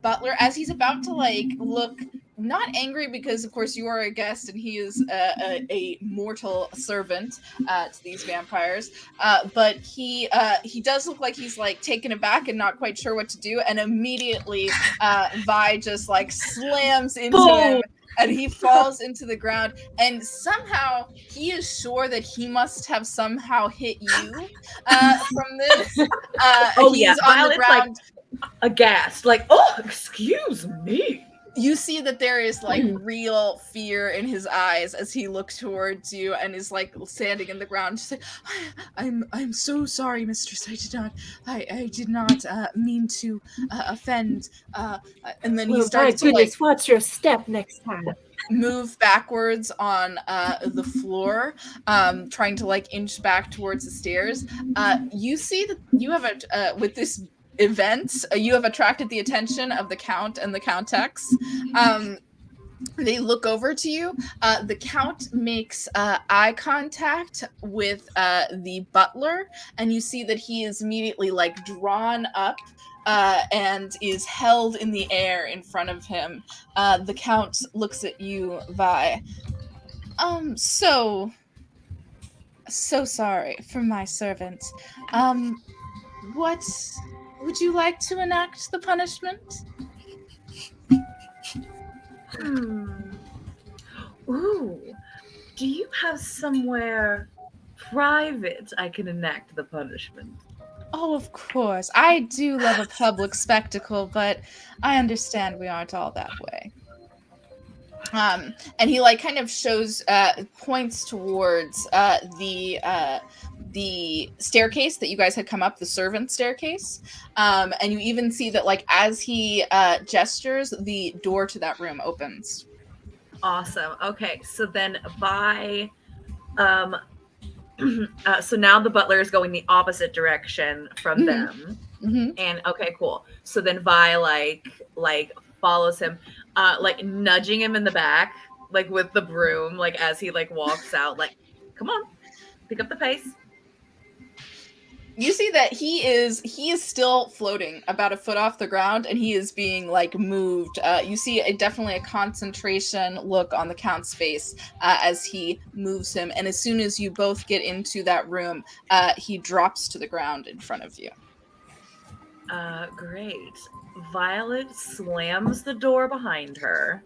butler as he's about to like look not angry, because of course you are a guest and he is a mortal servant to these vampires, but he does look like he's like taken aback and not quite sure what to do, and immediately Vi just like slams into him and he falls into the ground, and somehow he is sure that he must have somehow hit you from this. He's on the ground, like aghast, like, oh, excuse me. You see that there is like real fear in his eyes as he looks towards you and is like standing in the ground, just like, I'm so sorry, mistress. I did not mean to offend. And then he starts to like watch your step next time. move backwards on the floor, trying to like inch back towards the stairs. You see that you have a with this event, you have attracted the attention of the Count and the Countess. They look over to you. The Count makes eye contact with the butler, and you see that he is immediately like drawn up and is held in the air in front of him. The Count looks at you, Vi. So sorry for my servant. What would you like to enact the punishment? Ooh, do you have somewhere private I can enact the punishment? Oh, of course. I do love a public spectacle, but I understand we aren't all that way. And he like kind of shows points towards the staircase that you guys had come up, the servant staircase, and you even see that like as he gestures, the door to that room opens. Awesome. Okay, so then Vi, so now the butler is going the opposite direction from them, and okay, cool. So then Vi like follows him, like nudging him in the back, like with the broom, like as he like walks out, like, come on, pick up the pace. You see that he is still floating about a foot off the ground, and he is being like moved. You see definitely a concentration look on the Count's face as he moves him, and as soon as you both get into that room, he drops to the ground in front of you. Great. Violet slams the door behind her,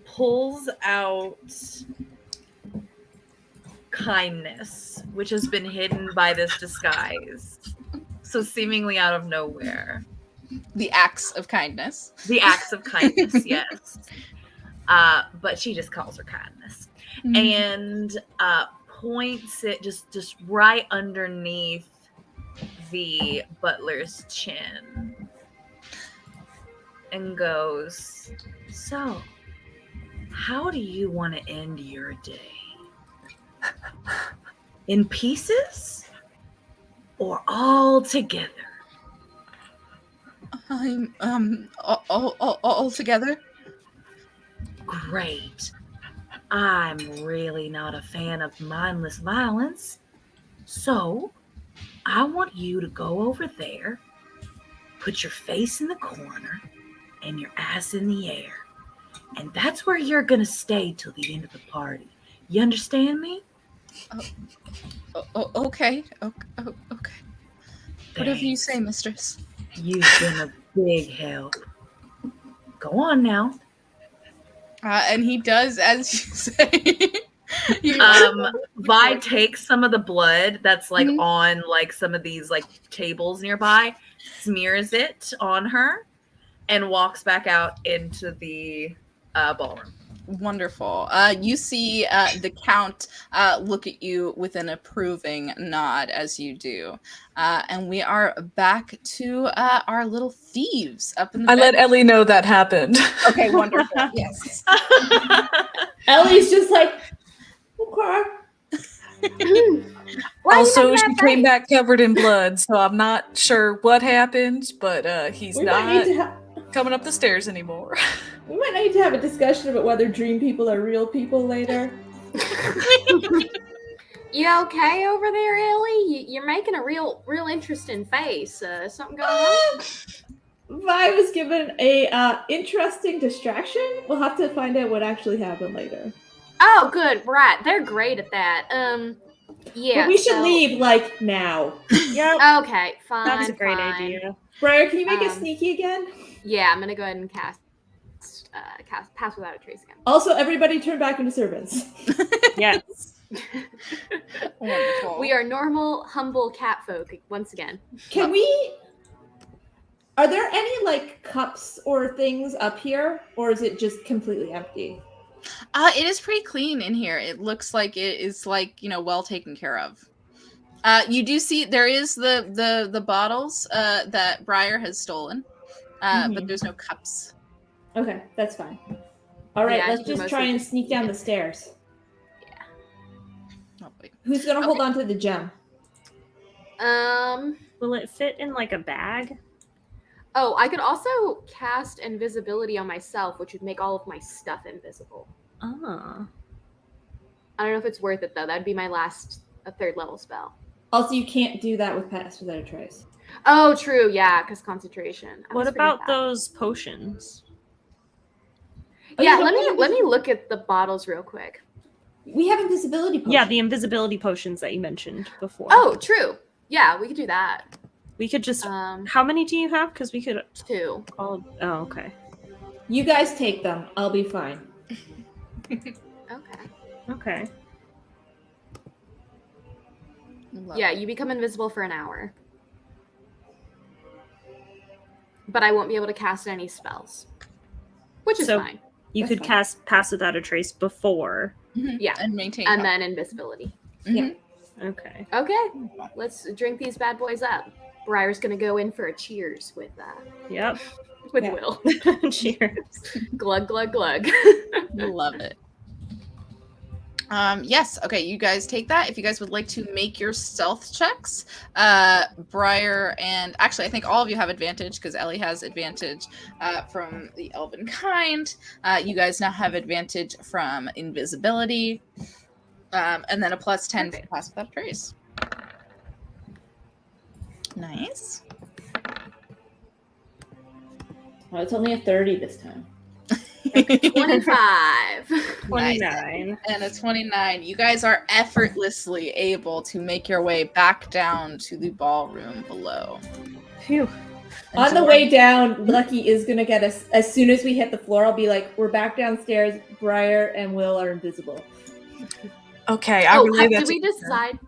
pulls out kindness, which has been hidden by this disguise, so seemingly out of nowhere. The acts of kindness. The acts of kindness, yes. But she just calls her kindness. And points it just right underneath the butler's chin and goes, so how do you want to end your day? In pieces or all together? I'm all together. Great. I'm really not a fan of mindless violence, so I want you to go over there, put your face in the corner, and your ass in the air. And that's where you're going to stay till the end of the party. You understand me? Okay. Okay. Whatever you say, Thanks. mistress. You've been a big help. Go on now. And he does as you say. Vi takes some of the blood that's like Mhm. on like some of these like tables nearby, smears it on her, and walks back out into the ballroom. Wonderful. You see the Count look at you with an approving nod as you do. And we are back to our little thieves up in the I let bed. Ellie know that happened. Okay, wonderful. Yes. Ellie's just like, okay. Also, she came back covered in blood, so I'm not sure what happened, but he's We might need not to coming up the stairs anymore. we might need to have a discussion about whether dream people are real people later. You okay over there, Ellie? You're making a real interesting face. Something going on? Vi was given a interesting distraction. We'll have to find out what actually happened later. Oh, good. Right. They're great at that. Yeah. But we should so- leave like now. Yep. Okay, fine. That's a great fine. idea. Briar, can you make us Um, sneaky again? Yeah, I'm gonna go ahead and cast pass without a trace again. Also, everybody turn back into servants. Yes. Wonderful. We are normal, humble cat folk once again. Can we? Are there any like cups or things up here, or is it just completely empty? It is pretty clean in here. It looks like it is like, well taken care of. You do see there is the bottles that Briar has stolen. But there's no cups. Okay, that's fine. All right, Yeah, I let's think we're just try mostly and just sneak down sneaking. the stairs. Oh, wait. Who's gonna hold on to the gem? Will it fit in like a bag? Oh, I could also cast invisibility on myself, which would make all of my stuff invisible. Ah. I don't know if it's worth it though. That'd be my a third level spell. Also, you can't do that with Pass Without a Trace. Oh, true. Yeah, because concentration. I What always forget about that. those potions? Oh, Yeah, you let don't me have look at the bottles real quick. We have invisibility potions. Yeah, the invisibility potions that you mentioned before. Oh, true. Yeah, we could do that. We could just. Um, How many do you have? Because we could 2. all. Oh, okay. You guys take them. I'll be fine. Okay. Okay. Yeah, you become invisible for an hour. But I won't be able to cast any spells. Which is So- fine. You That's could fine. cast Pass Without a Trace before. Yeah. And maintain. And cover. then invisibility. Mhm. Okay. Okay, let's drink these bad boys up. Briar's gonna go in for a cheers with Yep. Yeah. Will. Cheers. Glug glug glug. Love it. Yes. Okay. You guys take that. If you guys would like to make your stealth checks, Briar and actually, I think all of you have advantage because Ellie has advantage from the elven kind. You guys now have advantage from invisibility, and then a +10 for Pass Without a Trace. Nice. Oh, it's only a 30 this time. 25. 29. And a 29. You guys are effortlessly able to make your way back down to the ballroom below. Phew. And On so the we're- way down, Lucky is gonna get us. As soon as we hit the floor, I'll be like, "We're back downstairs. Briar and Will are invisible." Okay, I relay that did to we decide?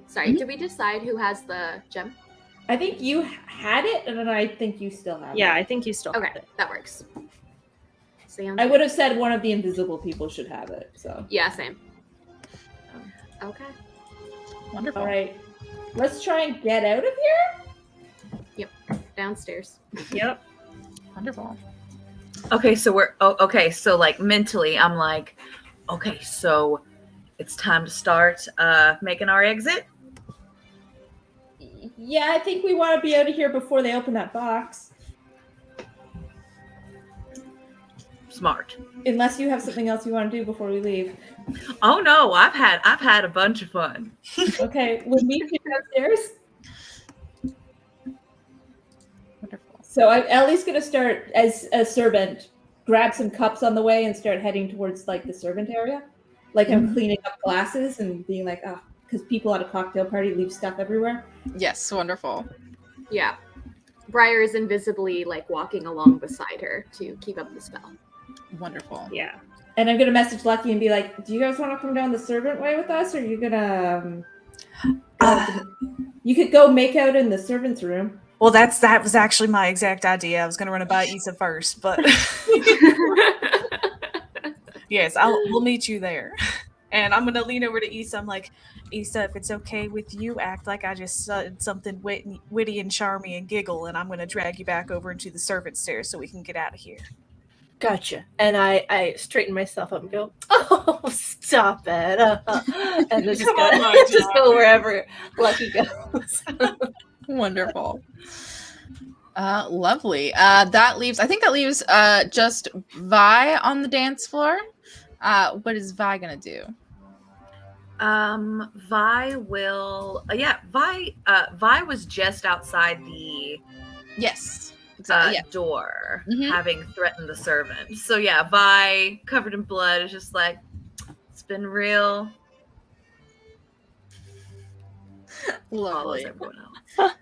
Sorry, did we decide who has the gem? I think you had it, and then I think you still have Yeah, it. I think you still Okay, have it. that works. Sam? I would have said one of the invisible people should have it. So, Yeah, same. Okay. Wonderful. all right, let's try and get out of here. Downstairs. Yep. Wonderful. Okay, so so like mentally, I'm like, okay, so it's time to start making our exit. Yeah, I think we want to be out of here before they open that box. Smart. Unless you have something else you want to do before we leave. Oh no, I've had a bunch of fun. Okay, we'll meet you downstairs. Wonderful. So Ellie's gonna start as a servant, grab some cups on the way, and start heading towards like the servant area. Like I'm cleaning up glasses and being like, oh, because people at a cocktail party leave stuff everywhere. Yes, wonderful. Yeah. Briar is invisibly like walking along beside her to keep up the spell. Wonderful. Yeah. And I'm gonna message Lucky and be like, "Do you guys want to come down the servant way with us, or are you gonna? You could go make out in the servant's room." Well, that was actually my exact idea. I was going to run it by Issa first, but yes, we'll meet you there. And I'm going to lean over to Issa. I'm like, Issa, if it's okay with you, act like I just said something witty and charmy and giggle, and I'm going to drag you back over into the servant stairs so we can get out of here. Gotcha. And I straighten myself up and go, oh, stop it. And then just go wherever Lucky goes. Wonderful. Lovely. That leaves just Vi on the dance floor. What is Vi gonna do? Vi will. Vi was just outside the Yes. Exactly. door, Mhm. having threatened the servant. So yeah, Vi, covered in blood, is just like, it's been real. Follows Lovely. everyone else.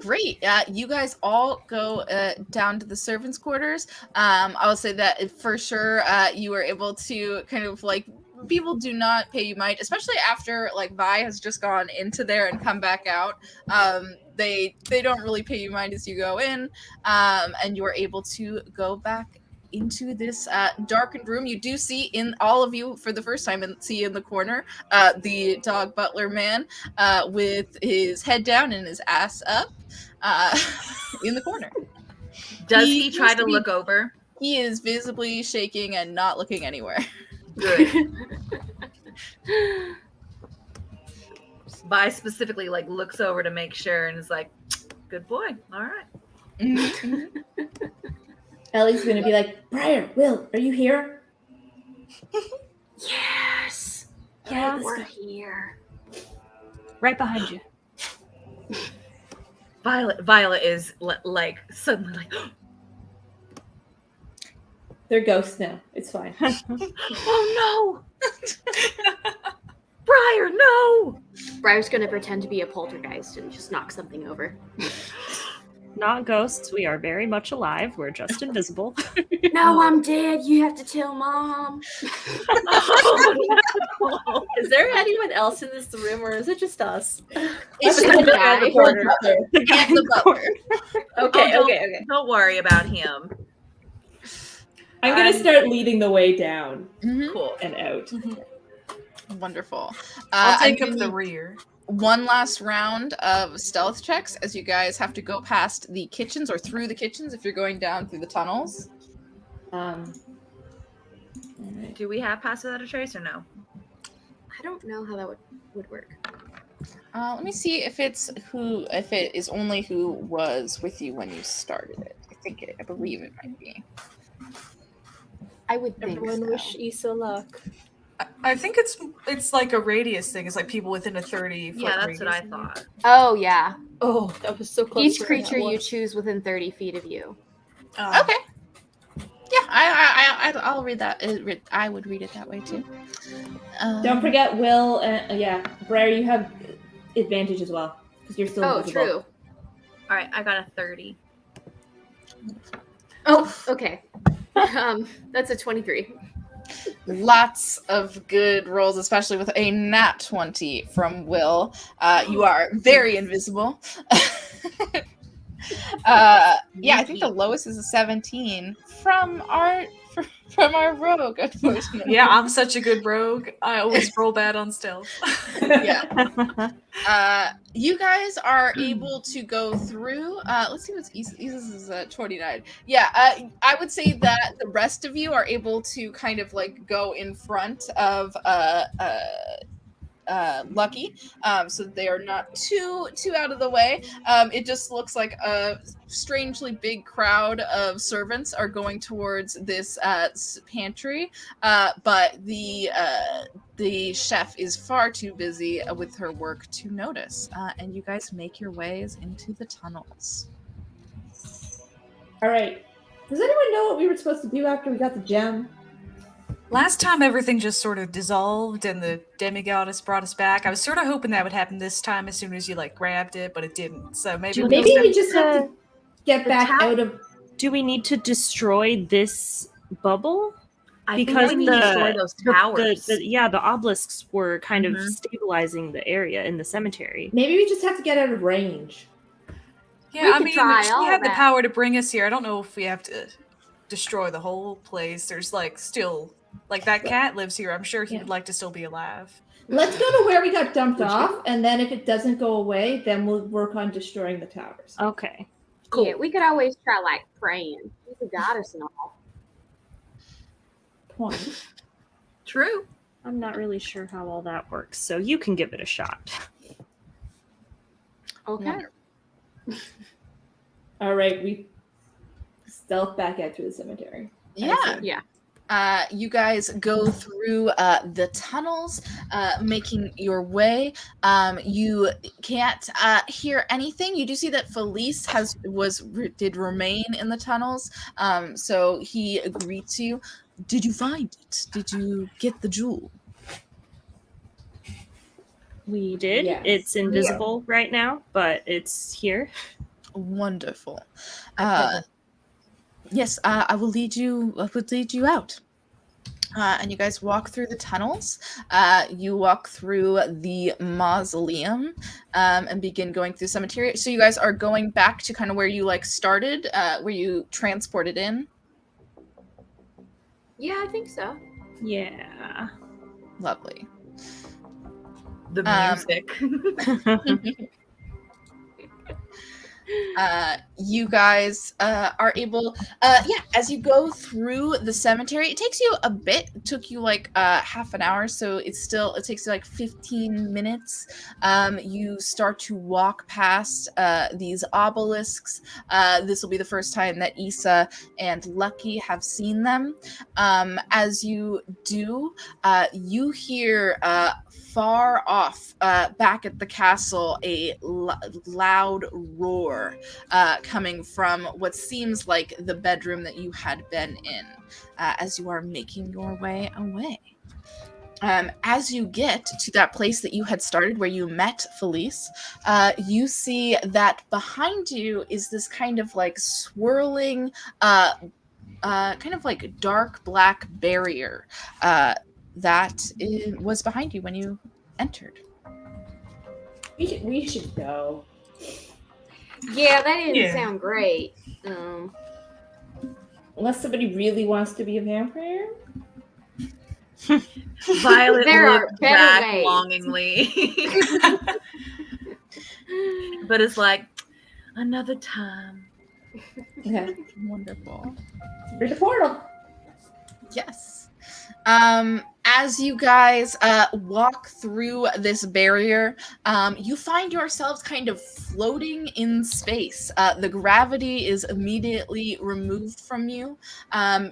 Great. You guys all go down to the servants' quarters. I will say that for sure you were able to kind of like, people do not pay you mind, especially after like Vi has just gone into there and come back out. They don't really pay you mind as you go in, and you are able to go back into this darkened room. You do see, in all of you for the first time, and see in the corner the dog butler man with his head down and his ass up in the corner. Does he try to look over? He is visibly shaking and not looking anywhere. Good. Vi specifically like looks over to make sure and is like, good boy. All right. Ellie's gonna be like, "Briar, Will, are you here?" Yes. Yeah, We're here. right behind you. Violet is like suddenly like, They're ghosts now. It's fine. oh no, Briar, no. Briar's gonna pretend to be a poltergeist and just knock something over. Not ghosts. We are very much alive. We're just invisible. No, I'm dead. You have to tell Mom. Is there anyone else in this room, or is it just us? It's just the guy. The guy in the butler. Okay. Don't worry about him. I'm gonna start leading the way down Cool. and out. Wonderful. I'll take I'm up gonna the need rear. one last round of stealth checks, as you guys have to go past the kitchens or through the kitchens if you're going down through the tunnels. Do we have pass without a trace or no? I don't know how that would work. Let me see if it is only who was with you when you started it. I believe it might be. I would think Everyone so. wish Issa luck. I think it's like a radius thing. It's like people within a 30-foot Yeah, that's radius. what I thought. Oh, yeah. Oh, that was so close. Each to creature that you one. choose within 30 feet of you. Okay. Yeah, I'll read that. I would read it that way too. Don't forget, Will. Briar, you have advantage as well because you're still Oh, invisible. true. All right, I got a 30. Oh, okay. That's a 23. Lots of good rolls, especially with a nat 20 from Will. You are very invisible. I think the lowest is a 17 from our rogue, unfortunately. Yeah, I'm such a good rogue. I always roll bad on stealth. Yeah. You guys are able to go through. Let's see what's Isa's is 29. Yeah, I would say that the rest of you are able to kind of like go in front of Lucky, so they are not too out of the way. It just looks like a strangely big crowd of servants are going towards this pantry, but the chef is far too busy with her work to notice, and you guys make your ways into the tunnels. All right. Does anyone know what we were supposed to do after we got the gem? Last time everything just sort of dissolved and the demigoddess brought us back. I was sort of hoping that would happen this time as soon as you grabbed it, but it didn't. So maybe we just have to get back out of. Do we need to destroy this bubble? Because we need to destroy those towers. The obelisks were kind of stabilizing the area in the cemetery. Maybe we just have to get out of range. Yeah, I mean, she had the power to bring us here. I don't know if we have to destroy the whole place. There's still that cat lives here. I'm sure he would like to still be alive. Let's go to where we got dumped off, and then if it doesn't go away, then we'll work on destroying the towers. Okay. Cool. Yeah, we could always try praying. He's a goddess and all. Point. True. I'm not really sure how all that works, so you can give it a shot. Okay. All right, we stealth back out through the cemetery. Yeah. You guys go through the tunnels, making your way. You can't hear anything. You do see that Felice did remain in the tunnels, so he greets you. Did you find it? Did you get the jewel? We did. Yes. It's invisible right now, but it's here. Wonderful. Yes, I will lead you. I would lead you out. And you guys walk through the tunnels. You walk through the mausoleum and begin going through cemetery. So you guys are going back to kind of where you started, where you transported in. Yeah, I think so. Yeah. Lovely. The music. You guys are able as you go through the cemetery, it takes you a bit. It took you half an hour, so it takes you 15 minutes. You start to walk past these obelisks. This will be the first time that Issa and Lucky have seen them. As you do, you hear far off back at the castle a loud roar coming from what seems like the bedroom that you had been in as you are making your way away. As you get to that place that you had started where you met Felice, you see that behind you is this kind of swirling kind of dark black barrier that was behind you when you entered. We should go. Yeah, that didn't sound great. Unless somebody really wants to be a vampire. Violet looks back ways. longingly. But it's another time. Okay. Wonderful. Through the portal. Yes. As you guys walk through this barrier, you find yourselves kind of floating in space. The gravity is immediately removed from you.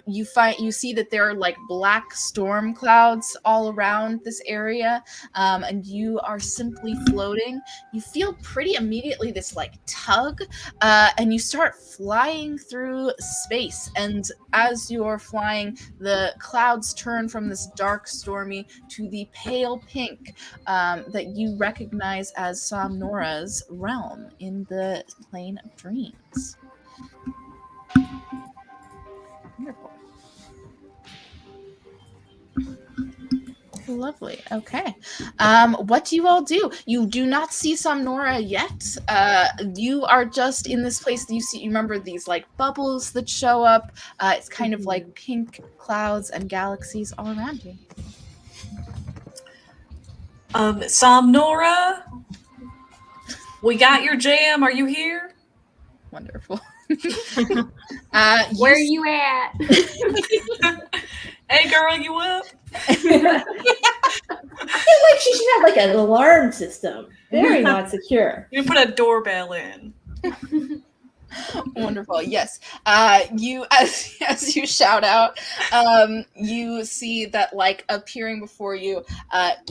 You see that there are black storm clouds all around this area, and you are simply floating. You feel pretty immediately this tug, and you start flying through space. And as you're flying, the clouds turn from this dark stormy to the pale pink that you recognize as Somnora's realm in the plane of dreams. Wonderful. Lovely. Okay. What do you all do? You do not see Somnora yet. You are just in this place that you remember these bubbles that show up. It's kind of pink clouds and galaxies all around you. Somnora, we got your jam. Are you here? Wonderful. Where you at? Hey, girl, you up? I feel she should have an alarm system. Very not secure. You put a doorbell in. Wonderful. Yes. You as you shout out, you see that like appearing before you,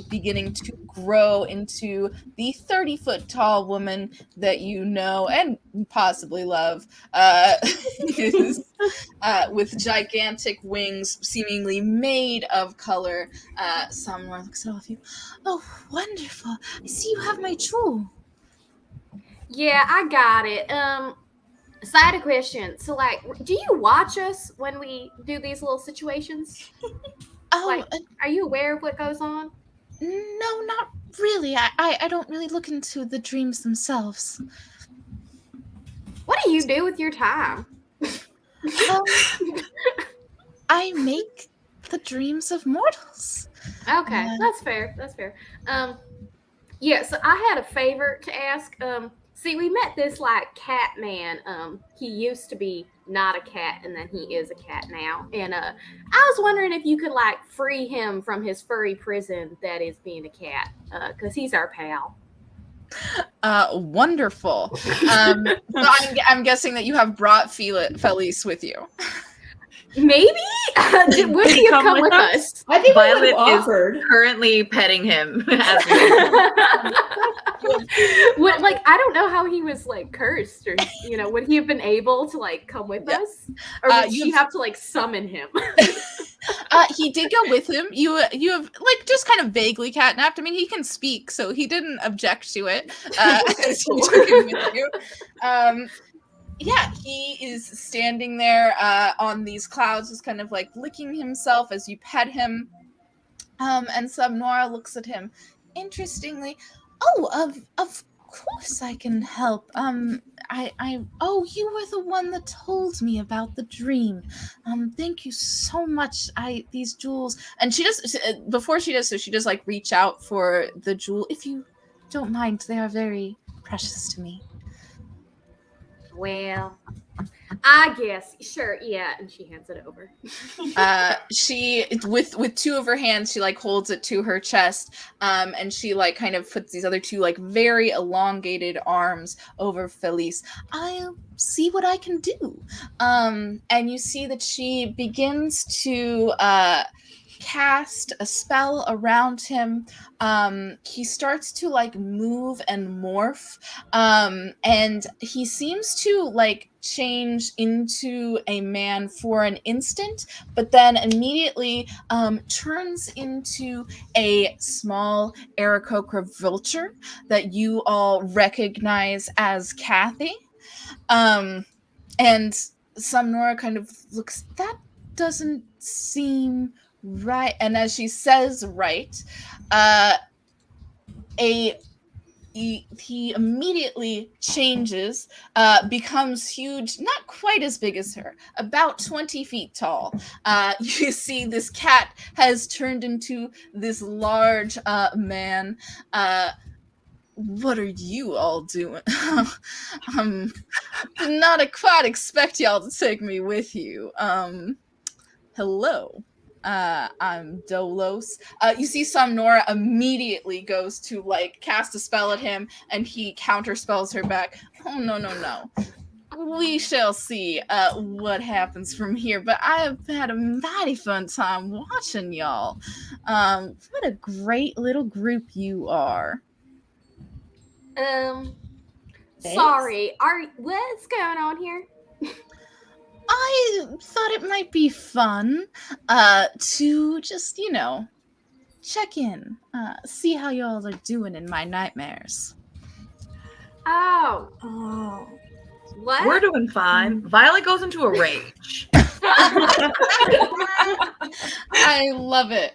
beginning to grow into the 30-foot tall woman that you know and possibly love, is with gigantic wings, seemingly made of color. Someone looks at all of you. Oh, wonderful! I see you have my jewel. Yeah, I got it. So I had a question. So, like, do you watch us when we do these little situations? Oh, Like, are you aware of what goes on? no, not really. I don't really look into the dreams themselves. What do you do with your time? Um, I make the dreams of mortals. Okay, that's fair. That's fair. Yeah. So I had a favor to ask. See, we met this like cat man. He used to be not a cat, and then he is a cat now. And I was wondering if you could like free him from his furry prison that is being a cat, because he's our pal. Wonderful. So I'm guessing that you have brought Felice with you. Maybe would he have come with us? I think Violet we would have is offered. currently petting him. As What, like, I don't know how he was like cursed, or would he have been able to like come with us, or would she have to like summon him? He did go with him. You have like just kind of vaguely catnapped. I mean, he can speak, so he didn't object to it. As you took him with you. Yeah, he is standing there on these clouds, just kind of like licking himself as you pet him. And Subnora looks at him. Interestingly, oh, of course I can help. You were the one that told me about the dream. Thank you so much. These jewels, and she does before she does so, she does like reach out for the jewel. If you don't mind, they are very precious to me. Well, I guess sure, yeah. And she hands it over. She with two of her hands, she like holds it to her chest, and she like kind of puts these other two like very elongated arms over Felice. I'll see what I can do. And you see that she begins to cast a spell around him. He starts to like move and morph, and he seems to like change into a man for an instant, but then immediately turns into a small Aarakocra vulture that you all recognize as Kathy. And Subnora kind of looks, that doesn't seem right. And as she says right, he immediately changes, becomes huge, not quite as big as her, about 20 feet tall. You see this cat has turned into this large man. What are you all doing? Did not quite expect y'all to take me with you. Hello. I'm Dolos. You see Somnora immediately goes to like cast a spell at him, and he counterspells her back. Oh, no. We shall see what happens from here, but I have had a mighty fun time watching y'all. What a great little group you are. Sorry, what's going on here? I thought it might be fun to just, check in, see how y'all are doing in my nightmares. Oh. What? We're doing fine. Violet goes into a rage. I love it.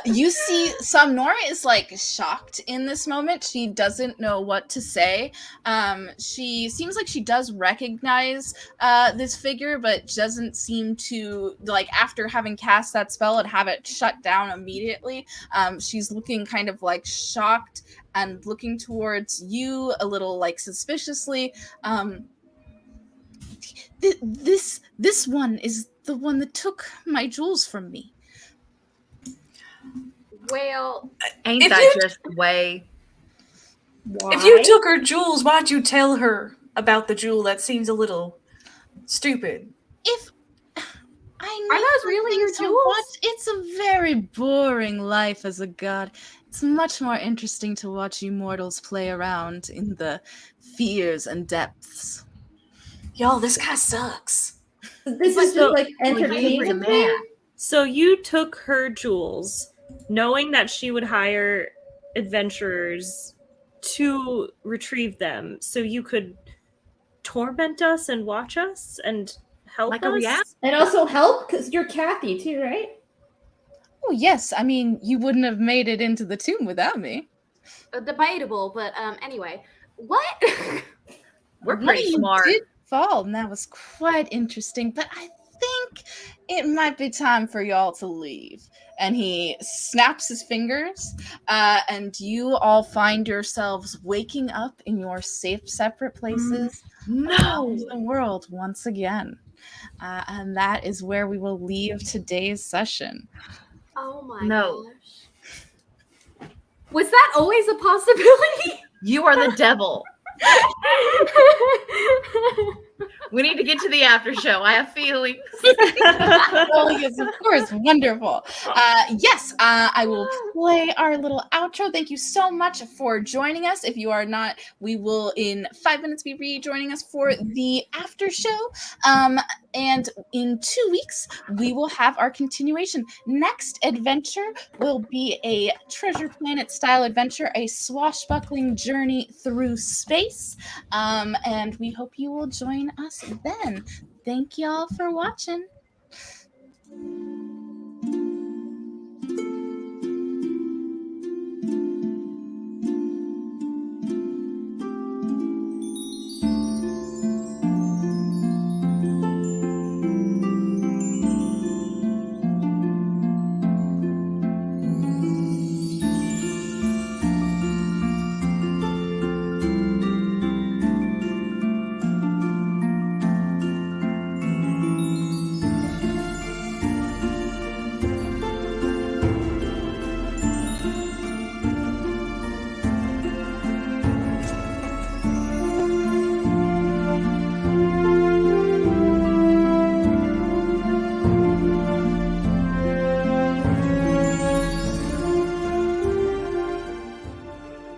You see, Somnora is like shocked in this moment. She doesn't know what to say. She seems like she does recognize this figure, but doesn't seem to, like, after having cast that spell and have it shut down immediately. She's looking kind of like shocked and looking towards you a little like suspiciously. This one is the one that took my jewels from me. Well, ain't that just the way? Why? If you took her jewels, why'd you tell her? about the jewel that seems a little stupid. If I Are need those really something your to jewels? watch, it's a very boring life as a god. It's much more interesting to watch you mortals play around in the fears and depths. Y'all, this guy sucks. This But is just like Well, Yate's a entertainment man. thing. So you took her jewels, knowing that she would hire adventurers to retrieve them, so you could torment us and watch us and help Like us. a reality. And also help because you're Kathy too, right? Oh, yes. I mean, you wouldn't have made it into the tomb without me. Debatable, but anyway. What? We're One pretty of you smart. did fall, and that was quite interesting, but I think it might be time for y'all to leave. And he snaps his fingers, and you all find yourselves waking up in your safe, separate places around the world once again. And that is where we will leave today's session. Oh my No. gosh. Was that always a possibility? You are the devil. We need to get to the after show. I have feelings. Oh, yes, of course. Wonderful. Yes, I will play our little outro. Thank you so much for joining us. If you are not, we will in 5 minutes be rejoining us for the after show. And in 2 weeks, we will have our continuation. Next adventure will be a Treasure Planet style adventure, a swashbuckling journey through space. And we hope you will join us then. Thank y'all for watching.